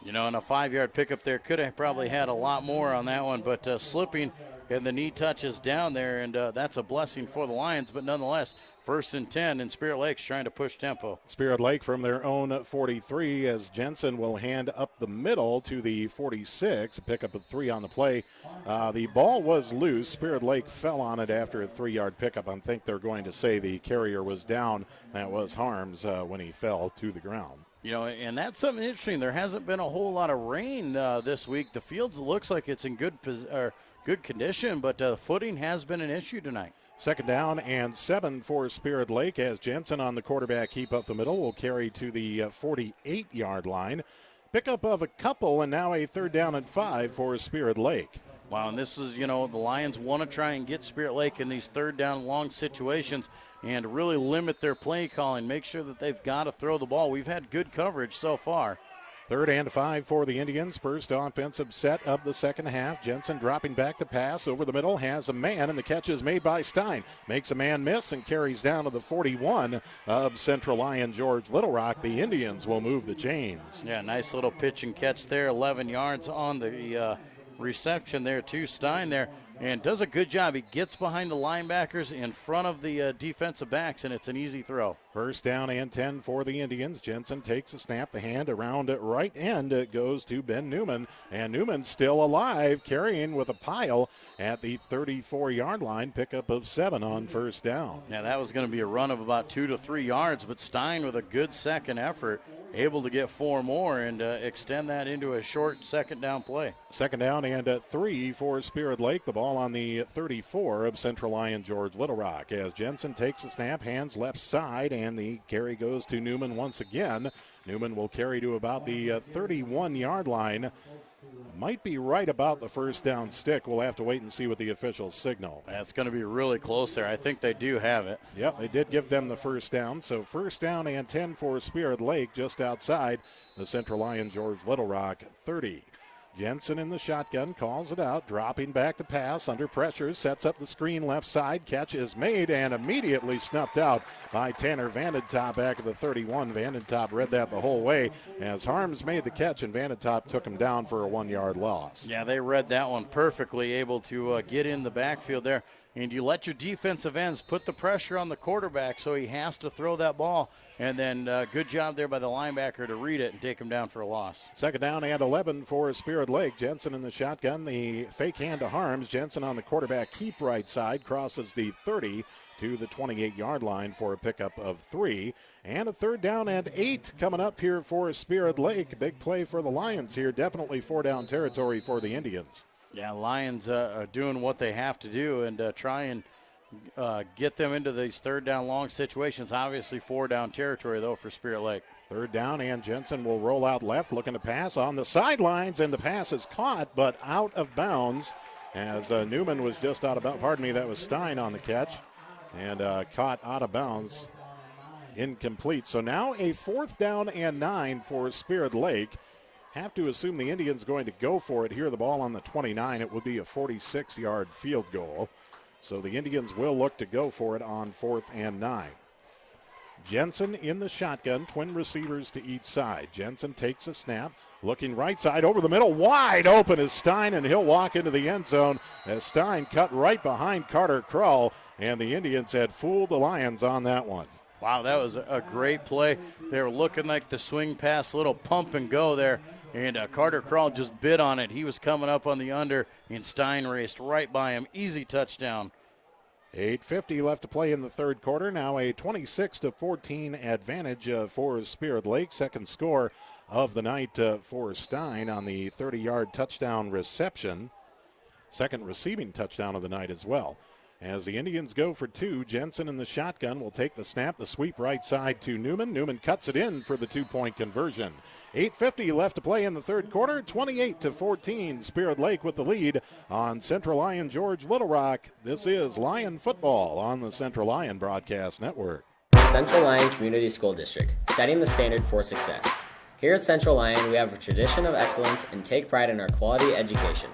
You know, and a 5-yard pickup there could have probably had a lot more on that one, but slipping and the knee touches down there, and that's a blessing for the Lions. But nonetheless, 1st and 10, and Spirit Lake's trying to push tempo. Spirit Lake from their own 43 as Jensen will hand up the middle to the 46. A pickup of 3 on the play. The ball was loose. Spirit Lake fell on it after a 3-yard pickup. I think they're going to say the carrier was down. That was Harms when he fell to the ground. You know, and that's something interesting. There hasn't been a whole lot of rain this week. The field looks like it's in good condition, but footing has been an issue tonight. Second down and 7 for Spirit Lake as Jensen on the quarterback keep up the middle will carry to the 48-yard line. Pickup of a couple, and now a 3rd down and 5 for Spirit Lake. Wow, and this is, you know, the Lions want to try and get Spirit Lake in these 3rd down long situations and really limit their play calling, make sure that they've got to throw the ball. We've had good coverage so far. 3rd and 5 for the Indians. First offensive set of the second half. Jensen dropping back to pass over the middle, has a man, and the catch is made by Stein. Makes a man miss and carries down to the 41 of Central Lyon George Little Rock. The Indians will move the chains. Yeah, nice little pitch and catch there. 11 yards on the reception there to Stein there, and does a good job. He gets behind the linebackers in front of the defensive backs, and it's an easy throw. First down and 10 for the Indians. Jensen takes a snap. The hand around at right end goes to Ben Newman, and Newman still alive, carrying with a pile at the 34-yard line. Pickup of 7 on first down. Yeah, that was going to be a run of about 2 to 3 yards, but Stein with a good second effort, able to get 4 more and extend that into a short second down play. Second down and 3 for Spirit Lake. The ball ball on the 34 of Central Lyon George Little Rock. As Jensen takes the snap, hands left side, and the carry goes to Newman once again. Newman will carry to about the 31-yard line. Might be right about the first down stick. We'll have to wait and see what the officials signal. That's going to be really close there. I think they do have it. Yep, they did give them the first down. So first down and 10 for Spirit Lake, just outside the Central Lyon George Little Rock 30. Jensen in the shotgun, calls it out, dropping back to pass, under pressure, sets up the screen left side, catch is made and immediately snuffed out by Tanner Vandentop back at the 31. Vandentop read that the whole way as Harms made the catch and Vandentop took him down for a 1-yard loss. Yeah, they read that one perfectly, able to get in the backfield there. And you let your defensive ends put the pressure on the quarterback so he has to throw that ball. And then good job there by the linebacker to read it and take him down for a loss. Second down and 11 for Spirit Lake. Jensen in the shotgun, the fake hand to Harms. Jensen on the quarterback keep right side, crosses the 30 to the 28-yard line for a pickup of 3. And a third down and 8 coming up here for Spirit Lake. Big play for the Lions here. Definitely 4-down territory for the Indians. Yeah, Lions are doing what they have to do and try and get them into these third down long situations. Obviously 4-down territory, though, for Spirit Lake. Third down, and Jensen will roll out left, looking to pass on the sidelines, and the pass is caught, but out of bounds as Newman was just out of bounds. Pardon me, that was Stein on the catch, and caught out of bounds. Incomplete. So now a 4th down and 9 for Spirit Lake. Have to assume the Indians going to go for it here. The ball on the 29. It would be a 46-yard field goal. So the Indians will look to go for it on 4th and 9. Jensen in the shotgun, twin receivers to each side. Jensen takes a snap, looking right side over the middle, wide open is Stein, and he'll walk into the end zone as Stein cut right behind Carter Krull, and the Indians had fooled the Lions on that one. Wow, that was a great play. They were looking like the swing pass, little pump and go there. And Carter Krull just bit on it. He was coming up on the under, and Stein raced right by him. Easy touchdown. 8:50 left to play in the third quarter. Now a 26-14 advantage for Spirit Lake. Second score of the night for Stein on the 30-yard touchdown reception. Second receiving touchdown of the night as well. As the Indians go for 2, Jensen in the shotgun will take the snap, the sweep right side to Newman. Newman cuts it in for the 2-point conversion. 8:50 left to play in the third quarter, 28-14. Spirit Lake with the lead on Central Lyon George Little Rock. This is Lyon football on the Central Lyon Broadcast Network. Central Lyon Community School District, setting the standard for success. Here at Central Lyon, we have a tradition of excellence and take pride in our quality education.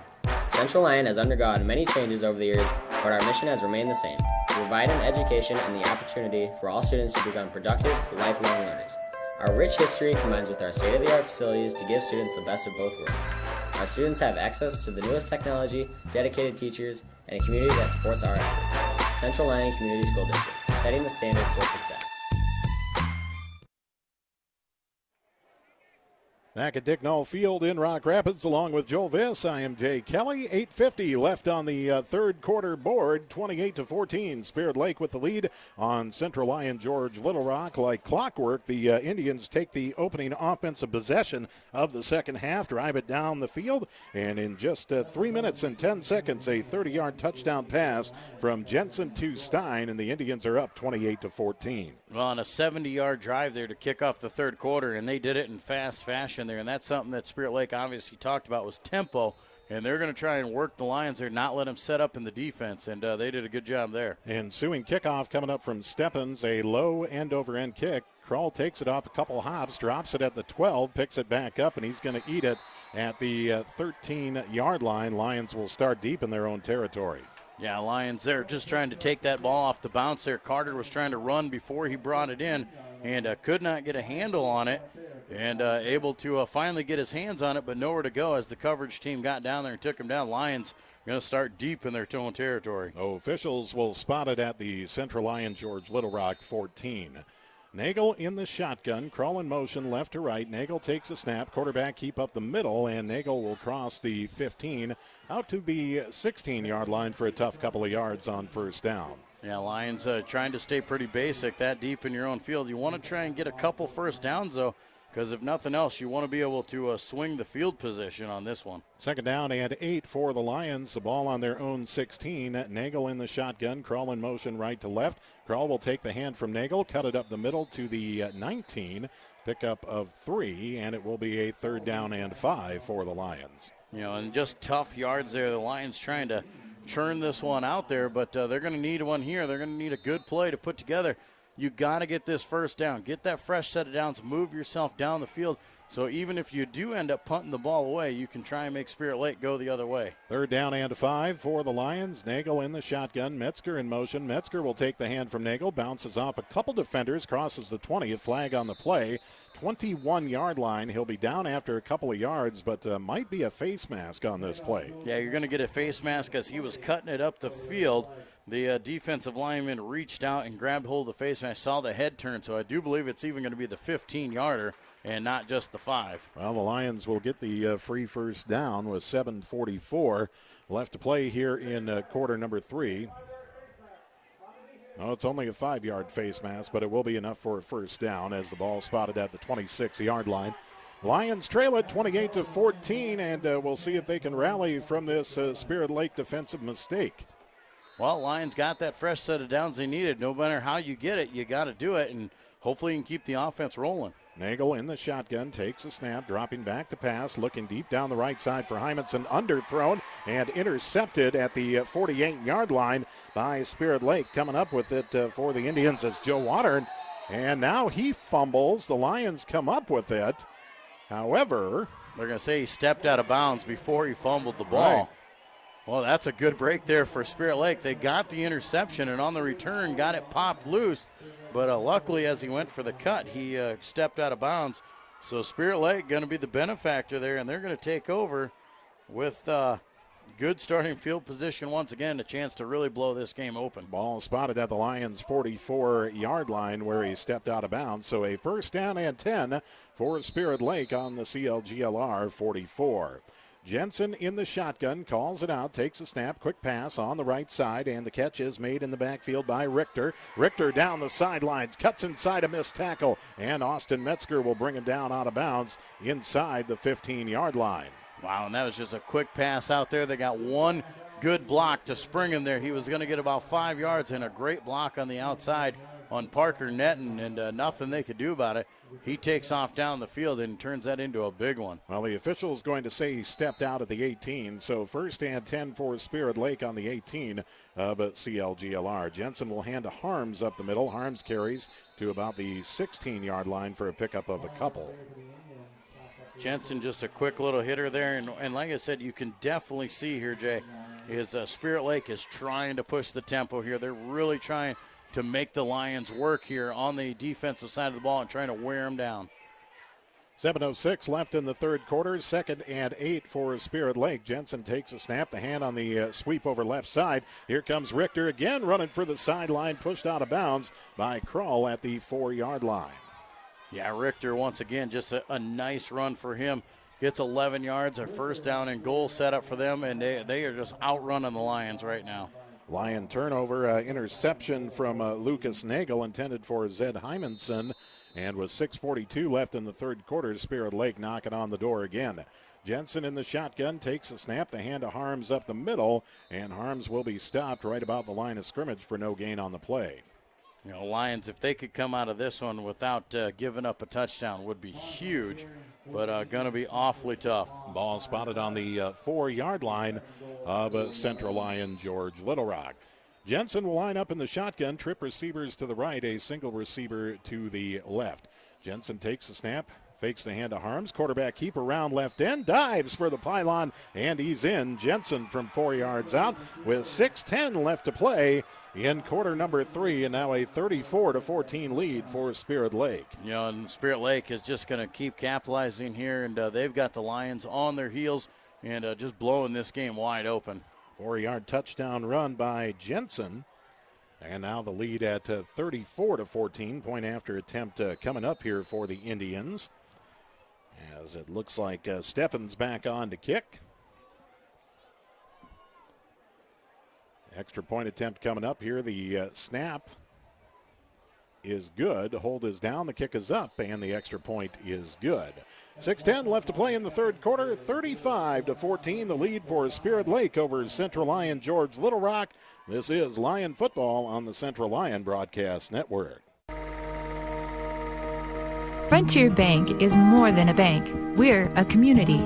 Central Lyon has undergone many changes over the years, but our mission has remained the same: to provide an education and the opportunity for all students to become productive, lifelong learners. Our rich history combines with our state-of-the-art facilities to give students the best of both worlds. Our students have access to the newest technology, dedicated teachers, and a community that supports our efforts. Central Lyon Community School District, setting the standard for success. Back at Dick Knoll Field in Rock Rapids, along with Joel Viss, I am Jay Kelly. 8:50 left on the third quarter board, 28-14. Spirit Lake with the lead on Central Lyon George Little Rock. Like clockwork, the Indians take the opening offensive possession of the second half, drive it down the field, and in just 3 minutes and 10 seconds, a 30-yard touchdown pass from Jensen to Stein, and the Indians are up 28-14. Well, on a 70-yard drive there to kick off the third quarter, and they did it in fast fashion there, and that's something that Spirit Lake obviously talked about was tempo, and they're going to try and work the Lions there, not let them set up in the defense, and they did a good job there. Ensuing kickoff coming up from Steppens, a low end-over-end kick. Krull takes it off a couple hops, drops it at the 12, picks it back up, and he's going to eat it at the 13-yard line. Lions will start deep in their own territory. Yeah, Lions there just trying to take that ball off the bounce there. Carter was trying to run before he brought it in and could not get a handle on it, and able to finally get his hands on it, but nowhere to go as the coverage team got down there and took him down. Lions going to start deep in their own territory. Officials will spot it at the Central Lyon George Little Rock 14. Nagel in the shotgun, Krull in motion left to right. Nagel takes a snap, quarterback keep up the middle, and Nagel will cross the 15 out to the 16-yard line for a tough couple of yards on first down. Yeah, Lions trying to stay pretty basic that deep in your own field. You want to try and get a couple first downs, though. because if nothing else, you want to be able to swing the field position on this one. 2nd down and 8 for the Lions. The ball on their own 16. Nagel in the shotgun. Krull in motion right to left. Krull will take the hand from Nagel, cut it up the middle to the 19. Pickup of 3, and it will be a 3rd down and 5 for the Lions. And just tough yards there. The Lions trying to churn this one out there, but they're going to need one here. They're going to need a good play to put together. You got to get this first down. Get that fresh set of downs. Move yourself down the field. So even if you do end up punting the ball away, you can try and make Spirit Lake go the other way. 3rd down and 5 for the Lions. Nagel in the shotgun. Metzger in motion. Metzger will take the hand from Nagel. Bounces off a couple defenders. Crosses the 20. A flag on the play. 21-yard line. He'll be down after a couple of yards, but might be a face mask on this play. Yeah, you're going to get a face mask as he was cutting it up the field. The defensive lineman reached out and grabbed hold of the face mask. Saw the head turn, so I do believe it's even going to be the 15-yarder and not just the 5. Well, the Lions will get the free first down with 7:44 left to play here in quarter number 3. No, it's only a 5-yard face mask, but it will be enough for a first down as the ball spotted at the 26-yard line. Lions trail it 28-14, and we'll see if they can rally from this Spirit Lake defensive mistake. Well, Lions got that fresh set of downs they needed. No matter how you get it, you got to do it, and hopefully you can keep the offense rolling. Nagel in the shotgun, takes a snap, dropping back to pass, looking deep down the right side for Hymanson, underthrown and intercepted at the 48-yard line by Spirit Lake. Coming up with it for the Indians is Joe Watern, and now he fumbles. The Lions come up with it. However, they're going to say he stepped out of bounds before he fumbled the ball. Right. Well, that's a good break there for Spirit Lake. They got the interception, and on the return got it popped loose. But luckily, as he went for the cut, he stepped out of bounds. So Spirit Lake going to be the benefactor there, and they're going to take over with good starting field position once again, a chance to really blow this game open. Ball spotted at the Lions' 44-yard line where he stepped out of bounds. So a first down and 10 for Spirit Lake on the CLGLR 44. Jensen in the shotgun, calls it out, takes a snap, quick pass on the right side, and the catch is made in the backfield by Richter. Richter down the sidelines, cuts inside a missed tackle, and Austin Metzger will bring him down out of bounds inside the 15-yard line. Wow, and that was just a quick pass out there. They got one good block to spring him there. He was going to get about 5 yards and a great block on the outside on Parker Netton, and nothing they could do about it. He takes off down the field and turns that into a big one. Well, the official is going to say he stepped out at the 18, so first and 10 for Spirit Lake on the 18, but CLGLR. Jensen will hand to Harms up the middle. Harms carries to about the 16-yard line for a pickup of a couple. Jensen just a quick little hitter there, and like I said, you can definitely see here, Jay, is Spirit Lake is trying to push the tempo here. They're really trying to make the Lions work here on the defensive side of the ball and trying to wear them down. 7:06 left in the third quarter. 2nd and 8 for Spirit Lake. Jensen takes a snap, the hand on the sweep over left side. Here comes Richter again running for the sideline, pushed out of bounds by Krull at the 4-yard line. Yeah, Richter once again, just a nice run for him. Gets 11 yards, a first down and goal set up for them, and they are just outrunning the Lions right now. Lion turnover, interception from Lucas Nagel intended for Zed Hymanson. And with 6:42 left in the third quarter, Spirit Lake knocking on the door again. Jensen in the shotgun takes a snap, the hand to Harms up the middle, and Harms will be stopped right about the line of scrimmage for no gain on the play. You know, Lions, if they could come out of this one without giving up a touchdown, would be huge, but going to be awfully tough. Ball spotted on the 4-yard line of Central Lyon George Little Rock. Jensen will line up in the shotgun, trip receivers to the right, a single receiver to the left. Jensen takes the snap, fakes the hand to Harms, quarterback keep around left end, dives for the pylon, and he's in. Jensen from 4 yards out with 6:10 left to play in quarter number 3, and now a 34-14 lead for Spirit Lake. You know, and Spirit Lake is just going to keep capitalizing here, and they've got the Lions on their heels and just blowing this game wide open. 4-yard touchdown run by Jensen. And now the lead at 34-14. Point after attempt coming up here for the Indians. As it looks like Steppens back on to kick. Extra point attempt coming up here. The snap is good. Hold is down, the kick is up, and the extra point is good. 6:10 left to play in the third quarter. 35-14, the lead for Spirit Lake over Central Lyon George Little Rock. This is Lyon football on the Central Lyon Broadcast Network. Frontier Bank is more than a bank. We're a community.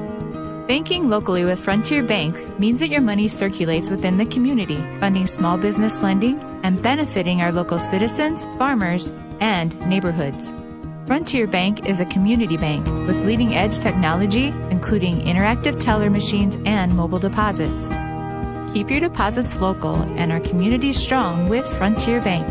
Banking locally with Frontier Bank means that your money circulates within the community, funding small business lending and benefiting our local citizens, farmers, and neighborhoods. Frontier Bank is a community bank with leading-edge technology, including interactive teller machines and mobile deposits. Keep your deposits local and our community strong with Frontier Bank.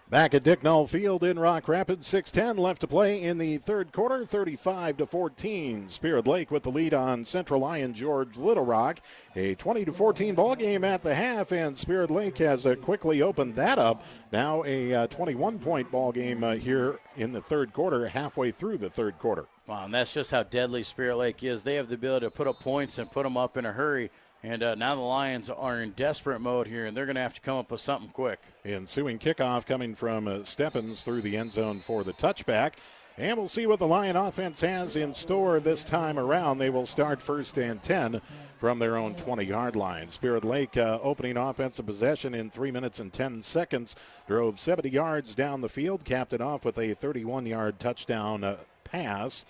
Back at Dick Null Field in Rock Rapids, 6:10 left to play in the third quarter, 35-14. Spirit Lake with the lead on Central Lyon George Little Rock. A 20-14 ball game at the half, and Spirit Lake has quickly opened that up. Now a 21-point ball game here in the third quarter, halfway through the third quarter. Wow, and that's just how deadly Spirit Lake is. They have the ability to put up points and put them up in a hurry. And now the Lions are in desperate mode here, and they're going to have to come up with something quick. Ensuing kickoff coming from Steppens through the end zone for the touchback. And we'll see what the Lion offense has in store this time around. They will start 1st and 10 from their own 20-yard line. Spirit Lake opening offensive possession in 3 minutes and 10 seconds. Drove 70 yards down the field, capped it off with a 31-yard touchdown pass.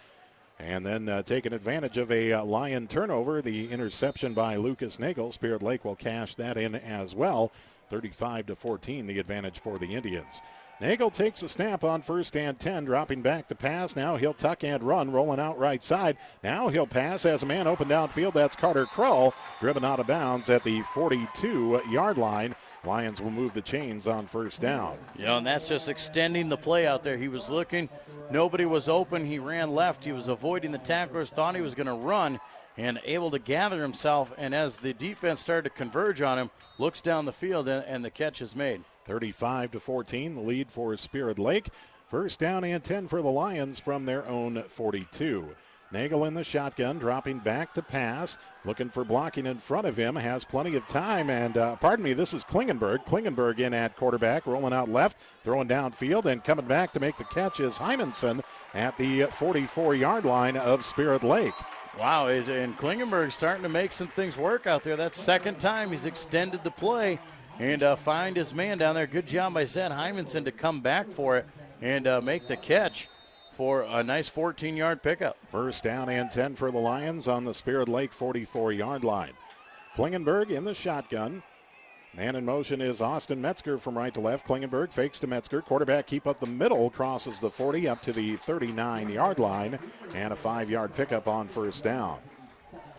And then taking advantage of a Lion turnover, the interception by Lucas Nagel. Spirit Lake will cash that in as well. 35-14, the advantage for the Indians. Nagel takes a snap on 1st and 10, dropping back to pass. Now he'll tuck and run, rolling out right side. Now he'll pass as a man open downfield. That's Carter Krull, driven out of bounds at the 42-yard line. Lions will move the chains on 1st down. Yeah, and that's just extending the play out there. He was looking. Nobody was open. He ran left. He was avoiding the tacklers, thought he was going to run, and able to gather himself. And as the defense started to converge on him, looks down the field, and the catch is made. 35-14, the lead for Spirit Lake. 1st down and 10 for the Lions from their own 42. Nagel in the shotgun, dropping back to pass, looking for blocking in front of him, has plenty of time, and this is Klingenberg. Klingenberg in at quarterback, rolling out left, throwing downfield, and coming back to make the catch is Hymanson at the 44-yard line of Spirit Lake. Wow, and Klingenberg starting to make some things work out there. That's 2nd time he's extended the play and find his man down there. Good job by Zed Hymanson to come back for it and make the catch for a nice 14-yard pickup. 1st down and 10 for the Lions on the Spirit Lake 44-yard line. Klingenberg in the shotgun. Man in motion is Austin Metzger from right to left. Klingenberg fakes to Metzger. Quarterback keep up the middle, crosses the 40 up to the 39-yard line, and a 5-yard pickup on 1st down.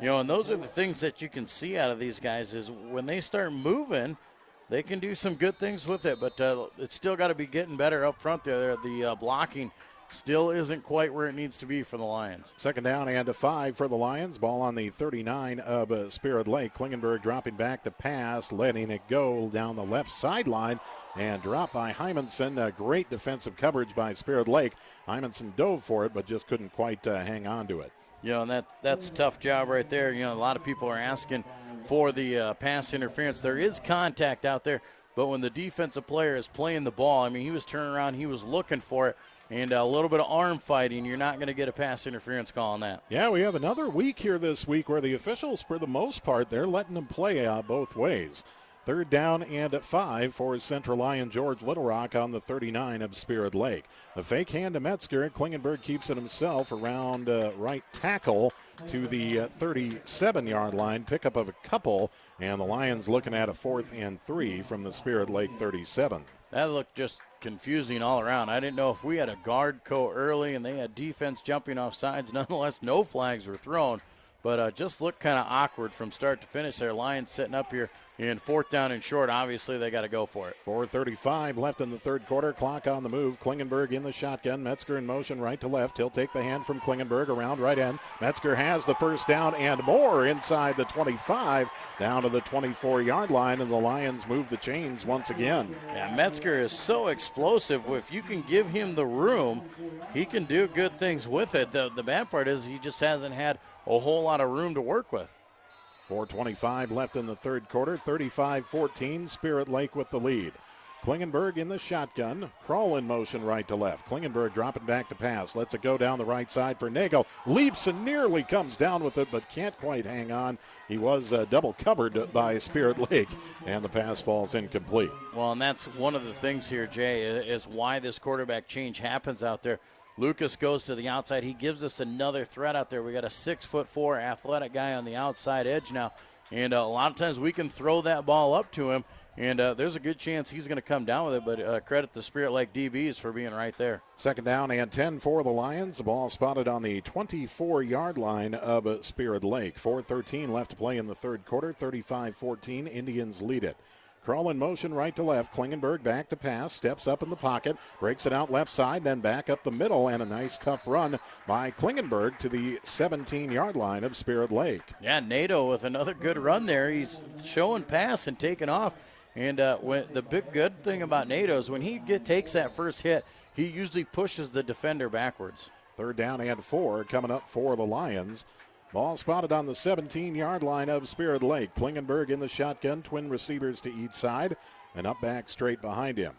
You know, and those are the things that you can see out of these guys is when they start moving, they can do some good things with it, but it's still got to be getting better up front there. The blocking still isn't quite where it needs to be for the Lions. 2nd down and a 5 for the Lions. Ball on the 39 of Spirit Lake. Klingenberg dropping back to pass, letting it go down the left sideline and dropped by Hymanson. Great defensive coverage by Spirit Lake. Hymanson dove for it, but just couldn't quite hang on to it. Yeah, and that's a tough job right there. You know, a lot of people are asking for the pass interference. There is contact out there, but when the defensive player is playing the ball, I mean, he was turning around, he was looking for it, and a little bit of arm fighting, you're not going to get a pass interference call on that. Yeah, we have another week here this week where the officials, for the most part, they're letting them play both ways. 3rd down and 5 for Central Lyon George Little Rock on the 39 of Spirit Lake. A fake hand to Metzger. Klingenberg keeps it himself around right tackle to the 37-yard line. Pickup of a couple, and the Lions looking at a 4th and 3 from the Spirit Lake 37. That looked just confusing all around. I didn't know if we had a guard early and they had defense jumping off sides. Nonetheless, no flags were thrown, but just looked kind of awkward from start to finish there. Lions sitting up here in 4th down and short. Obviously, they got to go for it. 4:35 left in the third quarter. Clock on the move. Klingenberg in the shotgun. Metzger in motion right to left. He'll take the hand from Klingenberg around right end. Metzger has the 1st down and more inside the 25 down to the 24-yard line, and the Lions move the chains once again. Yeah, Metzger is so explosive. If you can give him the room, he can do good things with it. The bad part is he just hasn't had a whole lot of room to work with. 4:25 left in the third quarter, 35-14, Spirit Lake with the lead. Klingenberg in the shotgun, crawl in motion right to left. Klingenberg dropping back to pass, lets it go down the right side for Nagel. Leaps and nearly comes down with it, but can't quite hang on. He was double covered by Spirit Lake, and the pass falls incomplete. Well, and that's one of the things here, Jay, is why this quarterback change happens out there. Lucas goes to the outside. He gives us another threat out there. We got a 6'4" athletic guy on the outside edge now, and a lot of times we can throw that ball up to him. And there's a good chance he's going to come down with it, but credit the Spirit Lake DBs for being right there. Second down and 10 for the Lions. The ball spotted on the 24-yard line of Spirit Lake. 4:13 left to play in the third quarter. 35-14, Indians lead it. Crawl in motion right to left. Klingenberg back to pass, steps up in the pocket, breaks it out left side, then back up the middle, and a nice tough run by Klingenberg to the 17-yard line of Spirit Lake. Yeah, Nato with another good run there. He's showing pass and taking off. And when the big good thing about Nato is when he takes that first hit, he usually pushes the defender backwards. Third down and 4 coming up for the Lions. Ball spotted on the 17-yard line of Spirit Lake. Klingenberg in the shotgun, twin receivers to each side, and up back straight behind him.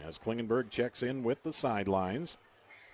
As Klingenberg checks in with the sidelines,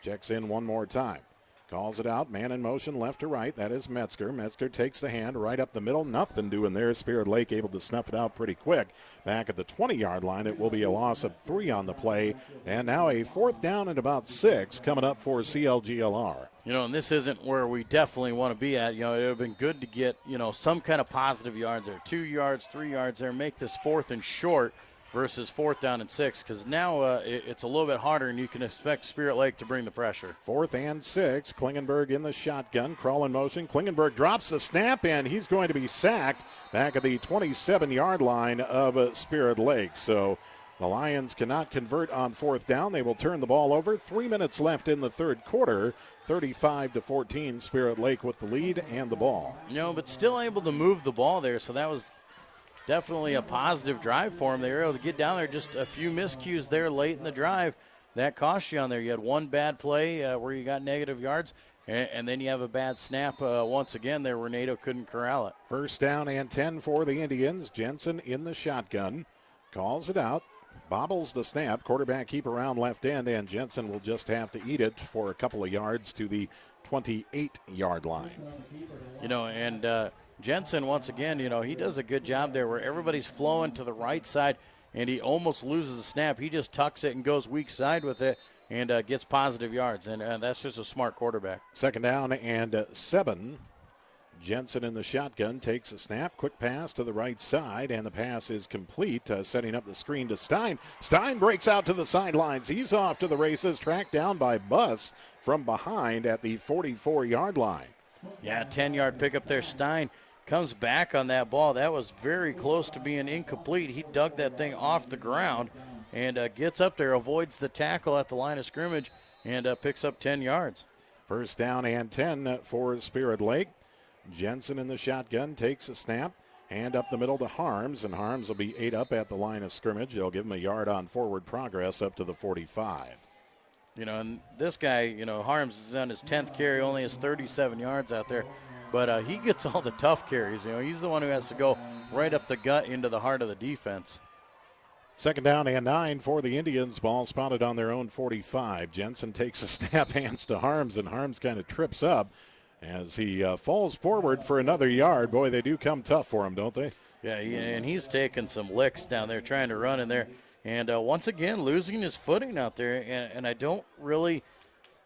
checks in one more time. Calls it out, man in motion left to right. That is Metzger. Metzger takes the hand right up the middle. Nothing doing there. Spirit Lake able to snuff it out pretty quick. Back at the 20-yard line, it will be a loss of 3 on the play. And now a 4th down and about 6 coming up for CLGLR. You know, and this isn't where we definitely want to be at. You know, it would have been good to get, some kind of positive yards there. 2 yards, 3 yards there. Make this 4th and short versus 4th down and 6, because now it's a little bit harder, and you can expect Spirit Lake to bring the pressure. 4th and 6, Klingenberg in the shotgun, crawl in motion. Klingenberg drops the snap, and he's going to be sacked back at the 27-yard line of Spirit Lake. So the Lions cannot convert on 4th down. They will turn the ball over. 3 minutes left in the third quarter. 35-14, Spirit Lake with the lead and the ball. But still able to move the ball there, so that was definitely a positive drive for them. They were able to get down there. Just a few miscues there late in the drive. That cost you on there. You had one bad play where you got negative yards, and then you have a bad snap once again there where Nato couldn't corral it. First down and 10 for the Indians. Jensen in the shotgun. Calls it out. Bobbles the snap. Quarterback keep around left end, and Jensen will just have to eat it for a couple of yards to the 28-yard line. Jensen, once again, he does a good job there where everybody's flowing to the right side, and he almost loses the snap. He just tucks it and goes weak side with it and gets positive yards, and that's just a smart quarterback. Second down and 7. Jensen in the shotgun takes a snap. Quick pass to the right side, and the pass is complete, setting up the screen to Stein. Stein breaks out to the sidelines. He's off to the races, tracked down by Buss from behind at the 44-yard line. Yeah, 10-yard pickup there. Stein comes back on that ball. That was very close to being incomplete. He dug that thing off the ground and gets up there, avoids the tackle at the line of scrimmage, and picks up 10 yards. First down and 10 for Spirit Lake. Jensen in the shotgun takes a snap. Hand up the middle to Harms, and Harms will be 8 up at the line of scrimmage. They'll give him a yard on forward progress up to the 45. And this guy, Harms is on his 10th carry, only has 37 yards out there. But he gets all the tough carries. He's the one who has to go right up the gut into the heart of the defense. Second down and 9 for the Indians. Ball spotted on their own 45. Jensen takes a snap, hands to Harms, and Harms kind of trips up as he falls forward for another yard. Boy, they do come tough for him, don't they? Yeah, and he's taking some licks down there trying to run in there. And once again, losing his footing out there. And I don't really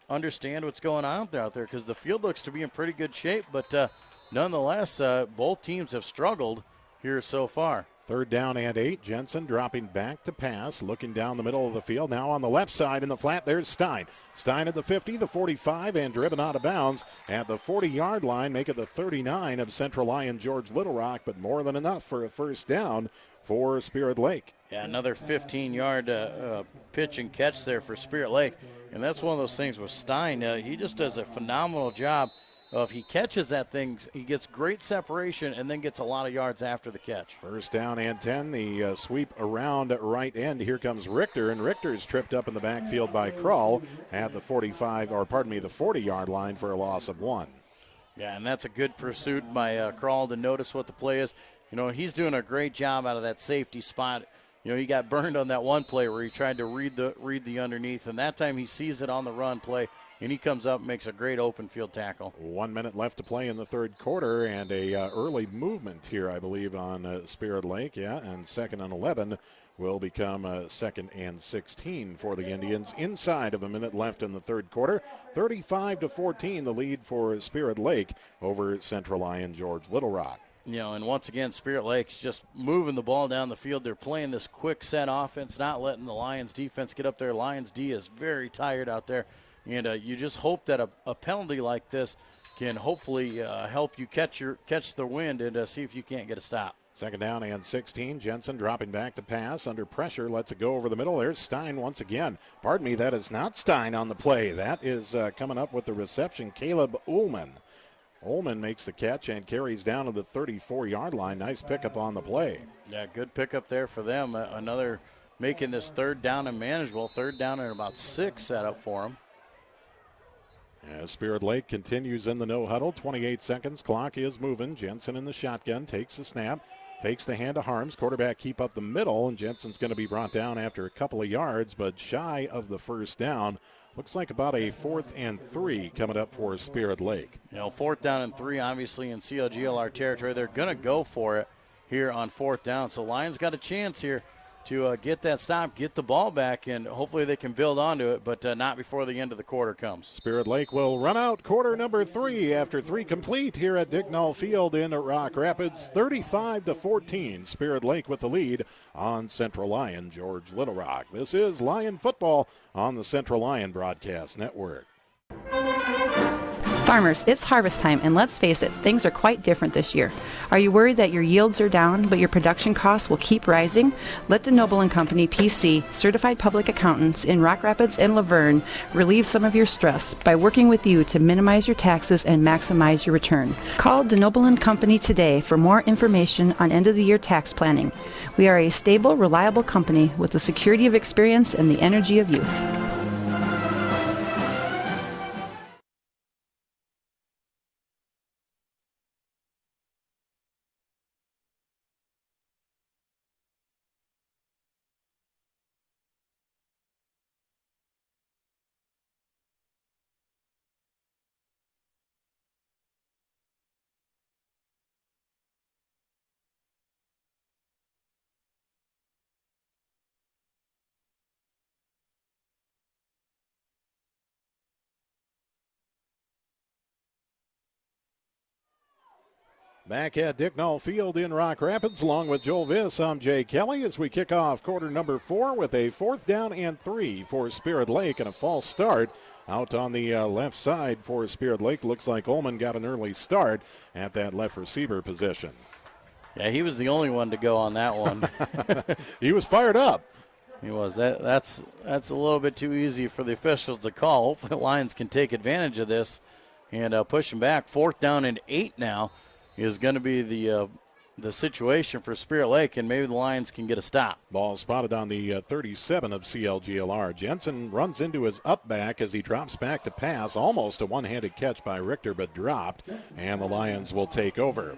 understand what's going on out there because the field looks to be in pretty good shape. But nonetheless, both teams have struggled here so far. Third down and 8. Jensen dropping back to pass, looking down the middle of the field. Now on the left side in the flat, there's Stein. Stein at the 50, the 45, and driven out of bounds at the 40-yard line, make it the 39 of Central Lyon George Little Rock, but more than enough for a first down for Spirit Lake. Yeah, another 15-yard pitch and catch there for Spirit Lake. And that's one of those things with Stein. He just does a phenomenal job. If he catches that thing, he gets great separation and then gets a lot of yards after the catch. First down and 10, the sweep around right end. Here comes Richter, and Richter's tripped up in the backfield by Krull at the 40-yard line for a loss of 1. Yeah, and that's a good pursuit by Krall to notice what the play is. He's doing a great job out of that safety spot. He got burned on that one play where he tried to read the underneath, and that time he sees it on the run play, and he comes up and makes a great open field tackle. 1 minute left to play in the third quarter, and a early movement here, I believe, on Spirit Lake. Yeah, and 2nd and 11 will become 2nd and 16 for the Indians. Inside of a minute left in the third quarter, 35-14, the lead for Spirit Lake over Central Lyon George Little Rock. And once again, Spirit Lake's just moving the ball down the field. They're playing this quick set offense, not letting the Lions defense get up there. Lions D is very tired out there. And you just hope that a penalty like this can hopefully help you catch the wind and see if you can't get a stop. 2nd down and 16. Jensen dropping back to pass. Under pressure, lets it go over the middle. There's Stein once again. Pardon me, that is not Stein on the play. That is coming up with the reception, Caleb Ullman. Ullman makes the catch and carries down to the 34-yard line. Nice pickup on the play. Yeah, good pickup there for them. Another making this 3rd down and manageable. 3rd down and about 6 set up for them. As Spirit Lake continues in the no huddle, 28 seconds, clock is moving. Jensen in the shotgun, takes the snap, fakes the hand to Harms. Quarterback keep up the middle, and Jensen's going to be brought down after a couple of yards, but shy of the 1st down. Looks like about a 4th and 3 coming up for Spirit Lake. 4th down and 3, obviously in CLGLR territory. They're going to go for it here on 4th down. So Lions got a chance here to get that stop, get the ball back, and hopefully they can build onto it, but not before the end of the quarter comes. Spirit Lake will run out quarter number 3 after 3 complete here at Dicknall Field in Rock Rapids. 35-14. Spirit Lake with the lead on Central Lyon George Little Rock. This is Lion football on the Central Lyon Broadcast Network. Farmers, it's harvest time, and let's face it, things are quite different this year. Are you worried that your yields are down, but your production costs will keep rising? Let DeNoble & Company PC, certified public accountants in Rock Rapids and Laverne, relieve some of your stress by working with you to minimize your taxes and maximize your return. Call DeNoble & Company today for more information on end-of-the-year tax planning. We are a stable, reliable company with the security of experience and the energy of youth. Back at Dicknall Field in Rock Rapids, along with Joel Viss, I'm Jay Kelly as we kick off quarter number 4 with a 4th down and 3 for Spirit Lake and a false start. Out on the left side for Spirit Lake, looks like Ullman got an early start at that left receiver position. Yeah, he was the only one to go on that one. He was fired up. He was. That's a little bit too easy for the officials to call. Hopefully the Lions can take advantage of this and push them back. 4th down and 8 now is going to be the situation for Spirit Lake, and maybe the Lions can get a stop. Ball spotted on the 37 of CLGLR. Jensen runs into his up back as he drops back to pass. Almost a one-handed catch by Richter, but dropped, and the Lions will take over.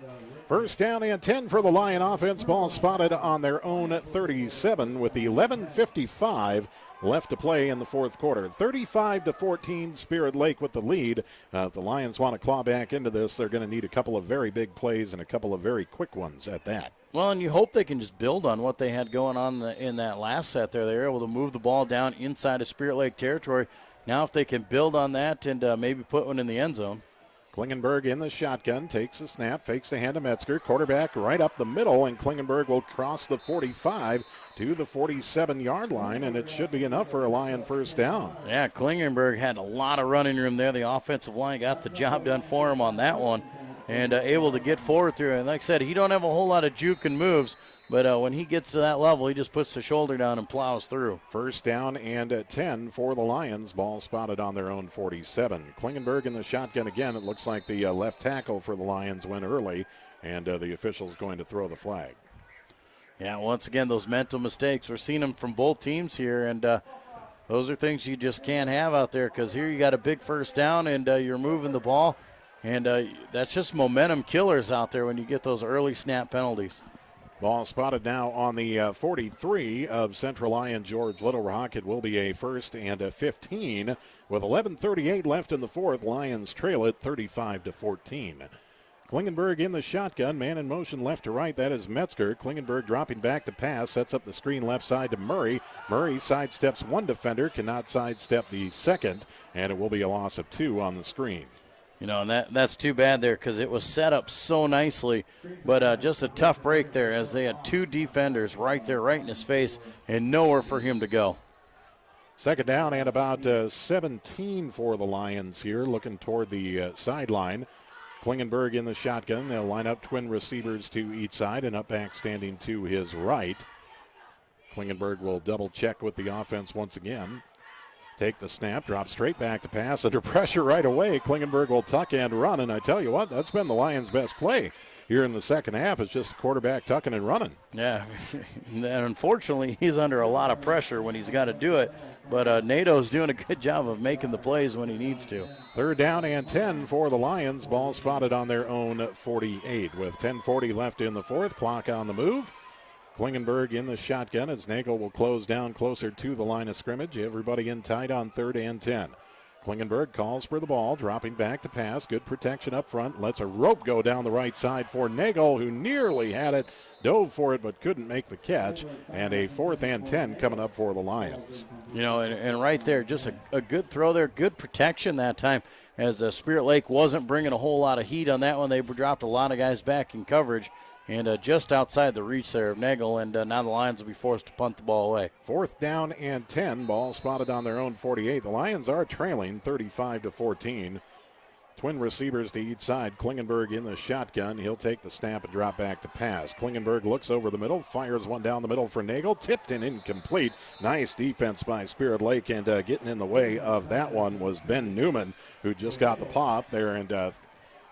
1st down and 10 for the Lion offense. Ball spotted on their own 37 with 11:55 left to play in the 4th quarter. 35-14, Spirit Lake with the lead. If the Lions want to claw back into this, they're going to need a couple of very big plays and a couple of very quick ones at that. Well, and you hope they can just build on what they had going on in that last set there. They were able to move the ball down inside of Spirit Lake territory. Now if they can build on that and maybe put one in the end zone. Klingenberg in the shotgun, takes the snap, fakes the hand to Metzger. Quarterback right up the middle, and Klingenberg will cross the 45 to the 47-yard line, and it should be enough for a Lion 1st down. Yeah, Klingenberg had a lot of running room there. The offensive line got the job done for him on that one and able to get forward through. And like I said, he don't have a whole lot of juke and moves, but when he gets to that level, he just puts the shoulder down and plows through. 1st down and 10 for the Lions. Ball spotted on their own 47. Klingenberg in the shotgun again. It looks like the left tackle for the Lions went early, and the official's going to throw the flag. Yeah, once again, those mental mistakes. We're seeing them from both teams here, and those are things you just can't have out there because here you got a big 1st down, and you're moving the ball. And that's just momentum killers out there when you get those early snap penalties. Ball spotted now on the 43 of Central Lyon George Little Rock. It will be a first and a 15 with 11:38 left in the fourth. Lions trail it 35-14. Klingenberg in the shotgun, man in motion left to right. That is Metzger. Klingenberg dropping back to pass, sets up the screen left side to Murray. Murray sidesteps one defender, cannot sidestep the second, and it will be a loss of 2 on the screen. You know, and that's too bad there because it was set up so nicely. But just a tough break there as they had 2 defenders right there, right in his face, and nowhere for him to go. Second down and about 17 for the Lions here, looking toward the sideline. Klingenberg in the shotgun. They'll line up twin receivers to each side and up back standing to his right. Klingenberg will double check with the offense once again. Take the snap, drop straight back to pass. Under pressure right away, Klingenberg will tuck and run. And I tell you what, that's been the Lions' best play here in the second half. It's just the quarterback tucking and running. Yeah, and unfortunately, he's under a lot of pressure when he's got to do it. But Nato's doing a good job of making the plays when he needs to. Third down and 10 for the Lions. Ball spotted on their own 48 with 10:40 left in the fourth. Clock on the move. Klingenberg in the shotgun as Nagel will close down closer to the line of scrimmage. Everybody in tight on 3rd and 10. Klingenberg calls for the ball, dropping back to pass. Good protection up front. Lets a rope go down the right side for Nagel, who nearly had it. Dove for it, but couldn't make the catch. And a 4th and 10 coming up for the Lions. You know, and right there, just a good throw there. Good protection that time as Spirit Lake wasn't bringing a whole lot of heat on that one. They dropped a lot of guys back in coverage. And just outside the reach there of Nagel, and now the Lions will be forced to punt the ball away. 4th down and 10. Ball spotted on their own 48. The Lions are trailing 35-14. Twin receivers to each side. Klingenberg in the shotgun. He'll take the snap and drop back to pass. Klingenberg looks over the middle, fires one down the middle for Nagel. Tipped and incomplete. Nice defense by Spirit Lake, and getting in the way of that one was Ben Newman, who just got the pop there and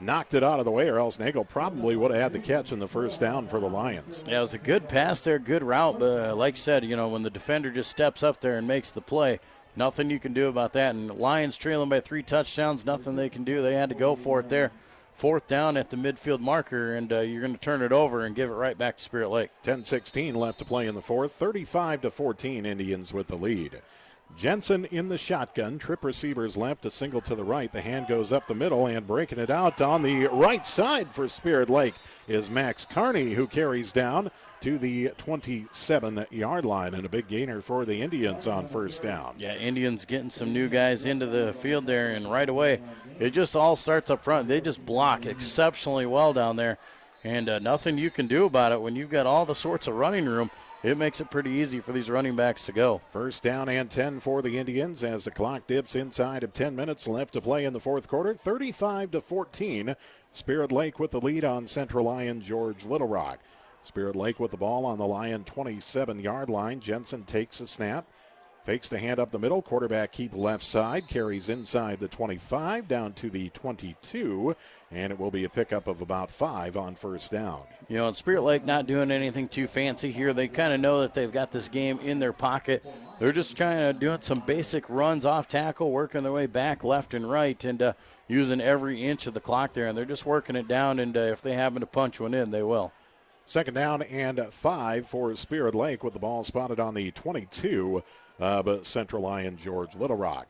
knocked it out of the way, or else Nagel probably would have had the catch in the first down for the Lions. Yeah, it was a good pass there, good route, but like you said, you know, when the defender just steps up there and makes the play, nothing you can do about that. And Lions trailing by 3 touchdowns, nothing they can do. They had to go for it there. 4th down at the midfield marker, and you're going to turn it over and give it right back to Spirit Lake. 10:16 left to play in the fourth. 35-14 Indians with the lead. Jensen in the shotgun. Trip receivers left, a single to the right. The hand goes up the middle, and breaking it out on the right side for Spirit Lake is Max Carney, who carries down to the 27-yard line, and a big gainer for the Indians on first down. Yeah, Indians getting some new guys into the field there, and right away it just all starts up front. They just block exceptionally well down there, and nothing you can do about it. When you've got all the sorts of running room, it makes it pretty easy for these running backs to go. First down and 10 for the Indians as the clock dips inside of 10 minutes left to play in the fourth quarter. 35-14. Spirit Lake with the lead on Central Lyon George Little Rock. Spirit Lake with the ball on the Lyon 27-yard line. Jensen takes a snap. Fakes the hand up the middle. Quarterback keep left side. Carries inside the 25 down to the 22. And it will be a pickup of about 5 on first down. You know, and Spirit Lake not doing anything too fancy here. They kind of know that they've got this game in their pocket. They're just kind of doing some basic runs off tackle, working their way back left and right, and using every inch of the clock there. And they're just working it down, and if they happen to punch one in, they will. Second down and 5 for Spirit Lake with the ball spotted on the 22 of Central Lyon George Little Rock.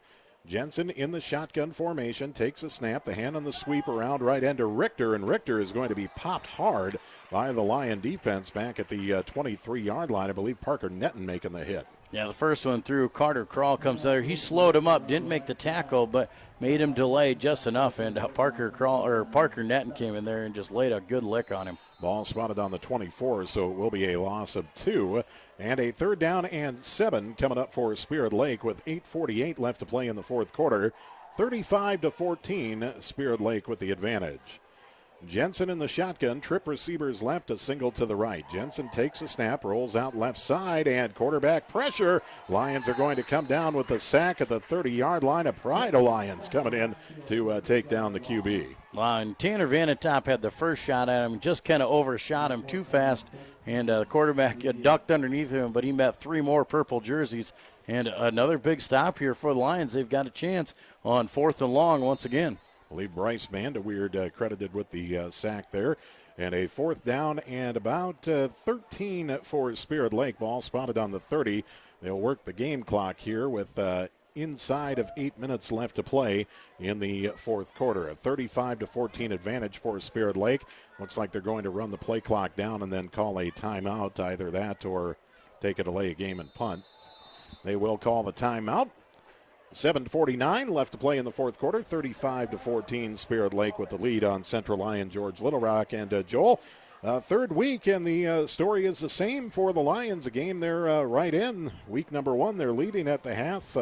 Jensen in the shotgun formation, takes a snap, the hand on the sweep around right end to Richter, and Richter is going to be popped hard by the Lion defense back at the 23-yard line. I believe Parker Netton making the hit. Yeah, the first one through, Carter Krall comes there. He slowed him up, didn't make the tackle, but made him delay just enough, and Parker Netton came in there and just laid a good lick on him. Ball spotted on the 24, so it will be a loss of 2. And a third down and 7 coming up for Spirit Lake with 8:48 left to play in the fourth quarter. 35-14, Spirit Lake with the advantage. Jensen in the shotgun, trip receivers left, a single to the right. Jensen takes a snap, rolls out left side, and quarterback pressure. Lions are going to come down with a sack at the 30-yard line. A pride of Lions coming in to take down the QB. And Tanner Vanatop had the first shot at him, just kind of overshot him too fast, and the quarterback ducked underneath him, but he met 3 more purple jerseys. And another big stop here for the Lions. They've got a chance on 4th and long once again. believe Bryce Vandeweerd credited with the sack there. And a 4th down and about 13 for Spirit Lake. Ball spotted on the 30. They'll work the game clock here with inside of 8 minutes left to play in the 4th quarter. A 35-14 advantage for Spirit Lake. Looks like they're going to run the play clock down and then call a timeout, either that or take a delay game and punt. They will call the timeout. 7:49 left to play in the 4th quarter. 35-14 Spirit Lake with the lead on Central Lyon George Little Rock. And Joel, third week, and the story is the same for the Lions. A game they're right in. Week number 1, they're leading at the half.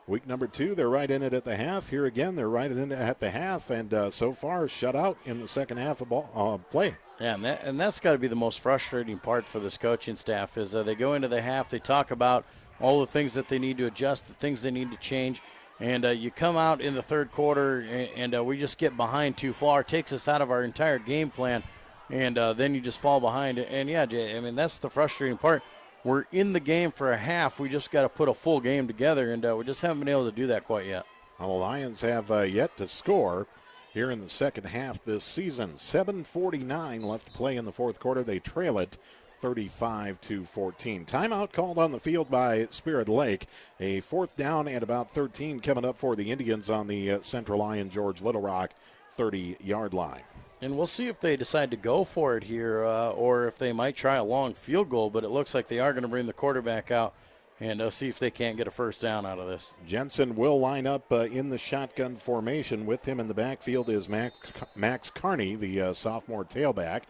Week number 2, they're right in it at the half. Here again, they're right in it at the half, and so far shut out in the second half of play. Yeah, and that's got to be the most frustrating part for this coaching staff is they go into the half, they talk about all the things that they need to adjust, the things they need to change, and you come out in the third quarter and we just get behind too far. It takes us out of our entire game plan, and then you just fall behind. And, yeah, Jay, I mean, that's the frustrating part. We're in the game for a half. We just got to put a full game together, and we just haven't been able to do that quite yet. Well, the Lions have yet to score here in the second half this season. 7:49 left to play in the 4th quarter. They trail it 35-14. Timeout called on the field by Spirit Lake. A 4th down and about 13 coming up for the Indians on the Central Lyon George Little Rock 30-yard line. And we'll see if they decide to go for it here or if they might try a long field goal, but it looks like they are going to bring the quarterback out and see if they can't get a first down out of this. Jensen will line up in the shotgun formation. With him in the backfield is Max Carney, the sophomore tailback.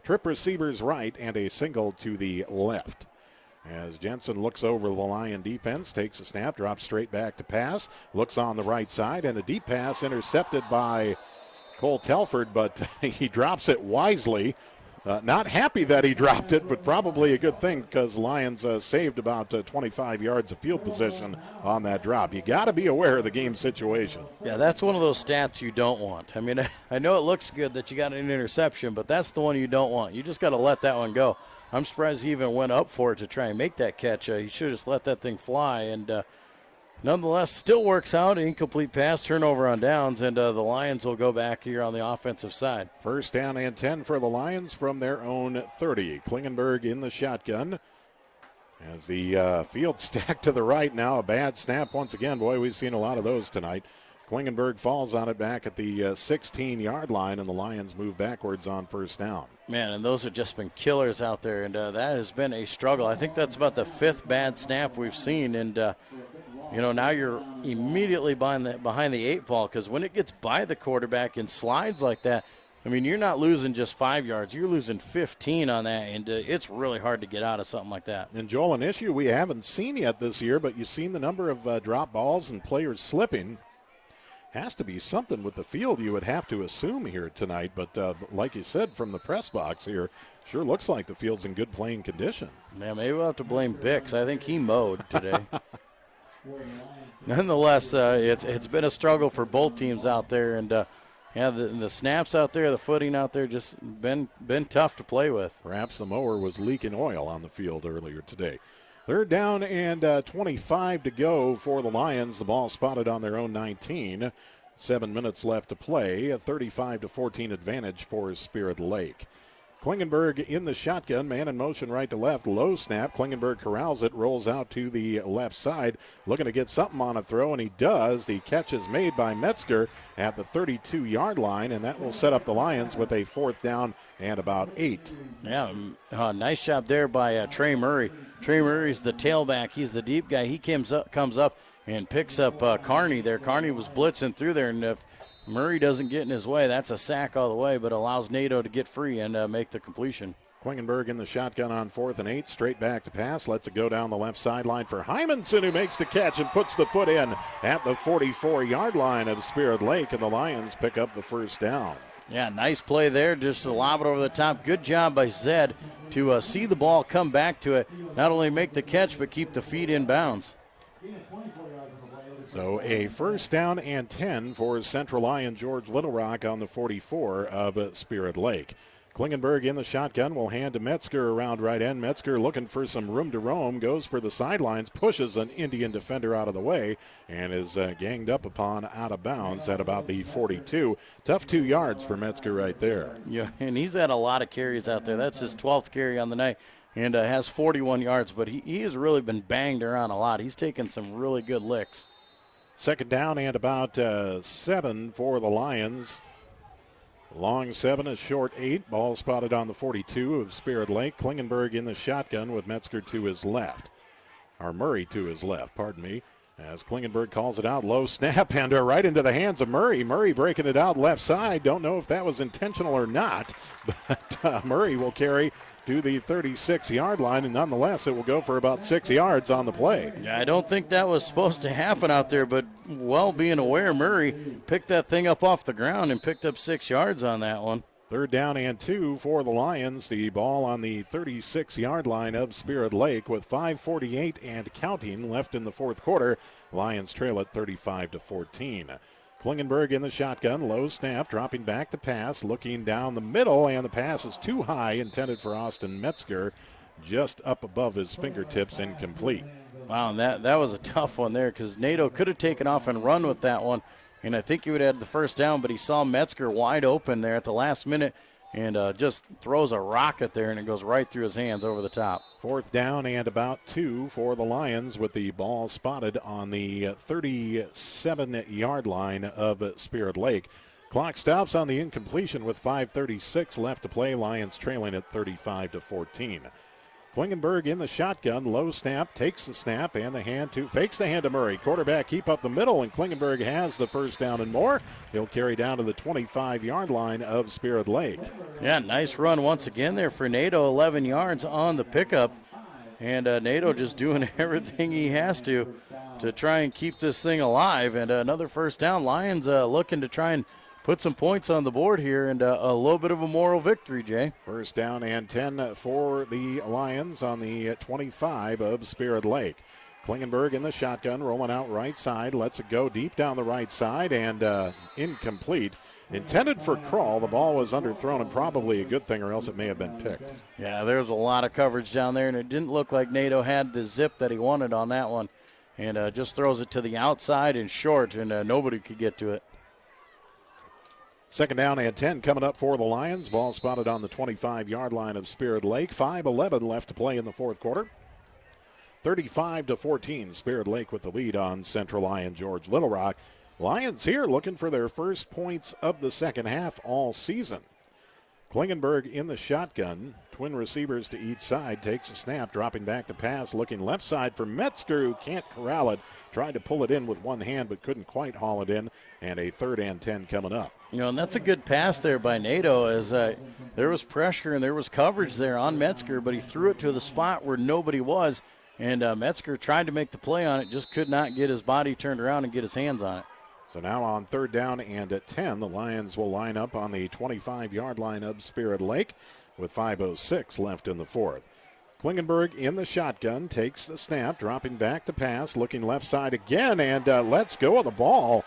Trip receivers right and a single to the left. As Jensen looks over the Lion defense, takes a snap, drops straight back to pass, looks on the right side, and a deep pass intercepted by Cole Telford, but he drops it wisely. Not happy that he dropped it, but probably a good thing because Lions saved about 25 yards of field position on that drop. You got to be aware of the game situation. Yeah, that's one of those stats you don't want. I mean, I know it looks good that you got an interception, but that's the one you don't want. You just got to let that one go. I'm surprised he even went up for it to try and make that catch. He should have just let that thing fly, and nonetheless, still works out. Incomplete pass, turnover on downs, and the Lions will go back here on the offensive side. First down and 10 for the Lions from their own 30. Klingenberg in the shotgun. As the field stacked to the right now, a bad snap once again. Boy, we've seen a lot of those tonight. Klingenberg falls on it back at the 16-yard line, and the Lions move backwards on first down. Man, and those have just been killers out there, and that has been a struggle. I think that's about the 5th bad snap we've seen, and now you're immediately behind the 8 ball because when it gets by the quarterback and slides like that, I mean, you're not losing just 5 yards. You're losing 15 on that, and it's really hard to get out of something like that. And, Joel, an issue we haven't seen yet this year, but you've seen the number of drop balls and players slipping. Has to be something with the field you would have to assume here tonight. But like you said, from the press box here, sure looks like the field's in good playing condition. Yeah, maybe we'll have to blame Bix. I think he mowed today. Nonetheless, it's been a struggle for both teams out there. And, the snaps out there, the footing out there, just been tough to play with. Perhaps the mower was leaking oil on the field earlier today. Third down and 25 to go for the Lions. The ball spotted on their own 19. 7 minutes left to play. A 35-14 advantage for Spirit Lake. Klingenberg in the shotgun, man in motion right to left, low snap. Klingenberg corrals it, rolls out to the left side, looking to get something on a throw, and he does. The catch is made by Metzger at the 32-yard line, and that will set up the Lions with a 4th down and about 8. Yeah, nice job there by Trey Murray. Trey Murray's the tailback. He's the deep guy. He comes up and picks up Carney there. Carney was blitzing through there, and if Murray doesn't get in his way, that's a sack all the way, but allows NATO to get free and make the completion. Klingenberg in the shotgun on 4th and 8, straight back to pass, lets it go down the left sideline for Hymanson, who makes the catch and puts the foot in at the 44-yard line of Spirit Lake, and the Lions pick up the first down. Yeah, nice play there, just to lob it over the top. Good job by Zed to see the ball come back to it, not only make the catch, but keep the feet in bounds. So a first down and 10 for Central Lyon George Little Rock on the 44 of Spirit Lake. Klingenberg in the shotgun will hand to Metzger around right end. Metzger looking for some room to roam, goes for the sidelines, pushes an Indian defender out of the way, and is ganged up upon out of bounds at about the 42. Tough 2 yards for Metzger right there. Yeah, and he's had a lot of carries out there. That's his 12th carry on the night, and has 41 yards, but he has really been banged around a lot. He's taken some really good licks. Second down and about 7 for the Lions. Long 7, a short 8. Ball spotted on the 42 of Spirit Lake. Klingenberg in the shotgun with Metzger to his left. Or Murray to his left, pardon me. As Klingenberg calls it out, low snap, and right into the hands of Murray. Murray breaking it out left side. Don't know if that was intentional or not, but Murray will carry to the 36-yard line, and nonetheless, it will go for about 6 yards on the play. Yeah, I don't think that was supposed to happen out there, but well being aware, Murray picked that thing up off the ground and picked up 6 yards on that one. Third down and 2 for the Lions. The ball on the 36-yard line of Spirit Lake with 5:48 and counting left in the fourth quarter. Lions trail at 35-14. Klingenberg in the shotgun, low snap, dropping back to pass, looking down the middle, and the pass is too high, intended for Austin Metzger, just up above his fingertips, incomplete. Wow, and that was a tough one there because Nato could have taken off and run with that one, and I think he would have had the first down, but he saw Metzger wide open there at the last minute and just throws a rocket there, and it goes right through his hands over the top. Fourth down and about 2 for the Lions with the ball spotted on the 37-yard line of Spirit Lake. Clock stops on the incompletion with 5:36 left to play. Lions trailing at 35-14. Klingenberg in the shotgun, low snap, takes the snap and fakes the hand to Murray. Quarterback keep up the middle, and Klingenberg has the first down and more. He'll carry down to the 25-yard line of Spirit Lake. Yeah, nice run once again there for Nato, 11 yards on the pickup. And Nato just doing everything he has to try and keep this thing alive. And another first down. Lions looking to try and put some points on the board here, and a little bit of a moral victory, Jay. First down and 10 for the Lions on the 25 of Spirit Lake. Klingenberg in the shotgun, rolling out right side, lets it go deep down the right side, and incomplete. Intended for Kroll. The ball was underthrown, and probably a good thing, or else it may have been picked. Yeah, there's a lot of coverage down there, and it didn't look like Nato had the zip that he wanted on that one, and just throws it to the outside and short, and nobody could get to it. Second down and 10 coming up for the Lions. Ball spotted on the 25-yard line of Spirit Lake. 5:11 left to play in the fourth quarter. 35-14, Spirit Lake with the lead on Central Lyon George Little Rock. Lions here looking for their first points of the second half all season. Klingenberg in the shotgun. Twin receivers to each side. Takes a snap, dropping back to pass, looking left side for Metzger, who can't corral it. Tried to pull it in with one hand, but couldn't quite haul it in. And a 3rd and 10 coming up. You know, and that's a good pass there by Nato, as there was pressure and there was coverage there on Metzger, but he threw it to the spot where nobody was. And Metzger tried to make the play on it, just could not get his body turned around and get his hands on it. So now on 3rd down and at 10, the Lions will line up on the 25-yard line of Spirit Lake with 5:06 left in the fourth. Klingenberg in the shotgun, takes the snap, dropping back to pass, looking left side again, and lets go of the ball.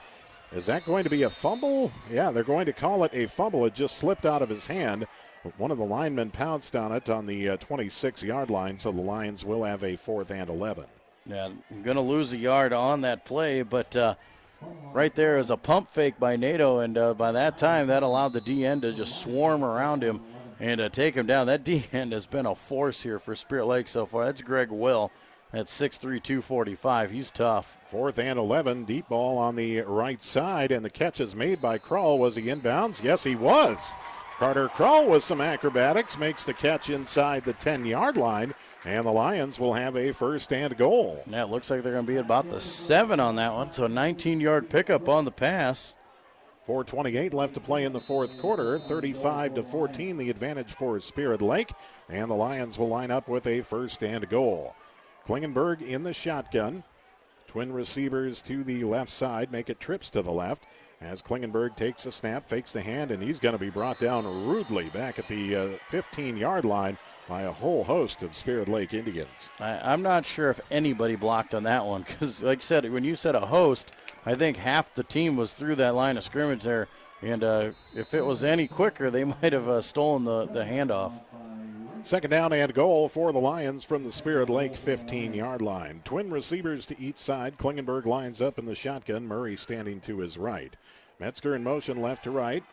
Is that going to be a fumble? Yeah, they're going to call it a fumble. It just slipped out of his hand. One of the linemen pounced on it on the 26-yard line, so the Lions will have a 4th and 11. Yeah, going to lose a yard on that play, but right there is a pump fake by Nato, and by that time that allowed the D-end to just swarm around him and take him down. That D-end has been a force here for Spirit Lake so far. That's Greg Will. That's 6'3", 245. He's tough. 4th and 11, deep ball on the right side, and the catch is made by Kroll. Was he inbounds? Yes, he was. Carter Kroll with some acrobatics makes the catch inside the 10-yard line, and the Lions will have a 1st and goal. Yeah, it looks like they're going to be at about the 7 on that one, so a 19-yard pickup on the pass. 4:28 left to play in the fourth quarter. 35-14, the advantage for Spirit Lake, and the Lions will line up with a 1st and goal. Klingenberg in the shotgun. Twin receivers to the left side make it trips to the left as Klingenberg takes a snap, fakes the hand, and he's going to be brought down rudely back at the 15-yard line by a whole host of Spirit Lake Indians. I'm not sure if anybody blocked on that one because, like I said, when you said a host, I think half the team was through that line of scrimmage there And if it was any quicker, they might have stolen the handoff. Second down and goal for the Lions from the Spirit Lake 15-yard line. Twin receivers to each side. Klingenberg lines up in the shotgun. Murray standing to his right. Metzger in motion left to right.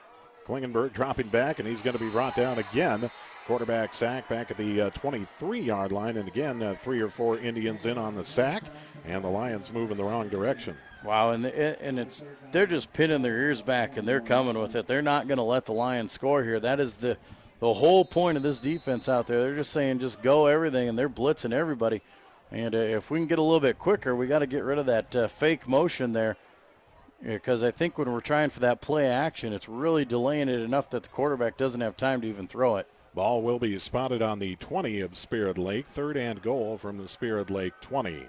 Klingenberg dropping back, and he's going to be brought down again. Quarterback sack back at the 23-yard line. And again, 3 or 4 Indians in on the sack, and the Lions move in the wrong direction. Wow, and they're just pinning their ears back, and they're coming with it. They're not going to let the Lions score here. That is the whole point of this defense out there. They're just saying just go everything, and they're blitzing everybody. And if we can get a little bit quicker, we got to get rid of that fake motion there, because I think when we're trying for that play action, it's really delaying it enough that the quarterback doesn't have time to even throw it. Ball will be spotted on the 20 of Spirit Lake. Third and goal from the Spirit Lake 20.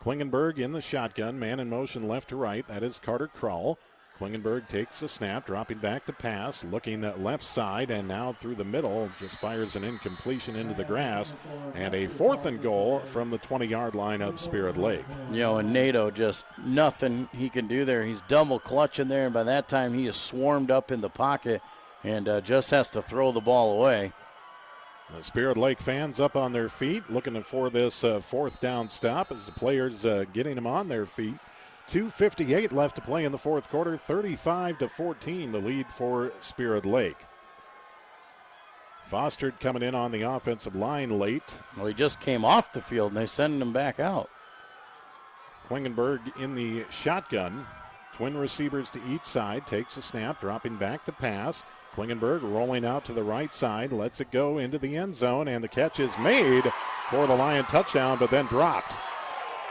Klingenberg in the shotgun, man in motion left to right. That is Carter Krull. Klingenberg takes the snap, dropping back to pass, looking at left side, and now through the middle, just fires an incompletion into the grass. And a 4th and goal from the 20-yard line of Spirit Lake. You know, and Nato, just nothing he can do there. He's double clutching there, and by that time he is swarmed up in the pocket and just has to throw the ball away. The Spirit Lake fans up on their feet, looking for this 4th down stop as the players getting them on their feet. 2:58 left to play in the 4th quarter. 35-14, the lead for Spirit Lake. Foster coming in on the offensive line late. Well, he just came off the field, and they're sending him back out. Klingenberg in the shotgun. Twin receivers to each side. Takes a snap, dropping back to pass. Klingenberg rolling out to the right side. Lets it go into the end zone, and the catch is made for the Lion touchdown, but then dropped.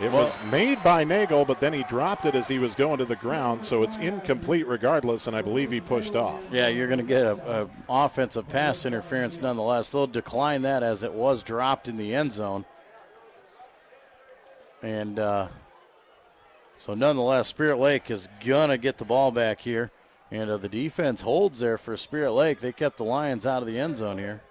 It was made by Nagel, but then he dropped it as he was going to the ground, so it's incomplete regardless, and I believe he pushed off. Yeah, you're going to get a offensive pass interference nonetheless. They'll decline that as it was dropped in the end zone. And so nonetheless, Spirit Lake is going to get the ball back here. And the defense holds there for Spirit Lake. They kept the Lions out of the end zone here.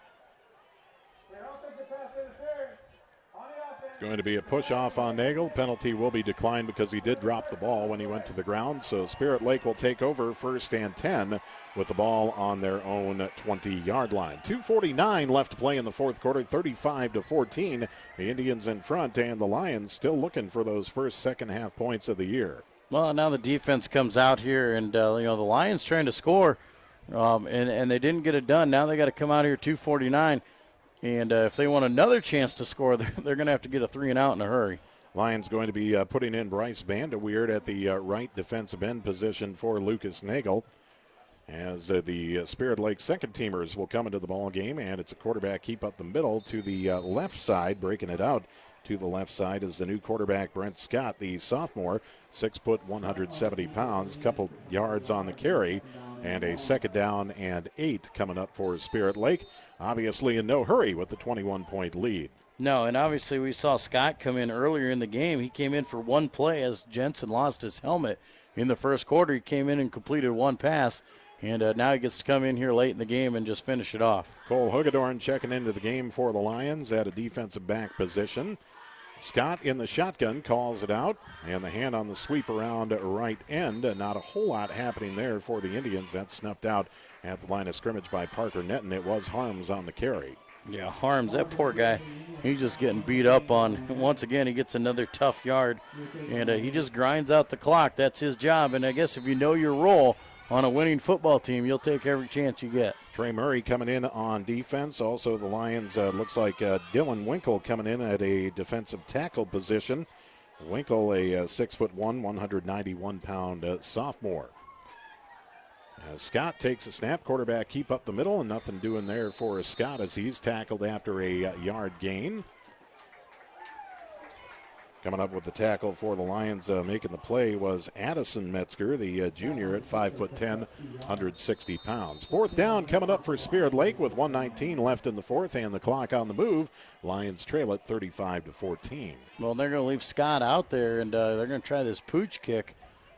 Going to be a push off on Nagel. Penalty will be declined because he did drop the ball when he went to the ground. So Spirit Lake will take over 1st and 10 with the ball on their own 20-yard line. 2:49 left to play in the 4th quarter, 35-14. The Indians in front, and the Lions still looking for those first second half points of the year. Well, now the defense comes out here, and the Lions trying to score, and they didn't get it done. Now they got to come out here 2:49. And if they want another chance to score, they're going to have to get a 3-and-out in a hurry. Lions going to be putting in Bryce Vanderweerd at the right defensive end position for Lucas Nagel. As the Spirit Lake second-teamers will come into the ball game, and it's a quarterback keep up the middle to the left side. Breaking it out to the left side is the new quarterback, Brent Scott, the sophomore, 6 foot, 170 pounds, couple yards on the carry, and a 2nd down and 8 coming up for Spirit Lake. Obviously in no hurry with the 21-point lead. No, and obviously we saw Scott come in earlier in the game. He came in for one play as Jensen lost his helmet in the 1st quarter. He came in and completed one pass, and now he gets to come in here late in the game and just finish it off. Cole Hugedorn checking into the game for the Lions at a defensive back position. Scott in the shotgun calls it out, and the hand on the sweep around right end. Not a whole lot happening there for the Indians. That's snuffed out at the line of scrimmage by Parker Netton. It was Harms on the carry. Yeah, Harms, that poor guy, he's just getting beat up on. Once again, he gets another tough yard, and he just grinds out the clock. That's his job, and I guess if you know your role on a winning football team, you'll take every chance you get. Trey Murray coming in on defense. Also, the Lions, looks like Dylan Winkle coming in at a defensive tackle position. Winkle, a 6'1", 191-pound sophomore. Scott takes a snap. Quarterback keep up the middle, and nothing doing there for Scott as he's tackled after a yard gain. Coming up with the tackle for the Lions making the play was Addison Metzger, the junior at 5'10", 160 pounds. 4th down coming up for Spirit Lake with 1:19 left in the 4th and the clock on the move. Lions trail it 35-14. Well, they're going to leave Scott out there, and they're going to try this pooch kick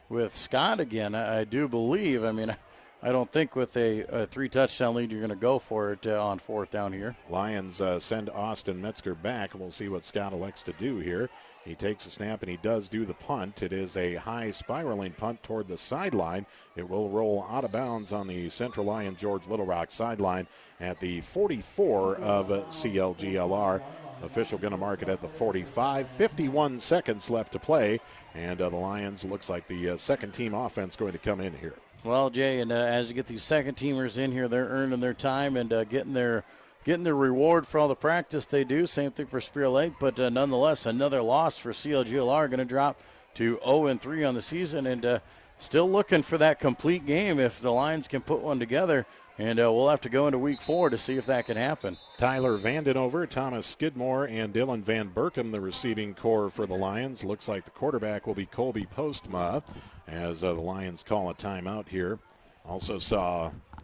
with Scott again. I do believe. I mean, I don't think with a 3-touchdown lead you're going to go for it on 4th down here. Lions send Austin Metzger back, and we'll see what Scott elects to do here. He takes a snap, and he does do the punt. It is a high spiraling punt toward the sideline. It will roll out of bounds on the Central Lyon George Little Rock sideline at the 44 of CLGLR. Official going to mark it at the 45. 51 seconds left to play, and the Lions looks like the second-team offense going to come in here. Well, Jay, and as you get these second-teamers in here, they're earning their time and getting their reward for all the practice they do. Same thing for Spirit Lake, but nonetheless, another loss for CLGLR, going to drop to 0-3 on the season, and still looking for that complete game if the Lions can put one together. And we'll have to go into week 4 to see if that can happen. Tyler Vandenover, Thomas Skidmore, and Dylan Van Berkem, the receiving core for the Lions. Looks like the quarterback will be Colby Postma as the Lions call a timeout here. Also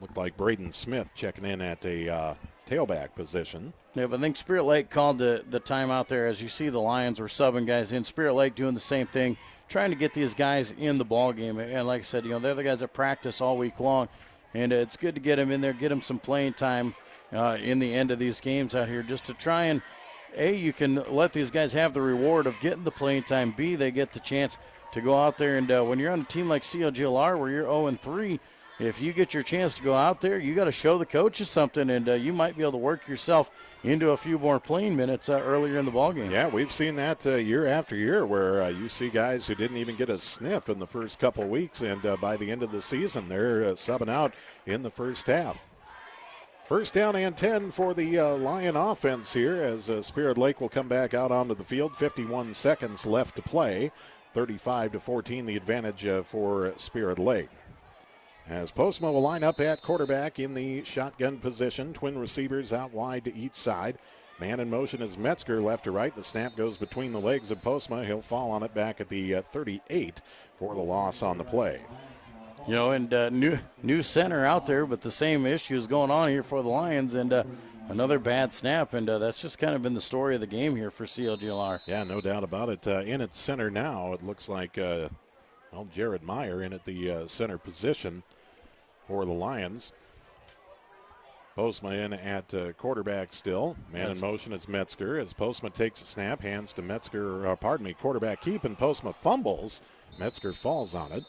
looked like Braden Smith checking in at a tailback position. Yeah, but I think Spirit Lake called the timeout there. As you see, the Lions were subbing guys in. Spirit Lake doing the same thing, trying to get these guys in the ball game. And like I said, they're the guys that practice all week long. And it's good to get him in there, get him some playing time in the end of these games out here, just to try and, A, you can let these guys have the reward of getting the playing time. B, they get the chance to go out there. And when you're on a team like CLGLR where you're 0-3, if you get your chance to go out there, you got to show the coaches something, and you might be able to work yourself into a few more playing minutes earlier in the ballgame. Yeah, we've seen that year after year where you see guys who didn't even get a sniff in the first couple weeks, and by the end of the season, they're subbing out in the first half. First down and 10 for the Lion offense here as Spirit Lake will come back out onto the field. 51 seconds left to play. 35-14 the advantage for Spirit Lake. As Postma will line up at quarterback in the shotgun position. Twin receivers out wide to each side. Man in motion is Metzger left to right. The snap goes between the legs of Postma. He'll fall on it back at the 38 for the loss on the play. And new center out there, but the same issues going on here for the Lions, and another bad snap, and that's just kind of been the story of the game here for CLGLR. Yeah, no doubt about it. In its center now, it looks like Jared Meyer in at the center position for the Lions. Postma in at quarterback still. Man in motion is Metzger as Postma takes a snap, hands to Metzger, quarterback keep, and Postma fumbles. Metzger falls on it.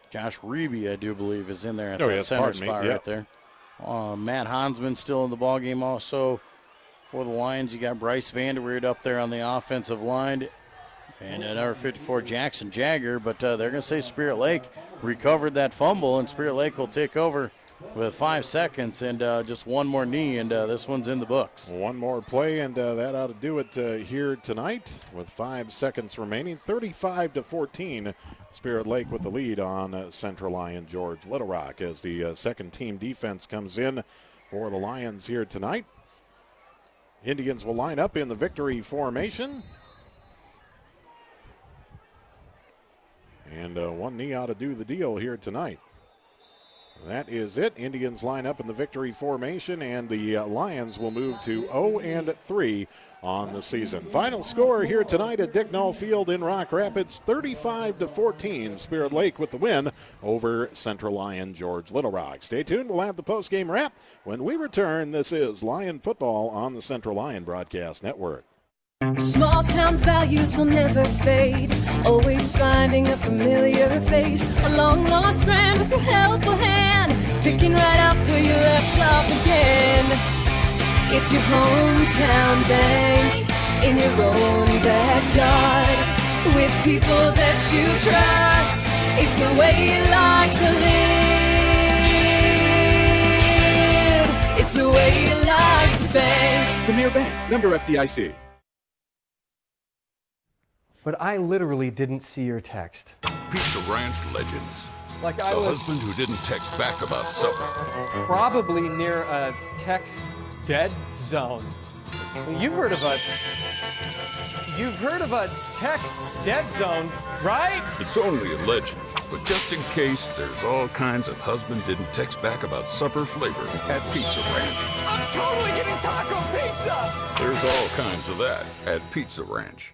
Josh Reeby, I do believe, is in there at that center spot right there. Matt Hansman still in the ballgame also for the Lions. You got Bryce Vanderweerd up there on the offensive line. And number 54, Jackson Jagger, but they're going to say Spirit Lake recovered that fumble, and Spirit Lake will take over with 5 seconds and just one more knee, and this one's in the books. One more play, and that ought to do it here tonight with 5 seconds remaining. 35-14, Spirit Lake with the lead on Central Lyon George Little Rock as the second-team defense comes in for the Lions here tonight. Indians will line up in the victory formation. And one knee ought to do the deal here tonight. That is it. Indians line up in the victory formation, and the Lions will move to 0-3 on the season. Final score here tonight at Dicknall Field in Rock Rapids, 35-14. Spirit Lake with the win over Central Lyon George Little Rock. Stay tuned. We'll have the postgame wrap when we return. This is Lion Football on the Central Lyon Broadcast Network. Small town values will never fade. Always finding a familiar face. A long lost friend with a helpful hand. Picking right up where you left off again. It's your hometown bank. In your own backyard. With people that you trust. It's the way you like to live. It's the way you like to bank. Premier Bank, member FDIC. But I literally didn't see your text. Pizza Ranch legends. Like The I was husband who didn't text back about supper. probably near a text dead zone. You've heard of a text dead zone, right? It's only a legend, but just in case, there's all kinds of husband didn't text back about supper flavor at Pizza Ranch. I'm totally getting taco pizza! There's all kinds of that at Pizza Ranch.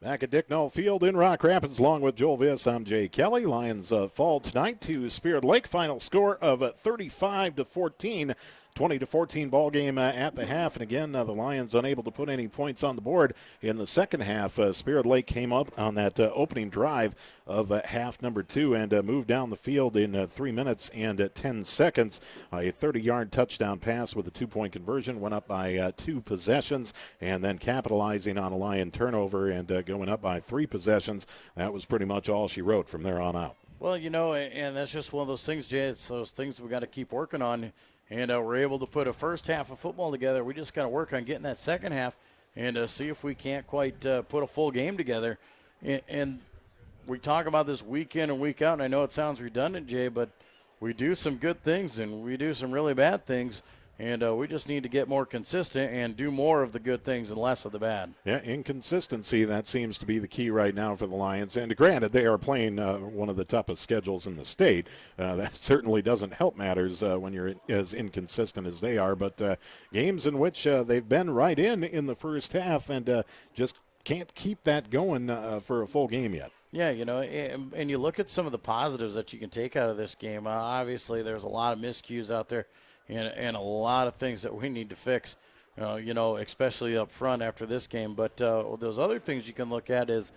Back at Dicknall Field in Rock Rapids, along with Joel Viss, I'm Jay Kelly. Lions fall tonight to Spirit Lake. Final score of 35-14. 20-14 ball game at the half. And again, the Lions unable to put any points on the board in the second half. Spirit Lake came up on that opening drive of half number 2 and moved down the field in 3 minutes and 10 seconds. A 30-yard touchdown pass with a 2-point conversion, went up by 2 possessions, and then capitalizing on a Lion turnover and going up by 3 possessions. That was pretty much all she wrote from there on out. Well, and that's just one of those things, Jay. It's those things we got to keep working on. And we're able to put a first half of football together. We just got to work on getting that second half and see if we can't quite put a full game together. And we talk about this week in and week out, and I know it sounds redundant, Jay, but we do some good things and we do some really bad things. And we just need to get more consistent and do more of the good things and less of the bad. Yeah, inconsistency, that seems to be the key right now for the Lions. And granted, they are playing one of the toughest schedules in the state. That certainly doesn't help matters when you're as inconsistent as they are. But games in which they've been right in the first half and just can't keep that going for a full game yet. Yeah, and you look at some of the positives that you can take out of this game. Obviously, there's a lot of miscues out there. And a lot of things that we need to fix, especially up front after this game. But those other things you can look at is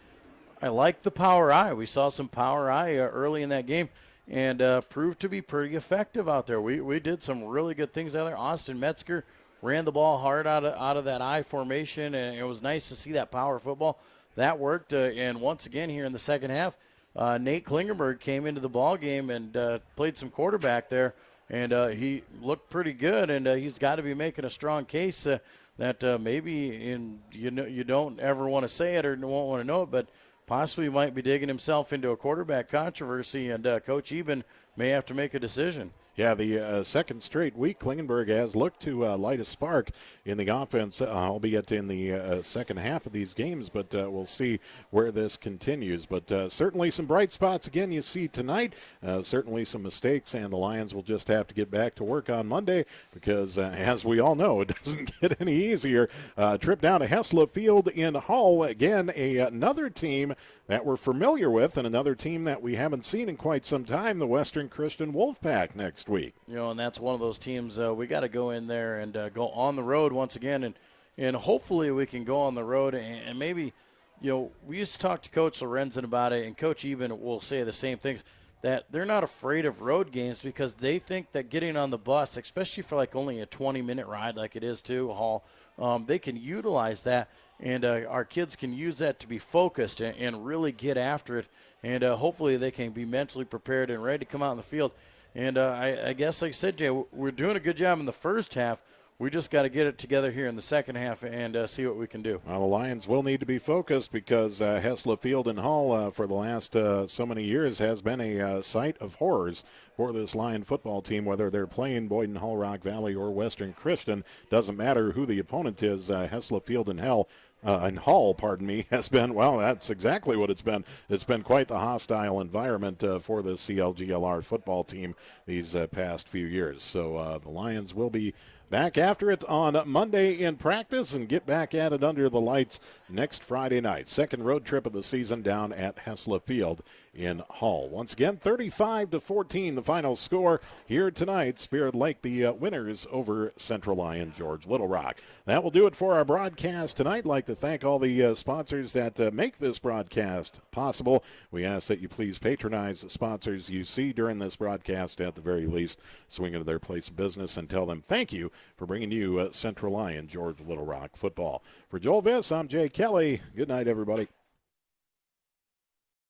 I like the power eye. We saw some power eye early in that game and proved to be pretty effective out there. We did some really good things out there. Austin Metzger ran the ball hard out of that eye formation, and it was nice to see that power football. That worked. And once again here in the second half, Nate Klingenberg came into the ball game and played some quarterback there. And he looked pretty good, and he's got to be making a strong case that maybe you don't ever want to say it or won't want to know it, but possibly might be digging himself into a quarterback controversy, and Coach Eben may have to make a decision. Yeah, the second straight week, Klingenberg has looked to light a spark in the offense, albeit in the second half of these games, but we'll see where this continues. But certainly some bright spots again you see tonight, certainly some mistakes, and the Lions will just have to get back to work on Monday because, as we all know, it doesn't get any easier. Trip down to Hessla Field in Hull, again, another team that we're familiar with and another team that we haven't seen in quite some time, the Western Christian Wolfpack next week. And that's one of those teams we got to go in there and go on the road once again, and hopefully we can go on the road and maybe, we used to talk to Coach Lorenzen about it, and Coach Eben will say the same things, that they're not afraid of road games because they think that getting on the bus, especially for like only a 20-minute ride like it is to Hall, they can utilize that, and our kids can use that to be focused and really get after it, and hopefully they can be mentally prepared and ready to come out in the field. And I guess, like I said, Jay, we're doing a good job in the first half. We just got to get it together here in the second half and see what we can do. Well, the Lions will need to be focused because Hessla Field in Hull for the last so many years has been a site of horrors for this Lion football team, whether they're playing Boyden, Hull, Rock Valley, or Western Christian. Doesn't matter who the opponent is. Hessla Field in Hull, has been, well, that's exactly what it's been. It's been quite the hostile environment for the CLGLR football team these past few years. So the Lions will be back after it on Monday in practice and get back at it under the lights next Friday night. Second road trip of the season down at Hessla Field in Hull. Once again, 35-14 the final score here tonight. Spirit Lake the winners over Central Lyon George Little Rock. That will do it for our broadcast tonight. I'd like to thank all the sponsors that make this broadcast possible. We ask that you please patronize the sponsors you see during this broadcast, at the very least. Swing into their place of business and tell them thank you for bringing you Central Lyon George Little Rock football. For Joel Viss, I'm Jay Kelly. Good night, everybody.